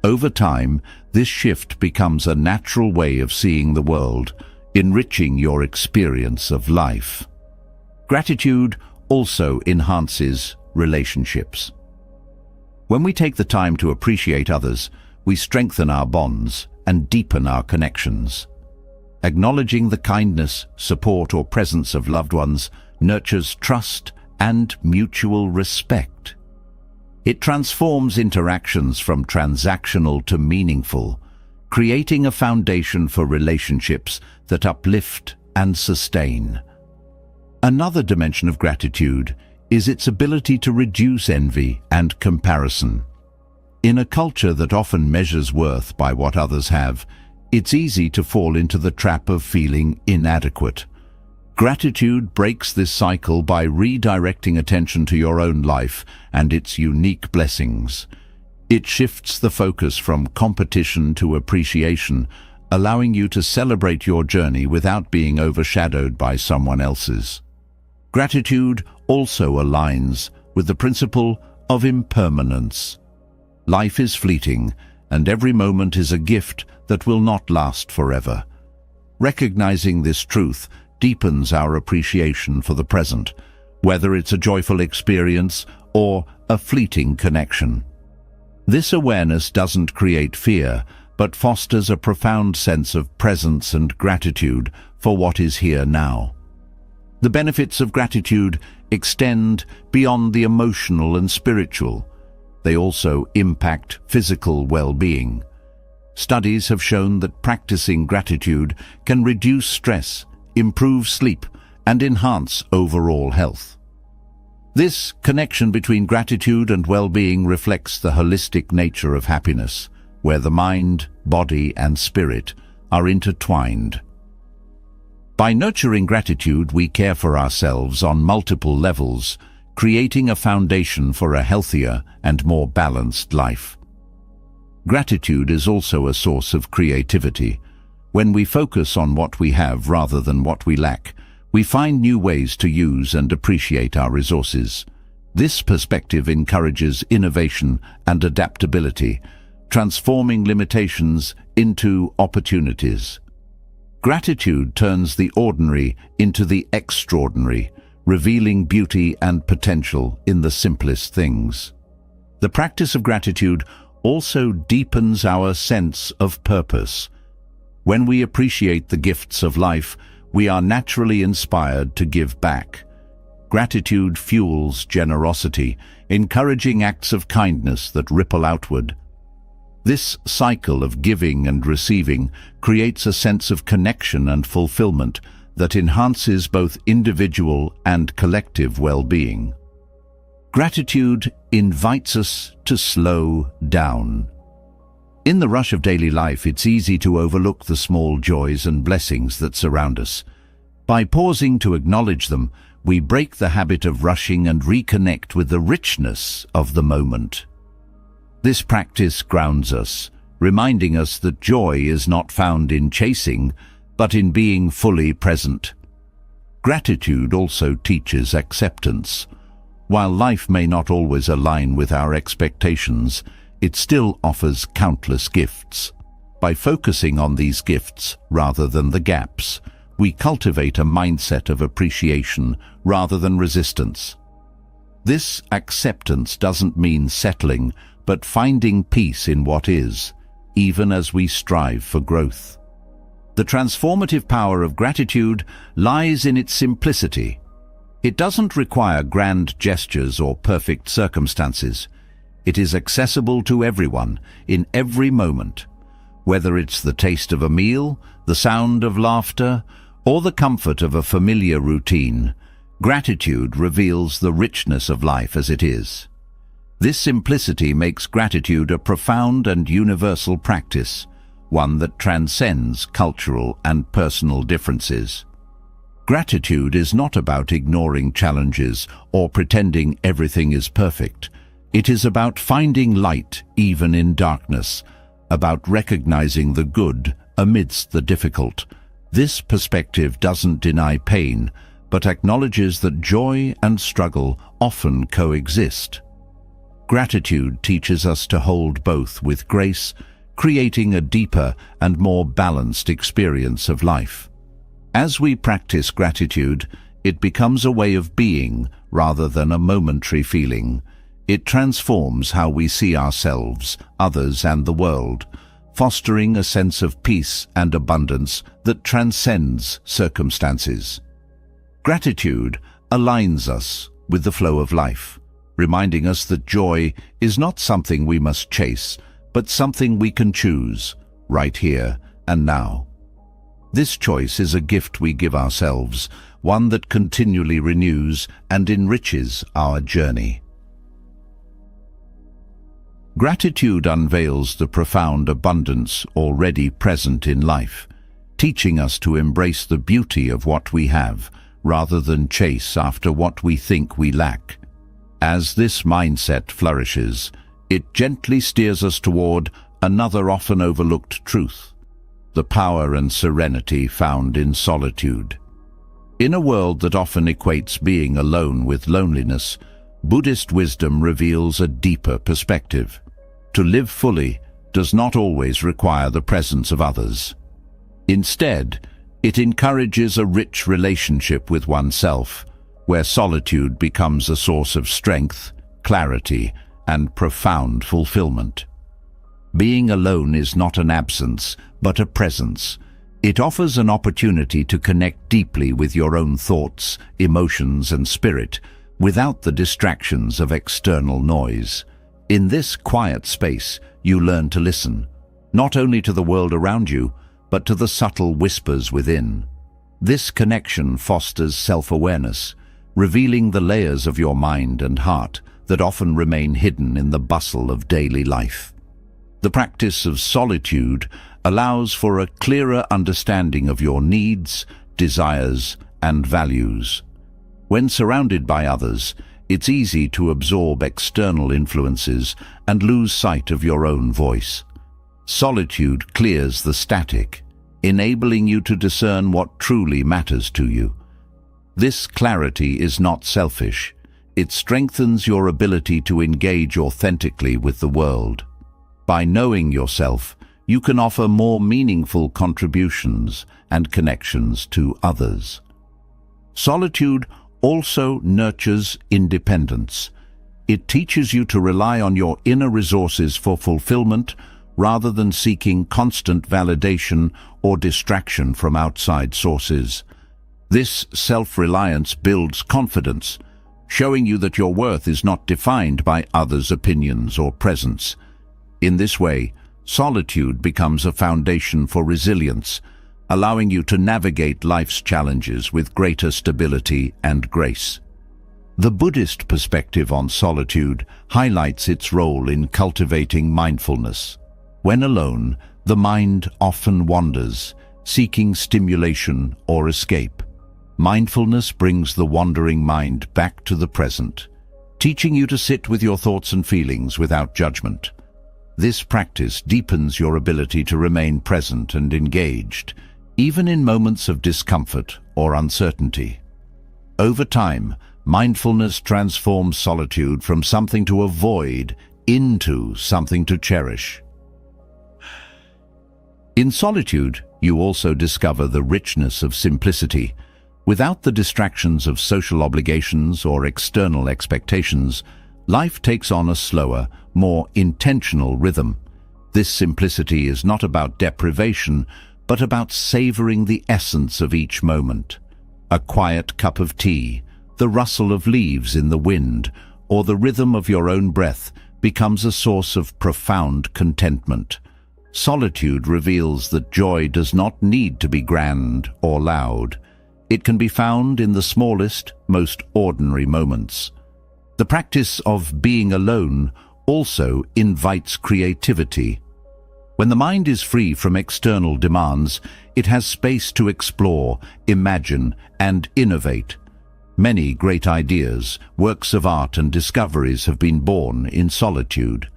Over time, this shift becomes a natural way of seeing the world, enriching your experience of life. Gratitude also enhances relationships. When we take the time to appreciate others, we strengthen our bonds and deepen our connections. Acknowledging the kindness, support, or presence of loved ones nurtures trust and mutual respect. It transforms interactions from transactional to meaningful, creating a foundation for relationships that uplift and sustain. Another dimension of gratitude is its ability to reduce envy and comparison. In a culture that often measures worth by what others have, it's easy to fall into the trap of feeling inadequate. Gratitude breaks this cycle by redirecting attention to your own life and its unique blessings. It shifts the focus from competition to appreciation, allowing you to celebrate your journey without being overshadowed by someone else's. Gratitude also aligns with the principle of impermanence. Life is fleeting, and every moment is a gift that will not last forever. Recognizing this truth deepens our appreciation for the present, whether it's a joyful experience or a fleeting connection. This awareness doesn't create fear, but fosters a profound sense of presence and gratitude for what is here now. The benefits of gratitude extend beyond the emotional and spiritual. They also impact physical well-being. Studies have shown that practicing gratitude can reduce stress, improve sleep, and enhance overall health. This connection between gratitude and well-being reflects the holistic nature of happiness, where the mind, body, and spirit are intertwined. By nurturing gratitude, we care for ourselves on multiple levels, creating a foundation for a healthier and more balanced life. Gratitude is also a source of creativity. When we focus on what we have rather than what we lack, we find new ways to use and appreciate our resources. This perspective encourages innovation and adaptability, transforming limitations into opportunities. Gratitude turns the ordinary into the extraordinary, revealing beauty and potential in the simplest things. The practice of gratitude also deepens our sense of purpose. When we appreciate the gifts of life, we are naturally inspired to give back. Gratitude fuels generosity, encouraging acts of kindness that ripple outward. This cycle of giving and receiving creates a sense of connection and fulfillment that enhances both individual and collective well-being. Gratitude invites us to slow down. In the rush of daily life, it's easy to overlook the small joys and blessings that surround us. By pausing to acknowledge them, we break the habit of rushing and reconnect with the richness of the moment. This practice grounds us, reminding us that joy is not found in chasing, but in being fully present. Gratitude also teaches acceptance. While life may not always align with our expectations, it still offers countless gifts. By focusing on these gifts rather than the gaps, we cultivate a mindset of appreciation rather than resistance. This acceptance doesn't mean settling, but finding peace in what is, even as we strive for growth. The transformative power of gratitude lies in its simplicity. It doesn't require grand gestures or perfect circumstances. It is accessible to everyone, in every moment. Whether it's the taste of a meal, the sound of laughter, or the comfort of a familiar routine, gratitude reveals the richness of life as it is. This simplicity makes gratitude a profound and universal practice, one that transcends cultural and personal differences. Gratitude is not about ignoring challenges or pretending everything is perfect. It is about finding light even in darkness, about recognizing the good amidst the difficult. This perspective doesn't deny pain, but acknowledges that joy and struggle often coexist. Gratitude teaches us to hold both with grace, creating a deeper and more balanced experience of life. As we practice gratitude, it becomes a way of being rather than a momentary feeling. It transforms how we see ourselves, others, and the world, fostering a sense of peace and abundance that transcends circumstances. Gratitude aligns us with the flow of life, reminding us that joy is not something we must chase, but something we can choose, right here and now. This choice is a gift we give ourselves, one that continually renews and enriches our journey. Gratitude unveils the profound abundance already present in life, teaching us to embrace the beauty of what we have, rather than chase after what we think we lack. As this mindset flourishes, it gently steers us toward another often overlooked truth: the power and serenity found in solitude. In a world that often equates being alone with loneliness, Buddhist wisdom reveals a deeper perspective. To live fully does not always require the presence of others. Instead, it encourages a rich relationship with oneself, where solitude becomes a source of strength, clarity, and profound fulfillment. Being alone is not an absence, but a presence. It offers an opportunity to connect deeply with your own thoughts, emotions, and spirit, without the distractions of external noise. In this quiet space, you learn to listen, not only to the world around you, but to the subtle whispers within. This connection fosters self-awareness, revealing the layers of your mind and heart that often remain hidden in the bustle of daily life. The practice of solitude allows for a clearer understanding of your needs, desires, and values. When surrounded by others, it's easy to absorb external influences and lose sight of your own voice. Solitude clears the static, enabling you to discern what truly matters to you. This clarity is not selfish. It strengthens your ability to engage authentically with the world. By knowing yourself, you can offer more meaningful contributions and connections to others. Solitude also nurtures independence. It teaches you to rely on your inner resources for fulfillment rather than seeking constant validation or distraction from outside sources. This self-reliance builds confidence, showing you that your worth is not defined by others' opinions or presence. In this way, solitude becomes a foundation for resilience, allowing you to navigate life's challenges with greater stability and grace. The Buddhist perspective on solitude highlights its role in cultivating mindfulness. When alone, the mind often wanders, seeking stimulation or escape. Mindfulness brings the wandering mind back to the present, teaching you to sit with your thoughts and feelings without judgment. This practice deepens your ability to remain present and engaged, even in moments of discomfort or uncertainty. Over time, mindfulness transforms solitude from something to avoid into something to cherish. In solitude, you also discover the richness of simplicity. Without the distractions of social obligations or external expectations, life takes on a slower, more intentional rhythm. This simplicity is not about deprivation, but about savoring the essence of each moment. A quiet cup of tea, the rustle of leaves in the wind, or the rhythm of your own breath becomes a source of profound contentment. Solitude reveals that joy does not need to be grand or loud. It can be found in the smallest, most ordinary moments. The practice of being alone also invites creativity. When the mind is free from external demands, it has space to explore, imagine, and innovate. Many great ideas, works of art, and discoveries have been born in solitude.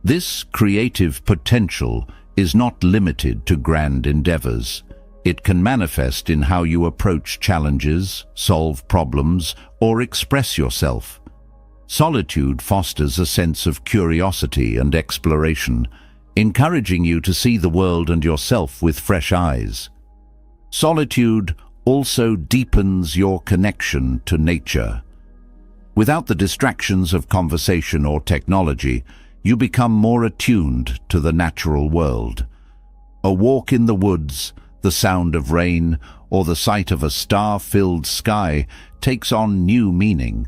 This creative potential is not limited to grand endeavors. It can manifest in how you approach challenges, solve problems, or express yourself. Solitude fosters a sense of curiosity and exploration, encouraging you to see the world and yourself with fresh eyes. Solitude also deepens your connection to nature. Without the distractions of conversation or technology, you become more attuned to the natural world. A walk in the woods, the sound of rain, or the sight of a star-filled sky takes on new meaning.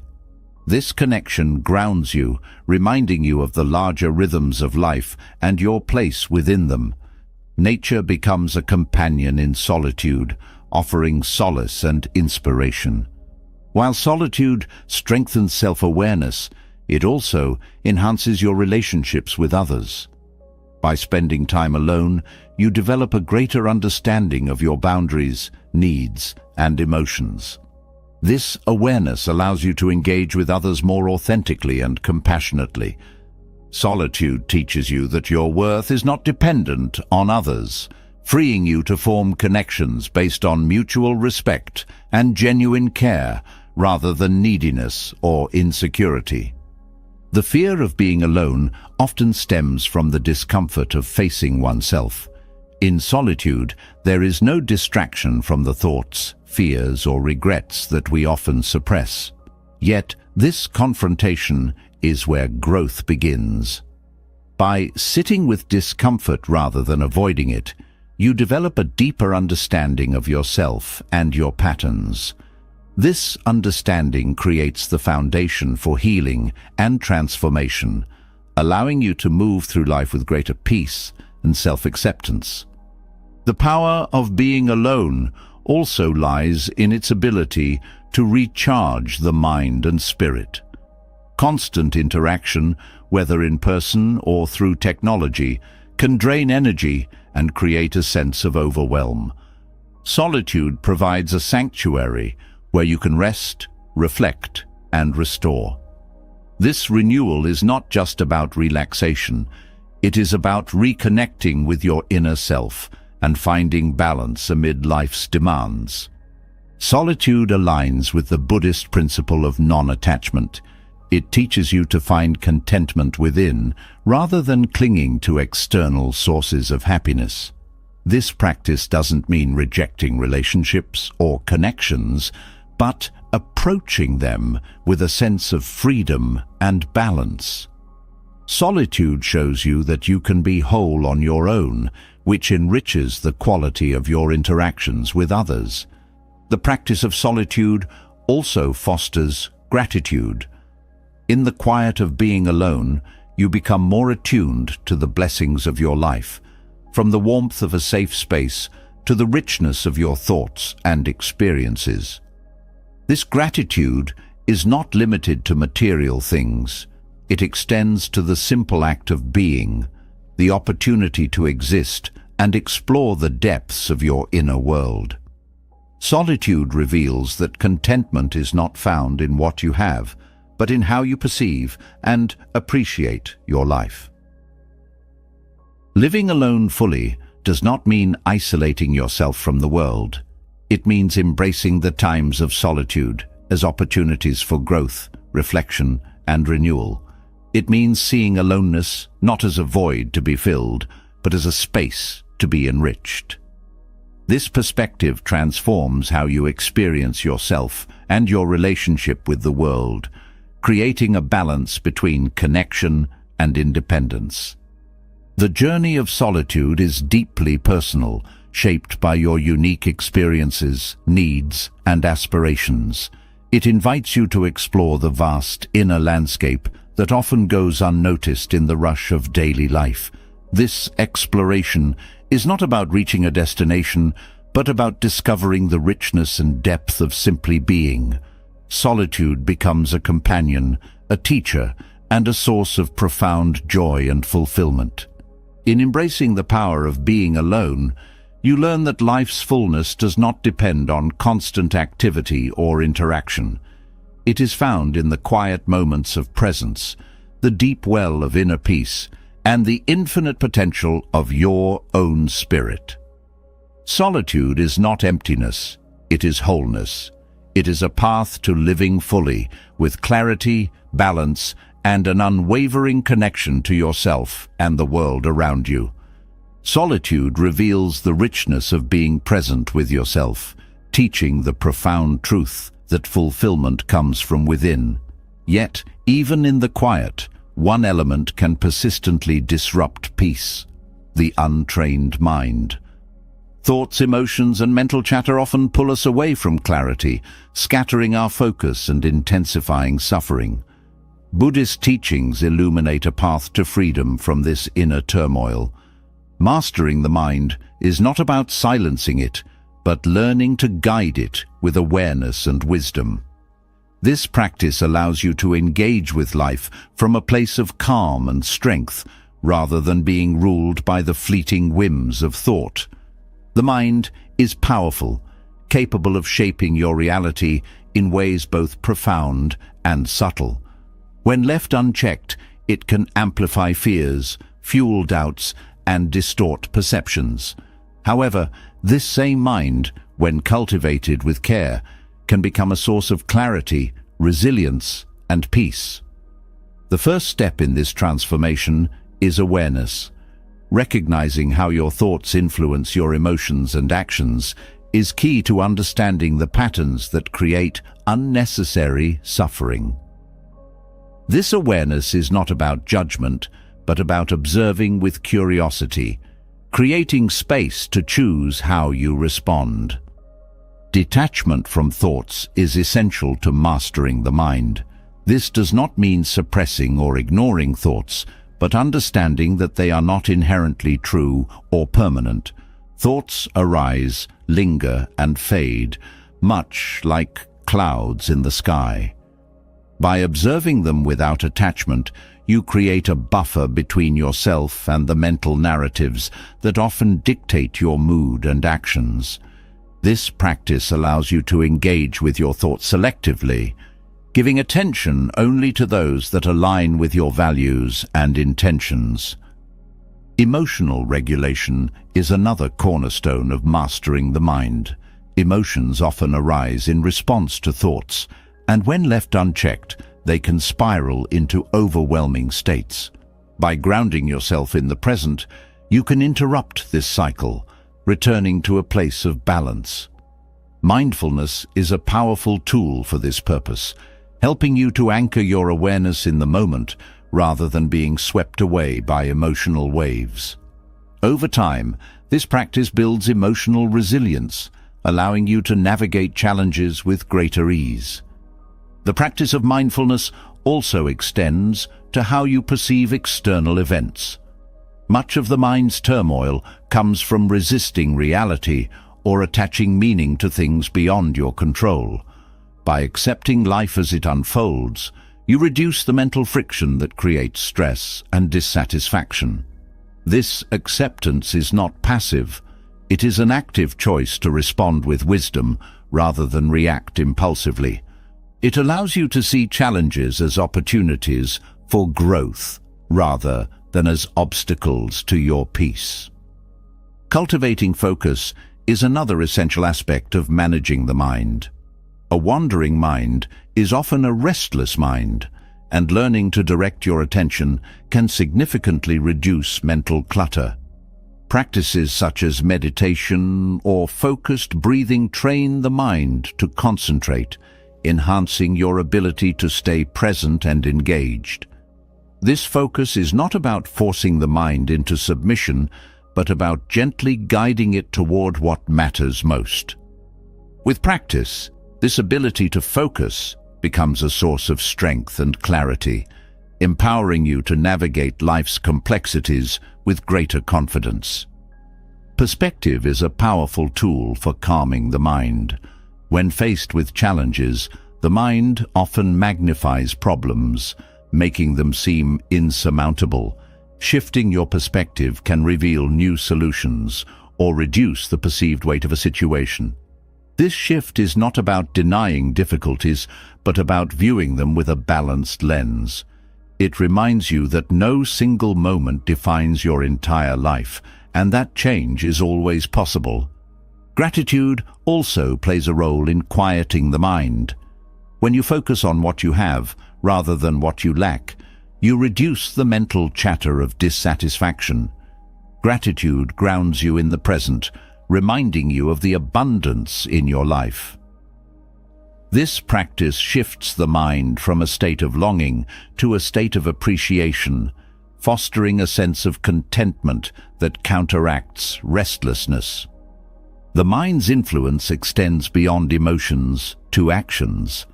This connection grounds you, reminding you of the larger rhythms of life and your place within them. Nature becomes a companion in solitude, offering solace and inspiration. While solitude strengthens self-awareness, it also enhances your relationships with others. By spending time alone, you develop a greater understanding of your boundaries, needs, and emotions. This awareness allows you to engage with others more authentically and compassionately. Solitude teaches you that your worth is not dependent on others, freeing you to form connections based on mutual respect and genuine care rather than neediness or insecurity. The fear of being alone often stems from the discomfort of facing oneself. In solitude, there is no distraction from the thoughts, fears, or regrets that we often suppress. Yet, this confrontation is where growth begins. By sitting with discomfort rather than avoiding it, you develop a deeper understanding of yourself and your patterns. This understanding creates the foundation for healing and transformation, allowing you to move through life with greater peace and self-acceptance. The power of being alone also lies in its ability to recharge the mind and spirit. Constant interaction, whether in person or through technology, can drain energy and create a sense of overwhelm. Solitude provides a sanctuary where you can rest, reflect, and restore. This renewal is not just about relaxation. It is about reconnecting with your inner self and finding balance amid life's demands. Solitude aligns with the Buddhist principle of non-attachment. It teaches you to find contentment within, rather than clinging to external sources of happiness. This practice doesn't mean rejecting relationships or connections, but approaching them with a sense of freedom and balance. Solitude shows you that you can be whole on your own, which enriches the quality of your interactions with others. The practice of solitude also fosters gratitude. In the quiet of being alone, you become more attuned to the blessings of your life, from the warmth of a safe space to the richness of your thoughts and experiences. This gratitude is not limited to material things. It extends to the simple act of being, the opportunity to exist and explore the depths of your inner world. Solitude reveals that contentment is not found in what you have, but in how you perceive and appreciate your life. Living alone fully does not mean isolating yourself from the world. It means embracing the times of solitude as opportunities for growth, reflection, and renewal. It means seeing aloneness not as a void to be filled, but as a space to be enriched. This perspective transforms how you experience yourself and your relationship with the world, creating a balance between connection and independence. The journey of solitude is deeply personal, shaped by your unique experiences, needs, and aspirations. It invites you to explore the vast inner landscape that often goes unnoticed in the rush of daily life. This exploration is not about reaching a destination, but about discovering the richness and depth of simply being. Solitude becomes a companion, a teacher, and a source of profound joy and fulfillment. In embracing the power of being alone, you learn that life's fullness does not depend on constant activity or interaction. It is found in the quiet moments of presence, the deep well of inner peace, and the infinite potential of your own spirit. Solitude is not emptiness, it is wholeness. It is a path to living fully, with clarity, balance, and an unwavering connection to yourself and the world around you. Solitude reveals the richness of being present with yourself, teaching the profound truth that fulfillment comes from within. Yet, even in the quiet, one element can persistently disrupt peace: the untrained mind. Thoughts, emotions, and mental chatter often pull us away from clarity, scattering our focus and intensifying suffering. Buddhist teachings illuminate a path to freedom from this inner turmoil. Mastering the mind is not about silencing it, but learning to guide it with awareness and wisdom. This practice allows you to engage with life from a place of calm and strength, rather than being ruled by the fleeting whims of thought. The mind is powerful, capable of shaping your reality in ways both profound and subtle. When left unchecked, it can amplify fears, fuel doubts, and distort perceptions. However, this same mind, when cultivated with care, can become a source of clarity, resilience, and peace. The first step in this transformation is awareness. Recognizing how your thoughts influence your emotions and actions is key to understanding the patterns that create unnecessary suffering. This awareness is not about judgment, but about observing with curiosity, creating space to choose how you respond. Detachment from thoughts is essential to mastering the mind. This does not mean suppressing or ignoring thoughts, but understanding that they are not inherently true or permanent. Thoughts arise, linger, and fade, much like clouds in the sky. By observing them without attachment, you create a buffer between yourself and the mental narratives that often dictate your mood and actions. This practice allows you to engage with your thoughts selectively, giving attention only to those that align with your values and intentions. Emotional regulation is another cornerstone of mastering the mind. Emotions often arise in response to thoughts, and when left unchecked, they can spiral into overwhelming states. By grounding yourself in the present, you can interrupt this cycle, returning to a place of balance. Mindfulness is a powerful tool for this purpose, helping you to anchor your awareness in the moment rather than being swept away by emotional waves. Over time, this practice builds emotional resilience, allowing you to navigate challenges with greater ease. The practice of mindfulness also extends to how you perceive external events. Much of the mind's turmoil comes from resisting reality or attaching meaning to things beyond your control. By accepting life as it unfolds, you reduce the mental friction that creates stress and dissatisfaction. This acceptance is not passive. It is an active choice to respond with wisdom rather than react impulsively. It allows you to see challenges as opportunities for growth rather than as obstacles to your peace. Cultivating focus is another essential aspect of managing the mind. A wandering mind is often a restless mind, and learning to direct your attention can significantly reduce mental clutter. Practices such as meditation or focused breathing train the mind to concentrate, enhancing your ability to stay present and engaged. This focus is not about forcing the mind into submission, but about gently guiding it toward what matters most. With practice, this ability to focus becomes a source of strength and clarity, empowering you to navigate life's complexities with greater confidence. Perspective is a powerful tool for calming the mind. When faced with challenges, the mind often magnifies problems, making them seem insurmountable. Shifting your perspective can reveal new solutions or reduce the perceived weight of a situation. This shift is not about denying difficulties, but about viewing them with a balanced lens. It reminds you that no single moment defines your entire life, and that change is always possible. Gratitude also plays a role in quieting the mind. When you focus on what you have, rather than what you lack, you reduce the mental chatter of dissatisfaction. Gratitude grounds you in the present, reminding you of the abundance in your life. This practice shifts the mind from a state of longing to a state of appreciation, fostering a sense of contentment that counteracts restlessness. The mind's influence extends beyond emotions to actions.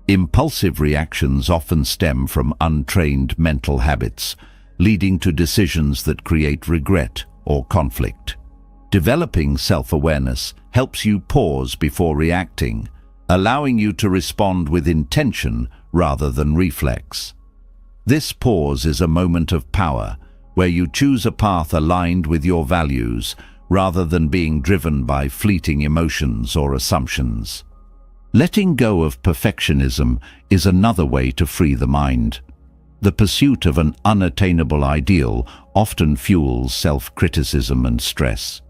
Impulsive reactions often stem from untrained mental habits, leading to decisions that create regret or conflict. Developing self-awareness helps you pause before reacting, allowing you to respond with intention rather than reflex. This pause is a moment of power, where you choose a path aligned with your values rather than being driven by fleeting emotions or assumptions. Letting go of perfectionism is another way to free the mind. The pursuit of an unattainable ideal often fuels self-criticism and stress.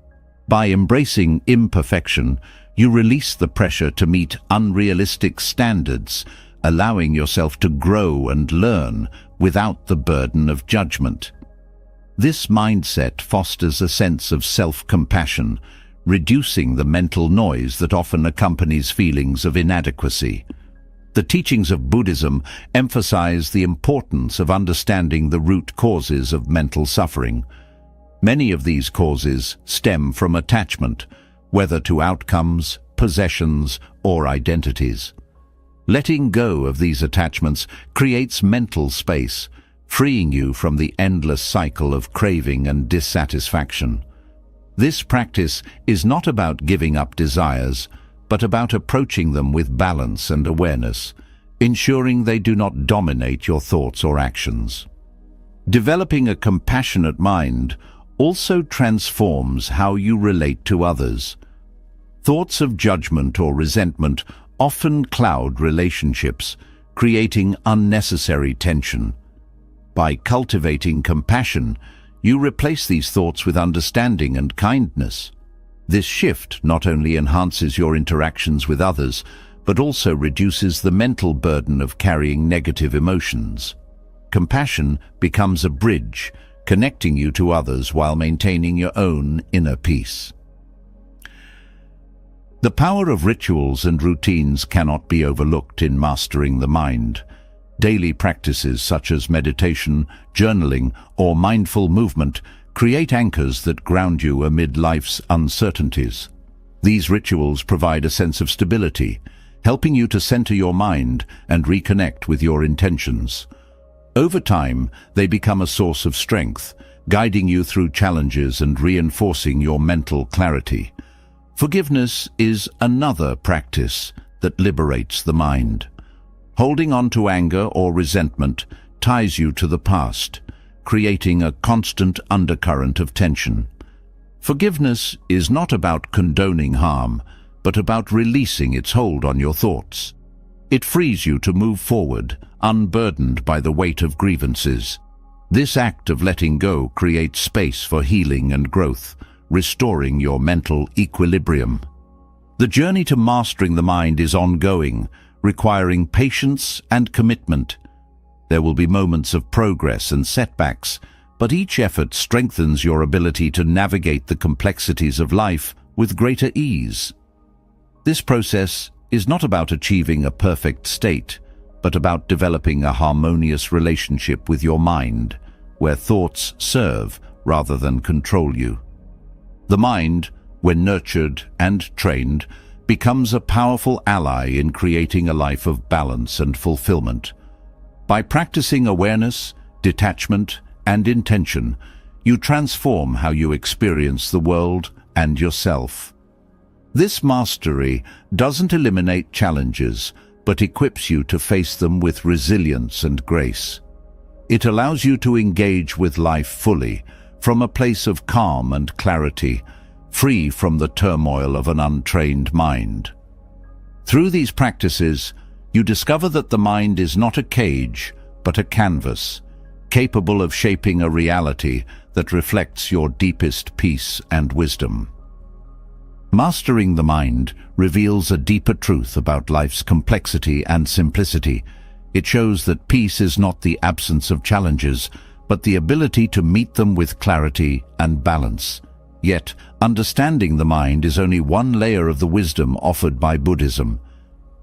By embracing imperfection, you release the pressure to meet unrealistic standards, allowing yourself to grow and learn without the burden of judgment. This mindset fosters a sense of self-compassion, reducing the mental noise that often accompanies feelings of inadequacy. The teachings of Buddhism emphasize the importance of understanding the root causes of mental suffering. Many of these causes stem from attachment, whether to outcomes, possessions, or identities. Letting go of these attachments creates mental space, freeing you from the endless cycle of craving and dissatisfaction. This practice is not about giving up desires, but about approaching them with balance and awareness, ensuring they do not dominate your thoughts or actions. Developing a compassionate mind also transforms how you relate to others. Thoughts of judgment or resentment often cloud relationships, creating unnecessary tension. By cultivating compassion, you replace these thoughts with understanding and kindness. This shift not only enhances your interactions with others, but also reduces the mental burden of carrying negative emotions. Compassion becomes a bridge, connecting you to others while maintaining your own inner peace. The power of rituals and routines cannot be overlooked in mastering the mind. Daily practices such as meditation, journaling, or mindful movement create anchors that ground you amid life's uncertainties. These rituals provide a sense of stability, helping you to center your mind and reconnect with your intentions. Over time, they become a source of strength, guiding you through challenges and reinforcing your mental clarity. Forgiveness is another practice that liberates the mind. Holding on to anger or resentment ties you to the past, creating a constant undercurrent of tension. Forgiveness is not about condoning harm, but about releasing its hold on your thoughts. It frees you to move forward, unburdened by the weight of grievances. This act of letting go creates space for healing and growth, restoring your mental equilibrium. The journey to mastering the mind is ongoing, requiring patience and commitment. There will be moments of progress and setbacks, but each effort strengthens your ability to navigate the complexities of life with greater ease. This process is not about achieving a perfect state, but about developing a harmonious relationship with your mind, where thoughts serve rather than control you. The mind, when nurtured and trained, becomes a powerful ally in creating a life of balance and fulfillment. By practicing awareness, detachment, and intention, you transform how you experience the world and yourself. This mastery doesn't eliminate challenges, but equips you to face them with resilience and grace. It allows you to engage with life fully, from a place of calm and clarity, free from the turmoil of an untrained mind. Through these practices, you discover that the mind is not a cage, but a canvas, capable of shaping a reality that reflects your deepest peace and wisdom. Mastering the mind reveals a deeper truth about life's complexity and simplicity. It shows that peace is not the absence of challenges, but the ability to meet them with clarity and balance. Yet, understanding the mind is only one layer of the wisdom offered by Buddhism.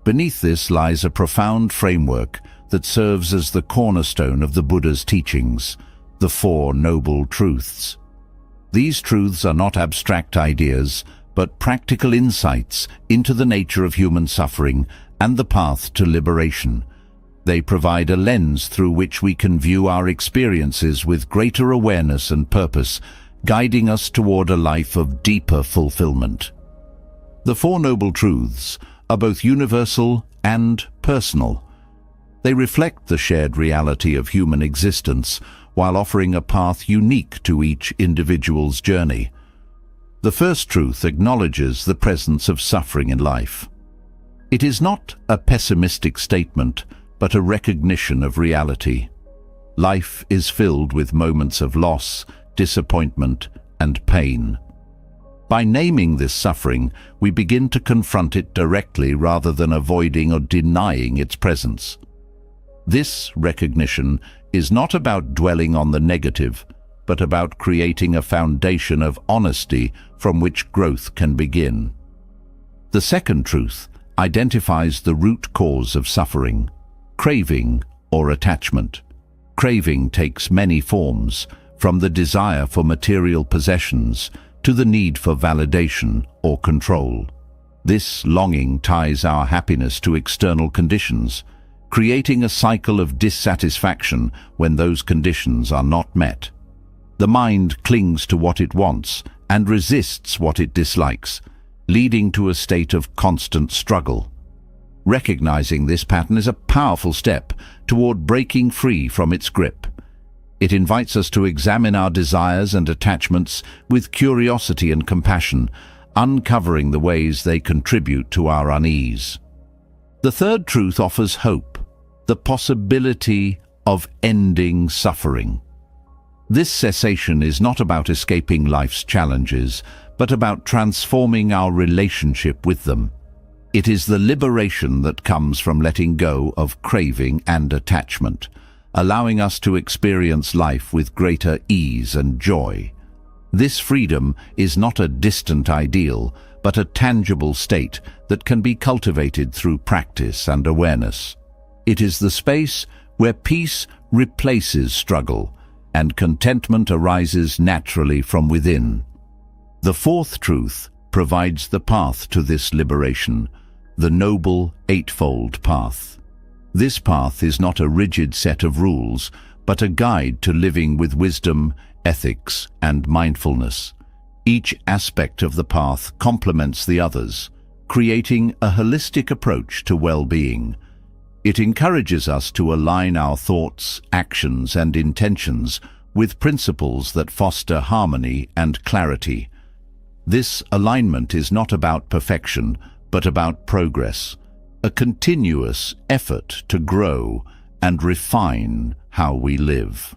Beneath this lies a profound framework that serves as the cornerstone of the Buddha's teachings, the Four Noble Truths. These truths are not abstract ideas, but practical insights into the nature of human suffering and the path to liberation. They provide a lens through which we can view our experiences with greater awareness and purpose, guiding us toward a life of deeper fulfillment. The Four Noble Truths are both universal and personal. They reflect the shared reality of human existence while offering a path unique to each individual's journey. The first truth acknowledges the presence of suffering in life. It is not a pessimistic statement, but a recognition of reality. Life is filled with moments of loss, disappointment, and pain. By naming this suffering, we begin to confront it directly rather than avoiding or denying its presence. This recognition is not about dwelling on the negative, but about creating a foundation of honesty from which growth can begin. The second truth identifies the root cause of suffering: craving or attachment. Craving takes many forms, from the desire for material possessions to the need for validation or control. This longing ties our happiness to external conditions, creating a cycle of dissatisfaction when those conditions are not met. The mind clings to what it wants and resists what it dislikes, leading to a state of constant struggle. Recognizing this pattern is a powerful step toward breaking free from its grip. It invites us to examine our desires and attachments with curiosity and compassion, uncovering the ways they contribute to our unease. The third truth offers hope, the possibility of ending suffering. This cessation is not about escaping life's challenges, but about transforming our relationship with them. It is the liberation that comes from letting go of craving and attachment, allowing us to experience life with greater ease and joy. This freedom is not a distant ideal, but a tangible state that can be cultivated through practice and awareness. It is the space where peace replaces struggle and contentment arises naturally from within. The fourth truth provides the path to this liberation, the Noble Eightfold Path. This path is not a rigid set of rules, but a guide to living with wisdom, ethics, and mindfulness. Each aspect of the path complements the others, creating a holistic approach to well-being. It encourages us to align our thoughts, actions, and intentions with principles that foster harmony and clarity. This alignment is not about perfection, but about progress, a continuous effort to grow and refine how we live.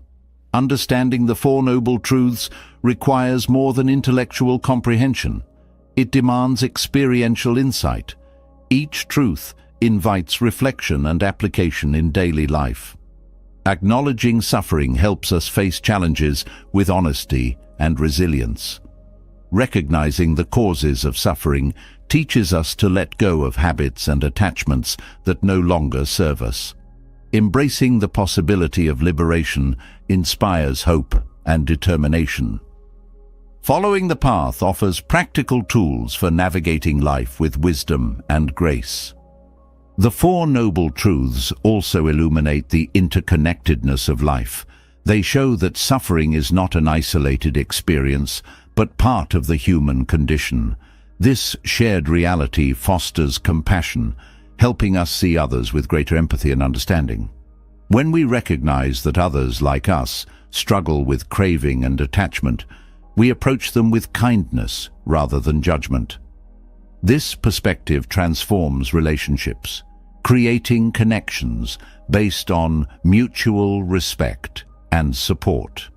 Understanding the Four Noble Truths requires more than intellectual comprehension. It demands experiential insight. Each truth invites reflection and application in daily life. Acknowledging suffering helps us face challenges with honesty and resilience. Recognizing the causes of suffering teaches us to let go of habits and attachments that no longer serve us. Embracing the possibility of liberation inspires hope and determination. Following the path offers practical tools for navigating life with wisdom and grace. The Four Noble Truths also illuminate the interconnectedness of life. They show that suffering is not an isolated experience, but part of the human condition. This shared reality fosters compassion, helping us see others with greater empathy and understanding. When we recognize that others, like us, struggle with craving and attachment, we approach them with kindness rather than judgment. This perspective transforms relationships, creating connections based on mutual respect and support.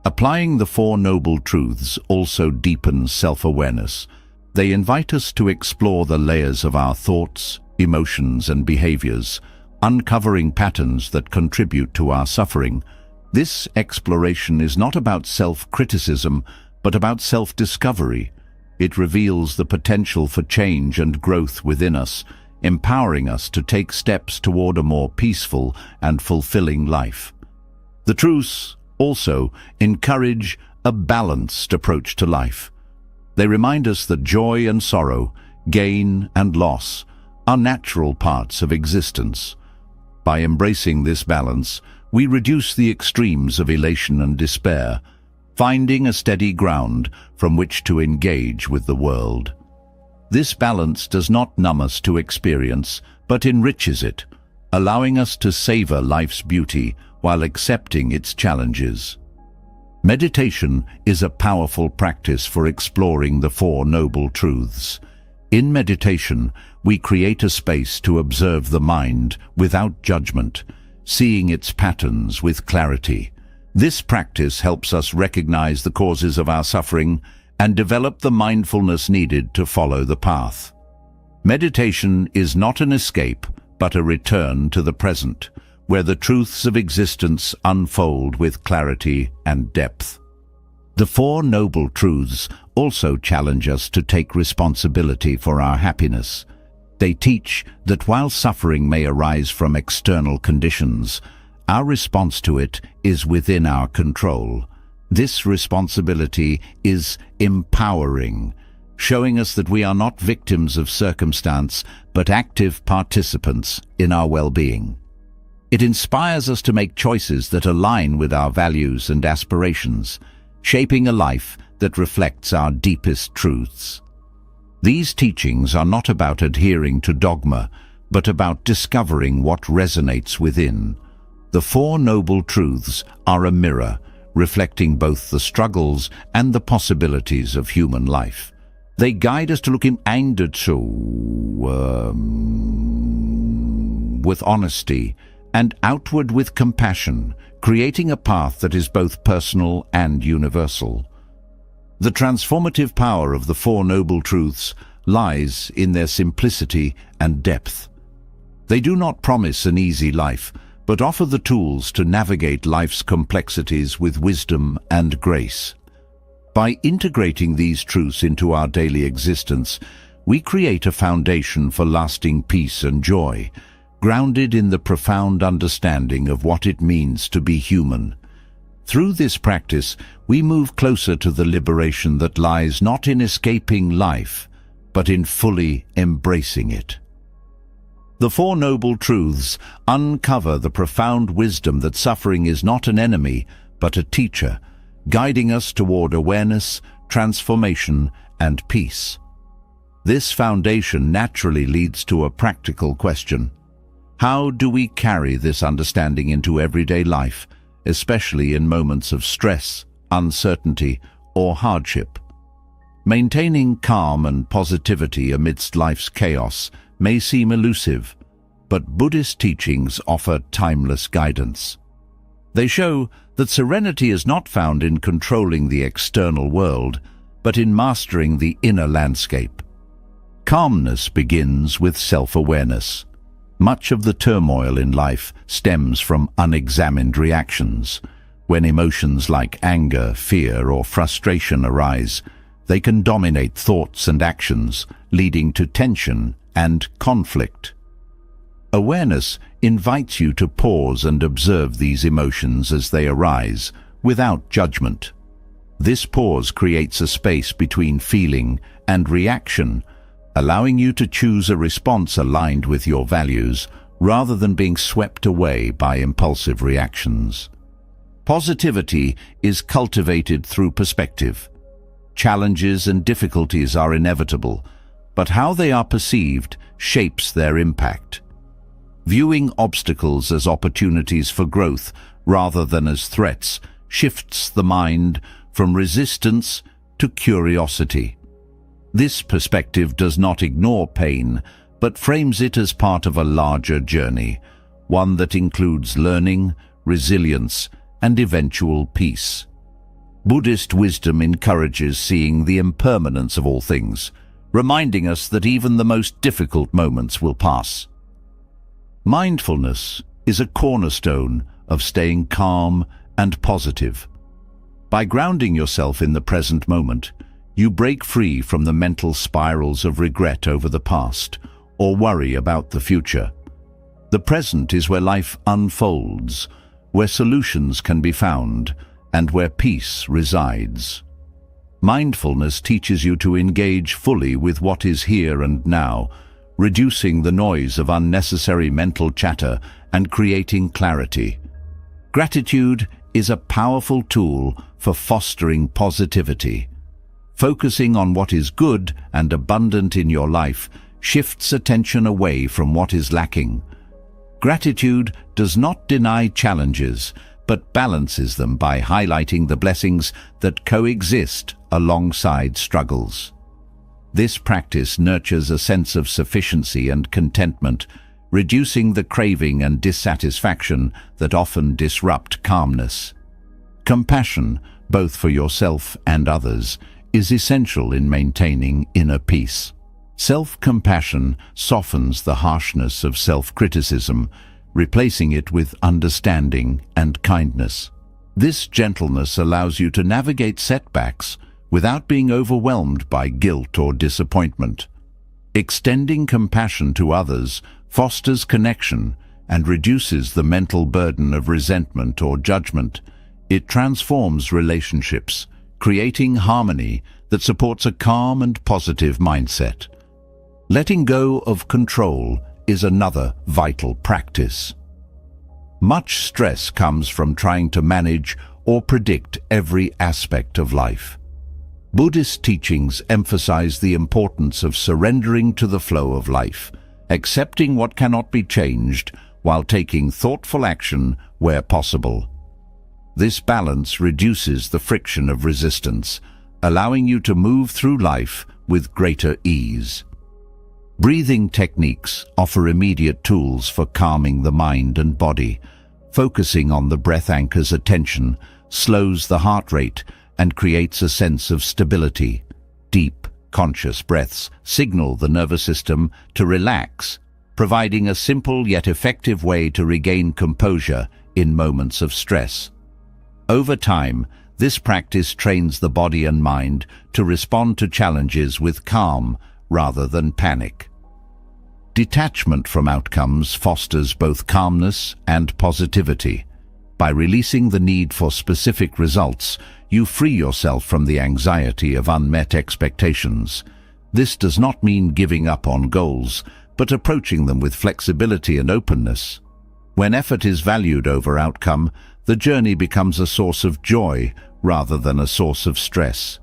Applying the Four Noble Truths also deepens self-awareness. They invite us to explore the layers of our thoughts, emotions, and behaviors, uncovering patterns that contribute to our suffering. This exploration is not about self-criticism, but about self-discovery. It reveals the potential for change and growth within us, empowering us to take steps toward a more peaceful and fulfilling life. The truths also encourage a balanced approach to life. They remind us that joy and sorrow, gain and loss, are natural parts of existence. By embracing this balance, we reduce the extremes of elation and despair, finding a steady ground from which to engage with the world. This balance does not numb us to experience, but enriches it, allowing us to savor life's beauty while accepting its challenges. Meditation is a powerful practice for exploring the Four Noble Truths. In meditation, we create a space to observe the mind without judgment, seeing its patterns with clarity. This practice helps us recognize the causes of our suffering and develop the mindfulness needed to follow the path. Meditation is not an escape, but a return to the present, where the truths of existence unfold with clarity and depth. The Four Noble Truths also challenge us to take responsibility for our happiness. They teach that while suffering may arise from external conditions, our response to it is within our control. This responsibility is empowering, showing us that we are not victims of circumstance, but active participants in our well-being. It inspires us to make choices that align with our values and aspirations, shaping a life that reflects our deepest truths. These teachings are not about adhering to dogma, but about discovering what resonates within. The Four Noble Truths are a mirror, reflecting both the struggles and the possibilities of human life. They guide us to look with honesty and outward with compassion, creating a path that is both personal and universal. The transformative power of the Four Noble Truths lies in their simplicity and depth. They do not promise an easy life, but offer the tools to navigate life's complexities with wisdom and grace. By integrating these truths into our daily existence, we create a foundation for lasting peace and joy, grounded in the profound understanding of what it means to be human. Through this practice, we move closer to the liberation that lies not in escaping life, but in fully embracing it. The Four Noble Truths uncover the profound wisdom that suffering is not an enemy, but a teacher, guiding us toward awareness, transformation, and peace. This foundation naturally leads to a practical question. How do we carry this understanding into everyday life, especially in moments of stress, uncertainty, or hardship? Maintaining calm and positivity amidst life's chaos may seem elusive, but Buddhist teachings offer timeless guidance. They show that serenity is not found in controlling the external world, but in mastering the inner landscape. Calmness begins with self-awareness. Much of the turmoil in life stems from unexamined reactions. When emotions like anger, fear, or frustration arise, they can dominate thoughts and actions, leading to tension and conflict. Awareness invites you to pause and observe these emotions as they arise, without judgment. This pause creates a space between feeling and reaction, allowing you to choose a response aligned with your values, rather than being swept away by impulsive reactions. Positivity is cultivated through perspective. Challenges and difficulties are inevitable, but how they are perceived shapes their impact. Viewing obstacles as opportunities for growth rather than as threats shifts the mind from resistance to curiosity. This perspective does not ignore pain, but frames it as part of a larger journey, one that includes learning, resilience, and eventual peace. Buddhist wisdom encourages seeing the impermanence of all things, reminding us that even the most difficult moments will pass. Mindfulness is a cornerstone of staying calm and positive. By grounding yourself in the present moment, you break free from the mental spirals of regret over the past or worry about the future. The present is where life unfolds, where solutions can be found, and where peace resides. Mindfulness teaches you to engage fully with what is here and now, reducing the noise of unnecessary mental chatter and creating clarity. Gratitude is a powerful tool for fostering positivity. Focusing on what is good and abundant in your life shifts attention away from what is lacking. Gratitude does not deny challenges, but balances them by highlighting the blessings that coexist alongside struggles. This practice nurtures a sense of sufficiency and contentment, reducing the craving and dissatisfaction that often disrupt calmness. Compassion, both for yourself and others, is essential in maintaining inner peace. Self-compassion softens the harshness of self-criticism, replacing it with understanding and kindness. This gentleness allows you to navigate setbacks without being overwhelmed by guilt or disappointment. Extending compassion to others fosters connection and reduces the mental burden of resentment or judgment. It transforms relationships, creating harmony that supports a calm and positive mindset. Letting go of control is another vital practice. Much stress comes from trying to manage or predict every aspect of life. Buddhist teachings emphasize the importance of surrendering to the flow of life, accepting what cannot be changed while taking thoughtful action where possible. This balance reduces the friction of resistance, allowing you to move through life with greater ease. Breathing techniques offer immediate tools for calming the mind and body. Focusing on the breath anchors attention, slows the heart rate, and creates a sense of stability. Deep, conscious breaths signal the nervous system to relax, providing a simple yet effective way to regain composure in moments of stress. Over time, this practice trains the body and mind to respond to challenges with calm rather than panic. Detachment from outcomes fosters both calmness and positivity. By releasing the need for specific results, you free yourself from the anxiety of unmet expectations. This does not mean giving up on goals, but approaching them with flexibility and openness. When effort is valued over outcome, the journey becomes a source of joy rather than a source of stress.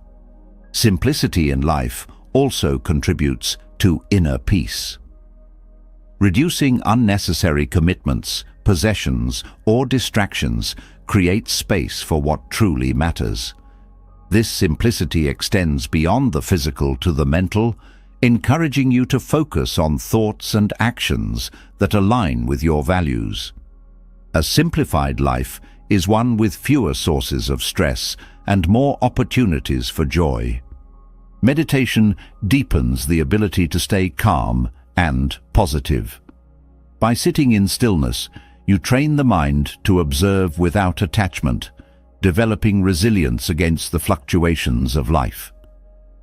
Simplicity in life also contributes to inner peace. Reducing unnecessary commitments, possessions, or distractions creates space for what truly matters. This simplicity extends beyond the physical to the mental, encouraging you to focus on thoughts and actions that align with your values. A simplified life is one with fewer sources of stress and more opportunities for joy. Meditation deepens the ability to stay calm and positive. By sitting in stillness, you train the mind to observe without attachment, developing resilience against the fluctuations of life.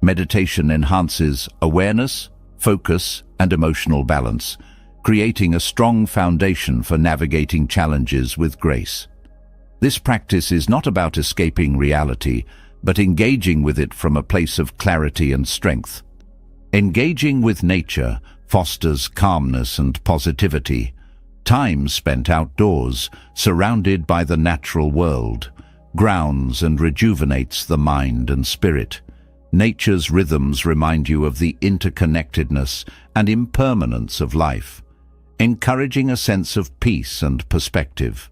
Meditation enhances awareness, focus, and emotional balance, creating a strong foundation for navigating challenges with grace. This practice is not about escaping reality, but engaging with it from a place of clarity and strength. Engaging with nature fosters calmness and positivity. Time spent outdoors, surrounded by the natural world, grounds and rejuvenates the mind and spirit. Nature's rhythms remind you of the interconnectedness and impermanence of life, encouraging a sense of peace and perspective.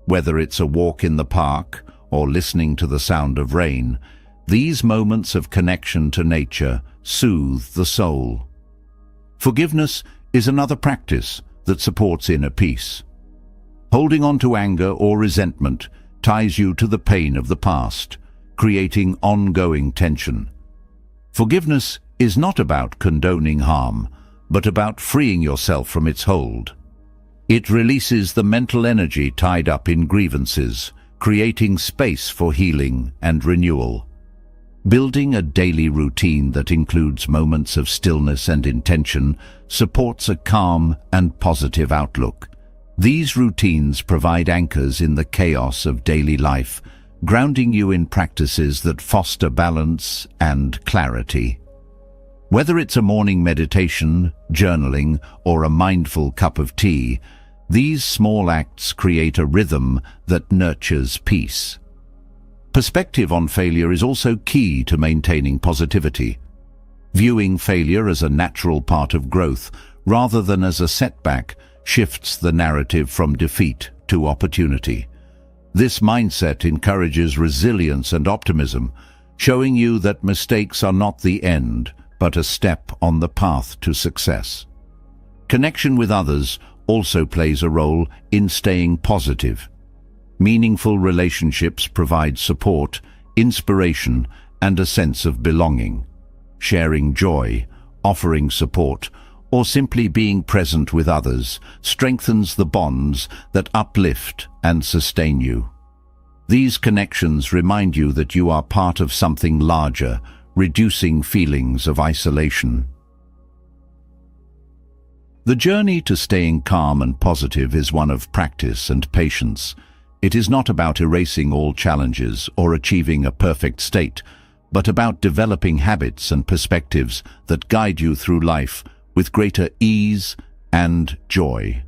Whether it's a walk in the park or listening to the sound of rain, these moments of connection to nature soothe the soul. Forgiveness is another practice that supports inner peace. Holding on to anger or resentment ties you to the pain of the past, creating ongoing tension. Forgiveness is not about condoning harm, but about freeing yourself from its hold. It releases the mental energy tied up in grievances, creating space for healing and renewal. Building a daily routine that includes moments of stillness and intention supports a calm and positive outlook. These routines provide anchors in the chaos of daily life, grounding you in practices that foster balance and clarity. Whether it's a morning meditation, journaling, or a mindful cup of tea, these small acts create a rhythm that nurtures peace. Perspective on failure is also key to maintaining positivity. Viewing failure as a natural part of growth rather than as a setback shifts the narrative from defeat to opportunity. This mindset encourages resilience and optimism, showing you that mistakes are not the end, but a step on the path to success. Connection with others also plays a role in staying positive. Meaningful relationships provide support, inspiration, and a sense of belonging. Sharing joy, offering support, or simply being present with others strengthens the bonds that uplift and sustain you. These connections remind you that you are part of something larger, reducing feelings of isolation. The journey to staying calm and positive is one of practice and patience. It is not about erasing all challenges or achieving a perfect state, but about developing habits and perspectives that guide you through life with greater ease and joy.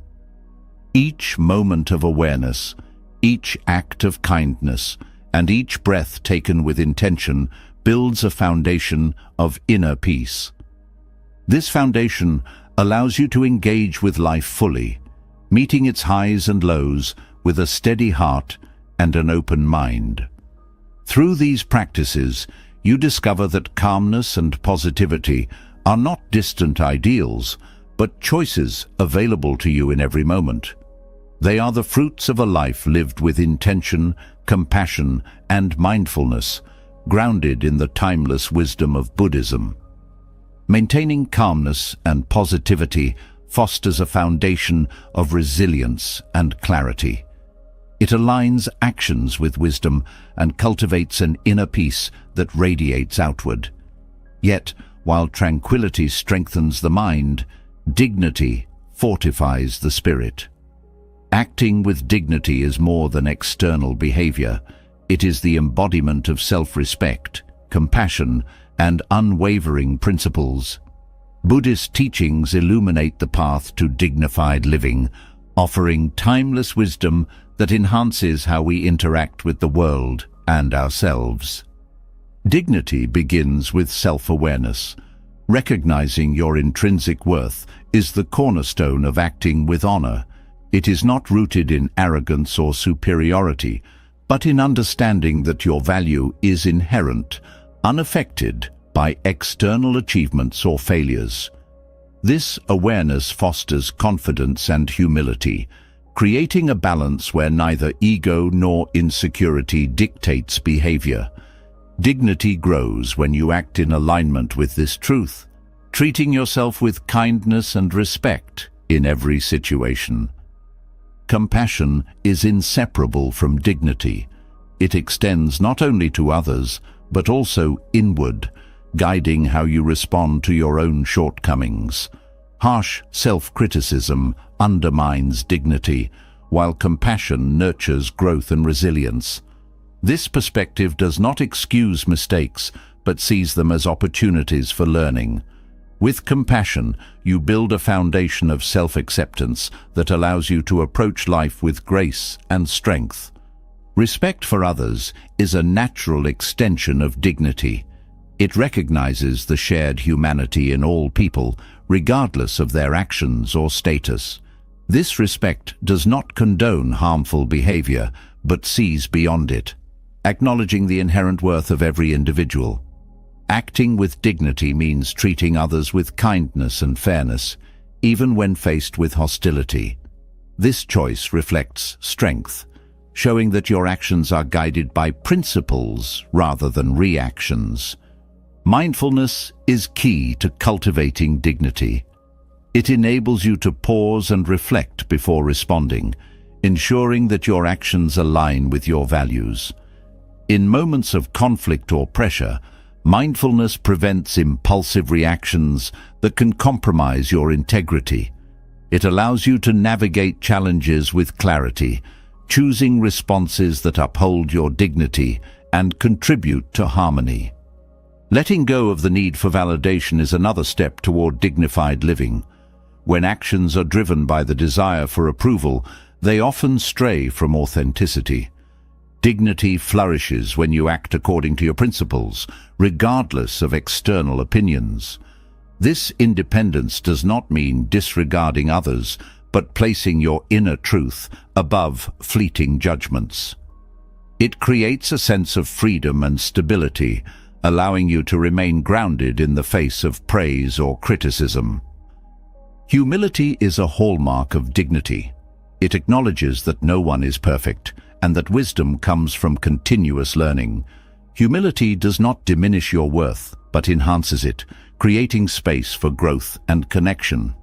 Each moment of awareness, each act of kindness, and each breath taken with intention builds a foundation of inner peace. This foundation allows you to engage with life fully, meeting its highs and lows with a steady heart and an open mind. Through these practices, you discover that calmness and positivity are not distant ideals, but choices available to you in every moment. They are the fruits of a life lived with intention, compassion, and mindfulness, grounded in the timeless wisdom of Buddhism. Maintaining calmness and positivity fosters a foundation of resilience and clarity. It aligns actions with wisdom and cultivates an inner peace that radiates outward. Yet, while tranquility strengthens the mind, dignity fortifies the spirit. Acting with dignity is more than external behavior. It is the embodiment of self-respect, compassion, and unwavering principles. Buddhist teachings illuminate the path to dignified living, offering timeless wisdom that enhances how we interact with the world and ourselves. Dignity begins with self-awareness. Recognizing your intrinsic worth is the cornerstone of acting with honor. It is not rooted in arrogance or superiority, but in understanding that your value is inherent, unaffected by external achievements or failures. This awareness fosters confidence and humility, creating a balance where neither ego nor insecurity dictates behavior. Dignity grows when you act in alignment with this truth, treating yourself with kindness and respect in every situation. Compassion is inseparable from dignity. It extends not only to others, but also inward, guiding how you respond to your own shortcomings. Harsh self-criticism undermines dignity, while compassion nurtures growth and resilience. This perspective does not excuse mistakes, but sees them as opportunities for learning. With compassion, you build a foundation of self-acceptance that allows you to approach life with grace and strength. Respect for others is a natural extension of dignity. It recognizes the shared humanity in all people, regardless of their actions or status. This respect does not condone harmful behavior, but sees beyond it, acknowledging the inherent worth of every individual. Acting with dignity means treating others with kindness and fairness, even when faced with hostility. This choice reflects strength, showing that your actions are guided by principles rather than reactions. Mindfulness is key to cultivating dignity. It enables you to pause and reflect before responding, ensuring that your actions align with your values. In moments of conflict or pressure, mindfulness prevents impulsive reactions that can compromise your integrity. It allows you to navigate challenges with clarity, choosing responses that uphold your dignity and contribute to harmony. Letting go of the need for validation is another step toward dignified living. When actions are driven by the desire for approval, they often stray from authenticity. Dignity flourishes when you act according to your principles, regardless of external opinions. This independence does not mean disregarding others, but placing your inner truth above fleeting judgments. It creates a sense of freedom and stability, allowing you to remain grounded in the face of praise or criticism. Humility is a hallmark of dignity. It acknowledges that no one is perfect, and that wisdom comes from continuous learning. Humility does not diminish your worth, but enhances it, creating space for growth and connection.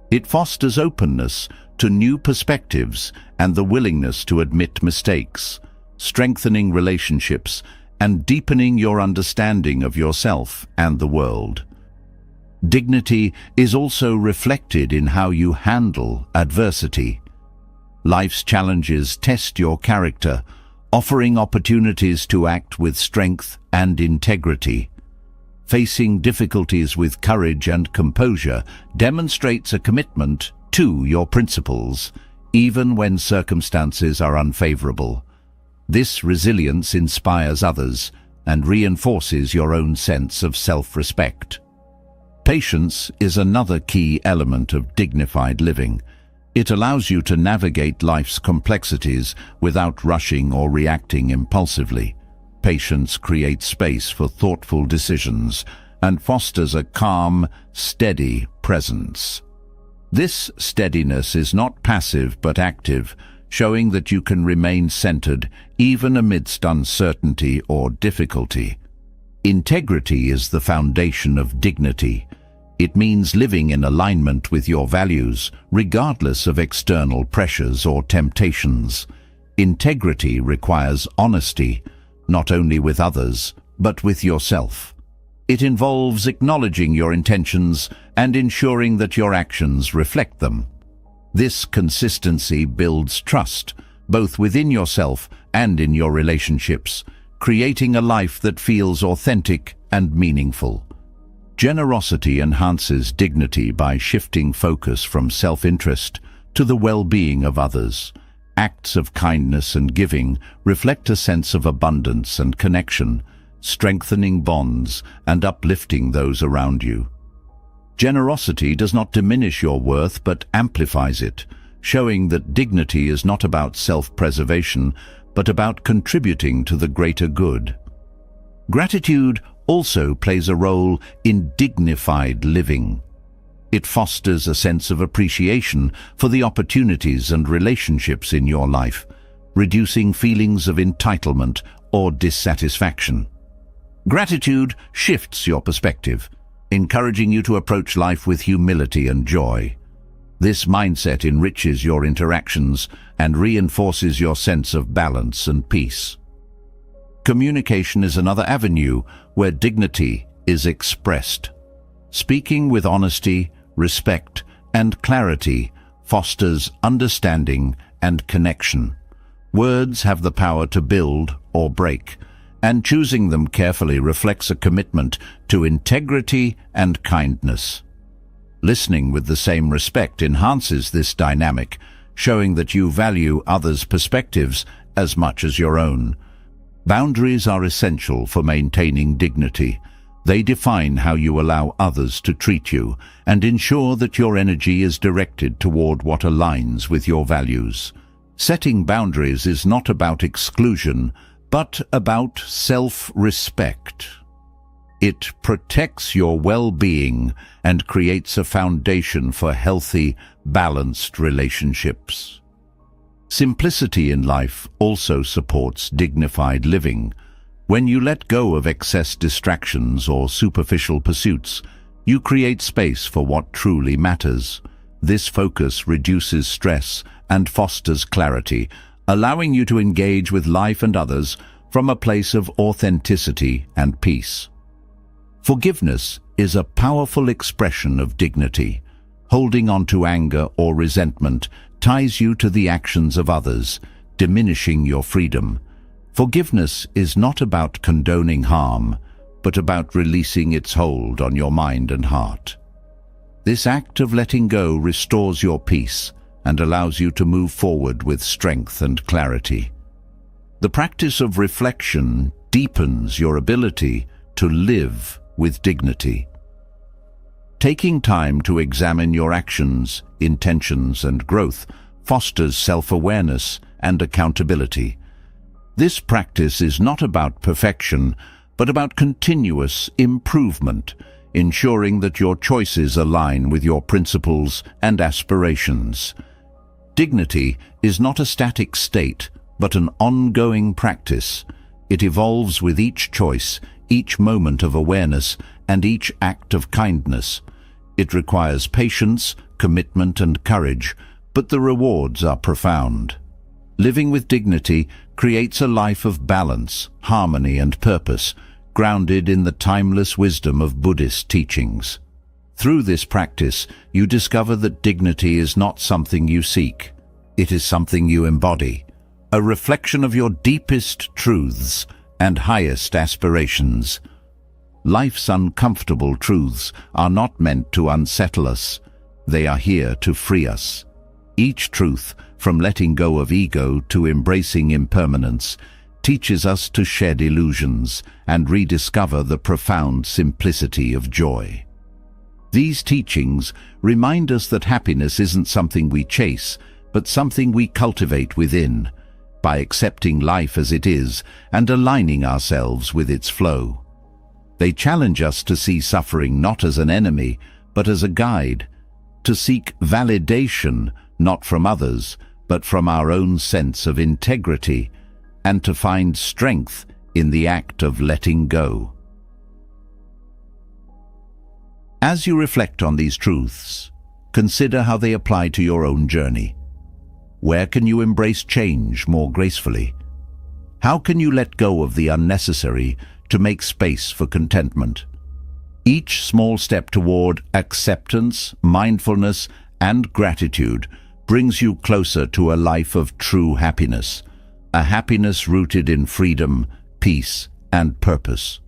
It fosters openness to new perspectives and the willingness to admit mistakes, strengthening relationships and deepening your understanding of yourself and the world. Dignity is also reflected in how you handle adversity. Life's challenges test your character, offering opportunities to act with strength and integrity. Facing difficulties with courage and composure demonstrates a commitment to your principles, even when circumstances are unfavorable. This resilience inspires others and reinforces your own sense of self-respect. Patience is another key element of dignified living. It allows you to navigate life's complexities without rushing or reacting impulsively. Patience creates space for thoughtful decisions and fosters a calm, steady presence. This steadiness is not passive but active, showing that you can remain centered even amidst uncertainty or difficulty. Integrity is the foundation of dignity. It means living in alignment with your values, regardless of external pressures or temptations. Integrity requires honesty, not only with others, but with yourself. It involves acknowledging your intentions and ensuring that your actions reflect them. This consistency builds trust, both within yourself and in your relationships, creating a life that feels authentic and meaningful. Generosity enhances dignity by shifting focus from self-interest to the well-being of others. Acts of kindness and giving reflect a sense of abundance and connection, strengthening bonds and uplifting those around you. Generosity does not diminish your worth but amplifies it, showing that dignity is not about self-preservation but about contributing to the greater good. Gratitude also plays a role in dignified living. It fosters a sense of appreciation for the opportunities and relationships in your life, reducing feelings of entitlement or dissatisfaction. Gratitude shifts your perspective, encouraging you to approach life with humility and joy. This mindset enriches your interactions and reinforces your sense of balance and peace. Communication is another avenue where dignity is expressed. Speaking with honesty, respect, and clarity fosters understanding and connection. Words have the power to build or break, and choosing them carefully reflects a commitment to integrity and kindness. Listening with the same respect enhances this dynamic, showing that you value others' perspectives as much as your own. Boundaries are essential for maintaining dignity. They define how you allow others to treat you and ensure that your energy is directed toward what aligns with your values. Setting boundaries is not about exclusion, but about self-respect. It protects your well-being and creates a foundation for healthy, balanced relationships. Simplicity in life also supports dignified living. When you let go of excess distractions or superficial pursuits, you create space for what truly matters. This focus reduces stress and fosters clarity, allowing you to engage with life and others from a place of authenticity and peace. Forgiveness is a powerful expression of dignity. Holding on to anger or resentment ties you to the actions of others, diminishing your freedom. Forgiveness is not about condoning harm, but about releasing its hold on your mind and heart. This act of letting go restores your peace and allows you to move forward with strength and clarity. The practice of reflection deepens your ability to live with dignity. Taking time to examine your actions, intentions, and growth fosters self-awareness and accountability. This practice is not about perfection, but about continuous improvement, ensuring that your choices align with your principles and aspirations. Dignity is not a static state, but an ongoing practice. It evolves with each choice, each moment of awareness, and each act of kindness. It requires patience, commitment, and courage, but the rewards are profound. Living with dignity creates a life of balance, harmony, and purpose, grounded in the timeless wisdom of Buddhist teachings. Through this practice, you discover that dignity is not something you seek. It is something you embody, a reflection of your deepest truths and highest aspirations. Life's uncomfortable truths are not meant to unsettle us. They are here to free us. Each truth, from letting go of ego to embracing impermanence, teaches us to shed illusions and rediscover the profound simplicity of joy. These teachings remind us that happiness isn't something we chase, but something we cultivate within, by accepting life as it is and aligning ourselves with its flow. They challenge us to see suffering not as an enemy, but as a guide, to seek validation not from others, but from our own sense of integrity, and to find strength in the act of letting go. As you reflect on these truths, consider how they apply to your own journey. Where can you embrace change more gracefully? How can you let go of the unnecessary to make space for contentment? Each small step toward acceptance, mindfulness, and gratitude brings you closer to a life of true happiness, a happiness rooted in freedom, peace, and purpose.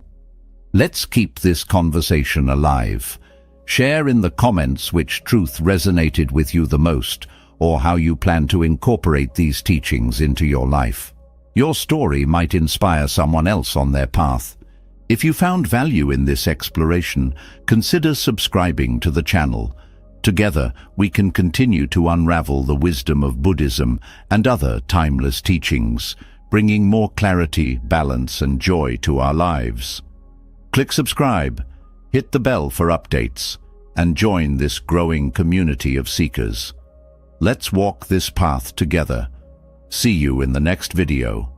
Let's keep this conversation alive. Share in the comments which truth resonated with you the most, or how you plan to incorporate these teachings into your life. Your story might inspire someone else on their path. If you found value in this exploration, consider subscribing to the channel. Together, we can continue to unravel the wisdom of Buddhism and other timeless teachings, bringing more clarity, balance, and joy to our lives. Click subscribe, hit the bell for updates, and join this growing community of seekers. Let's walk this path together. See you in the next video.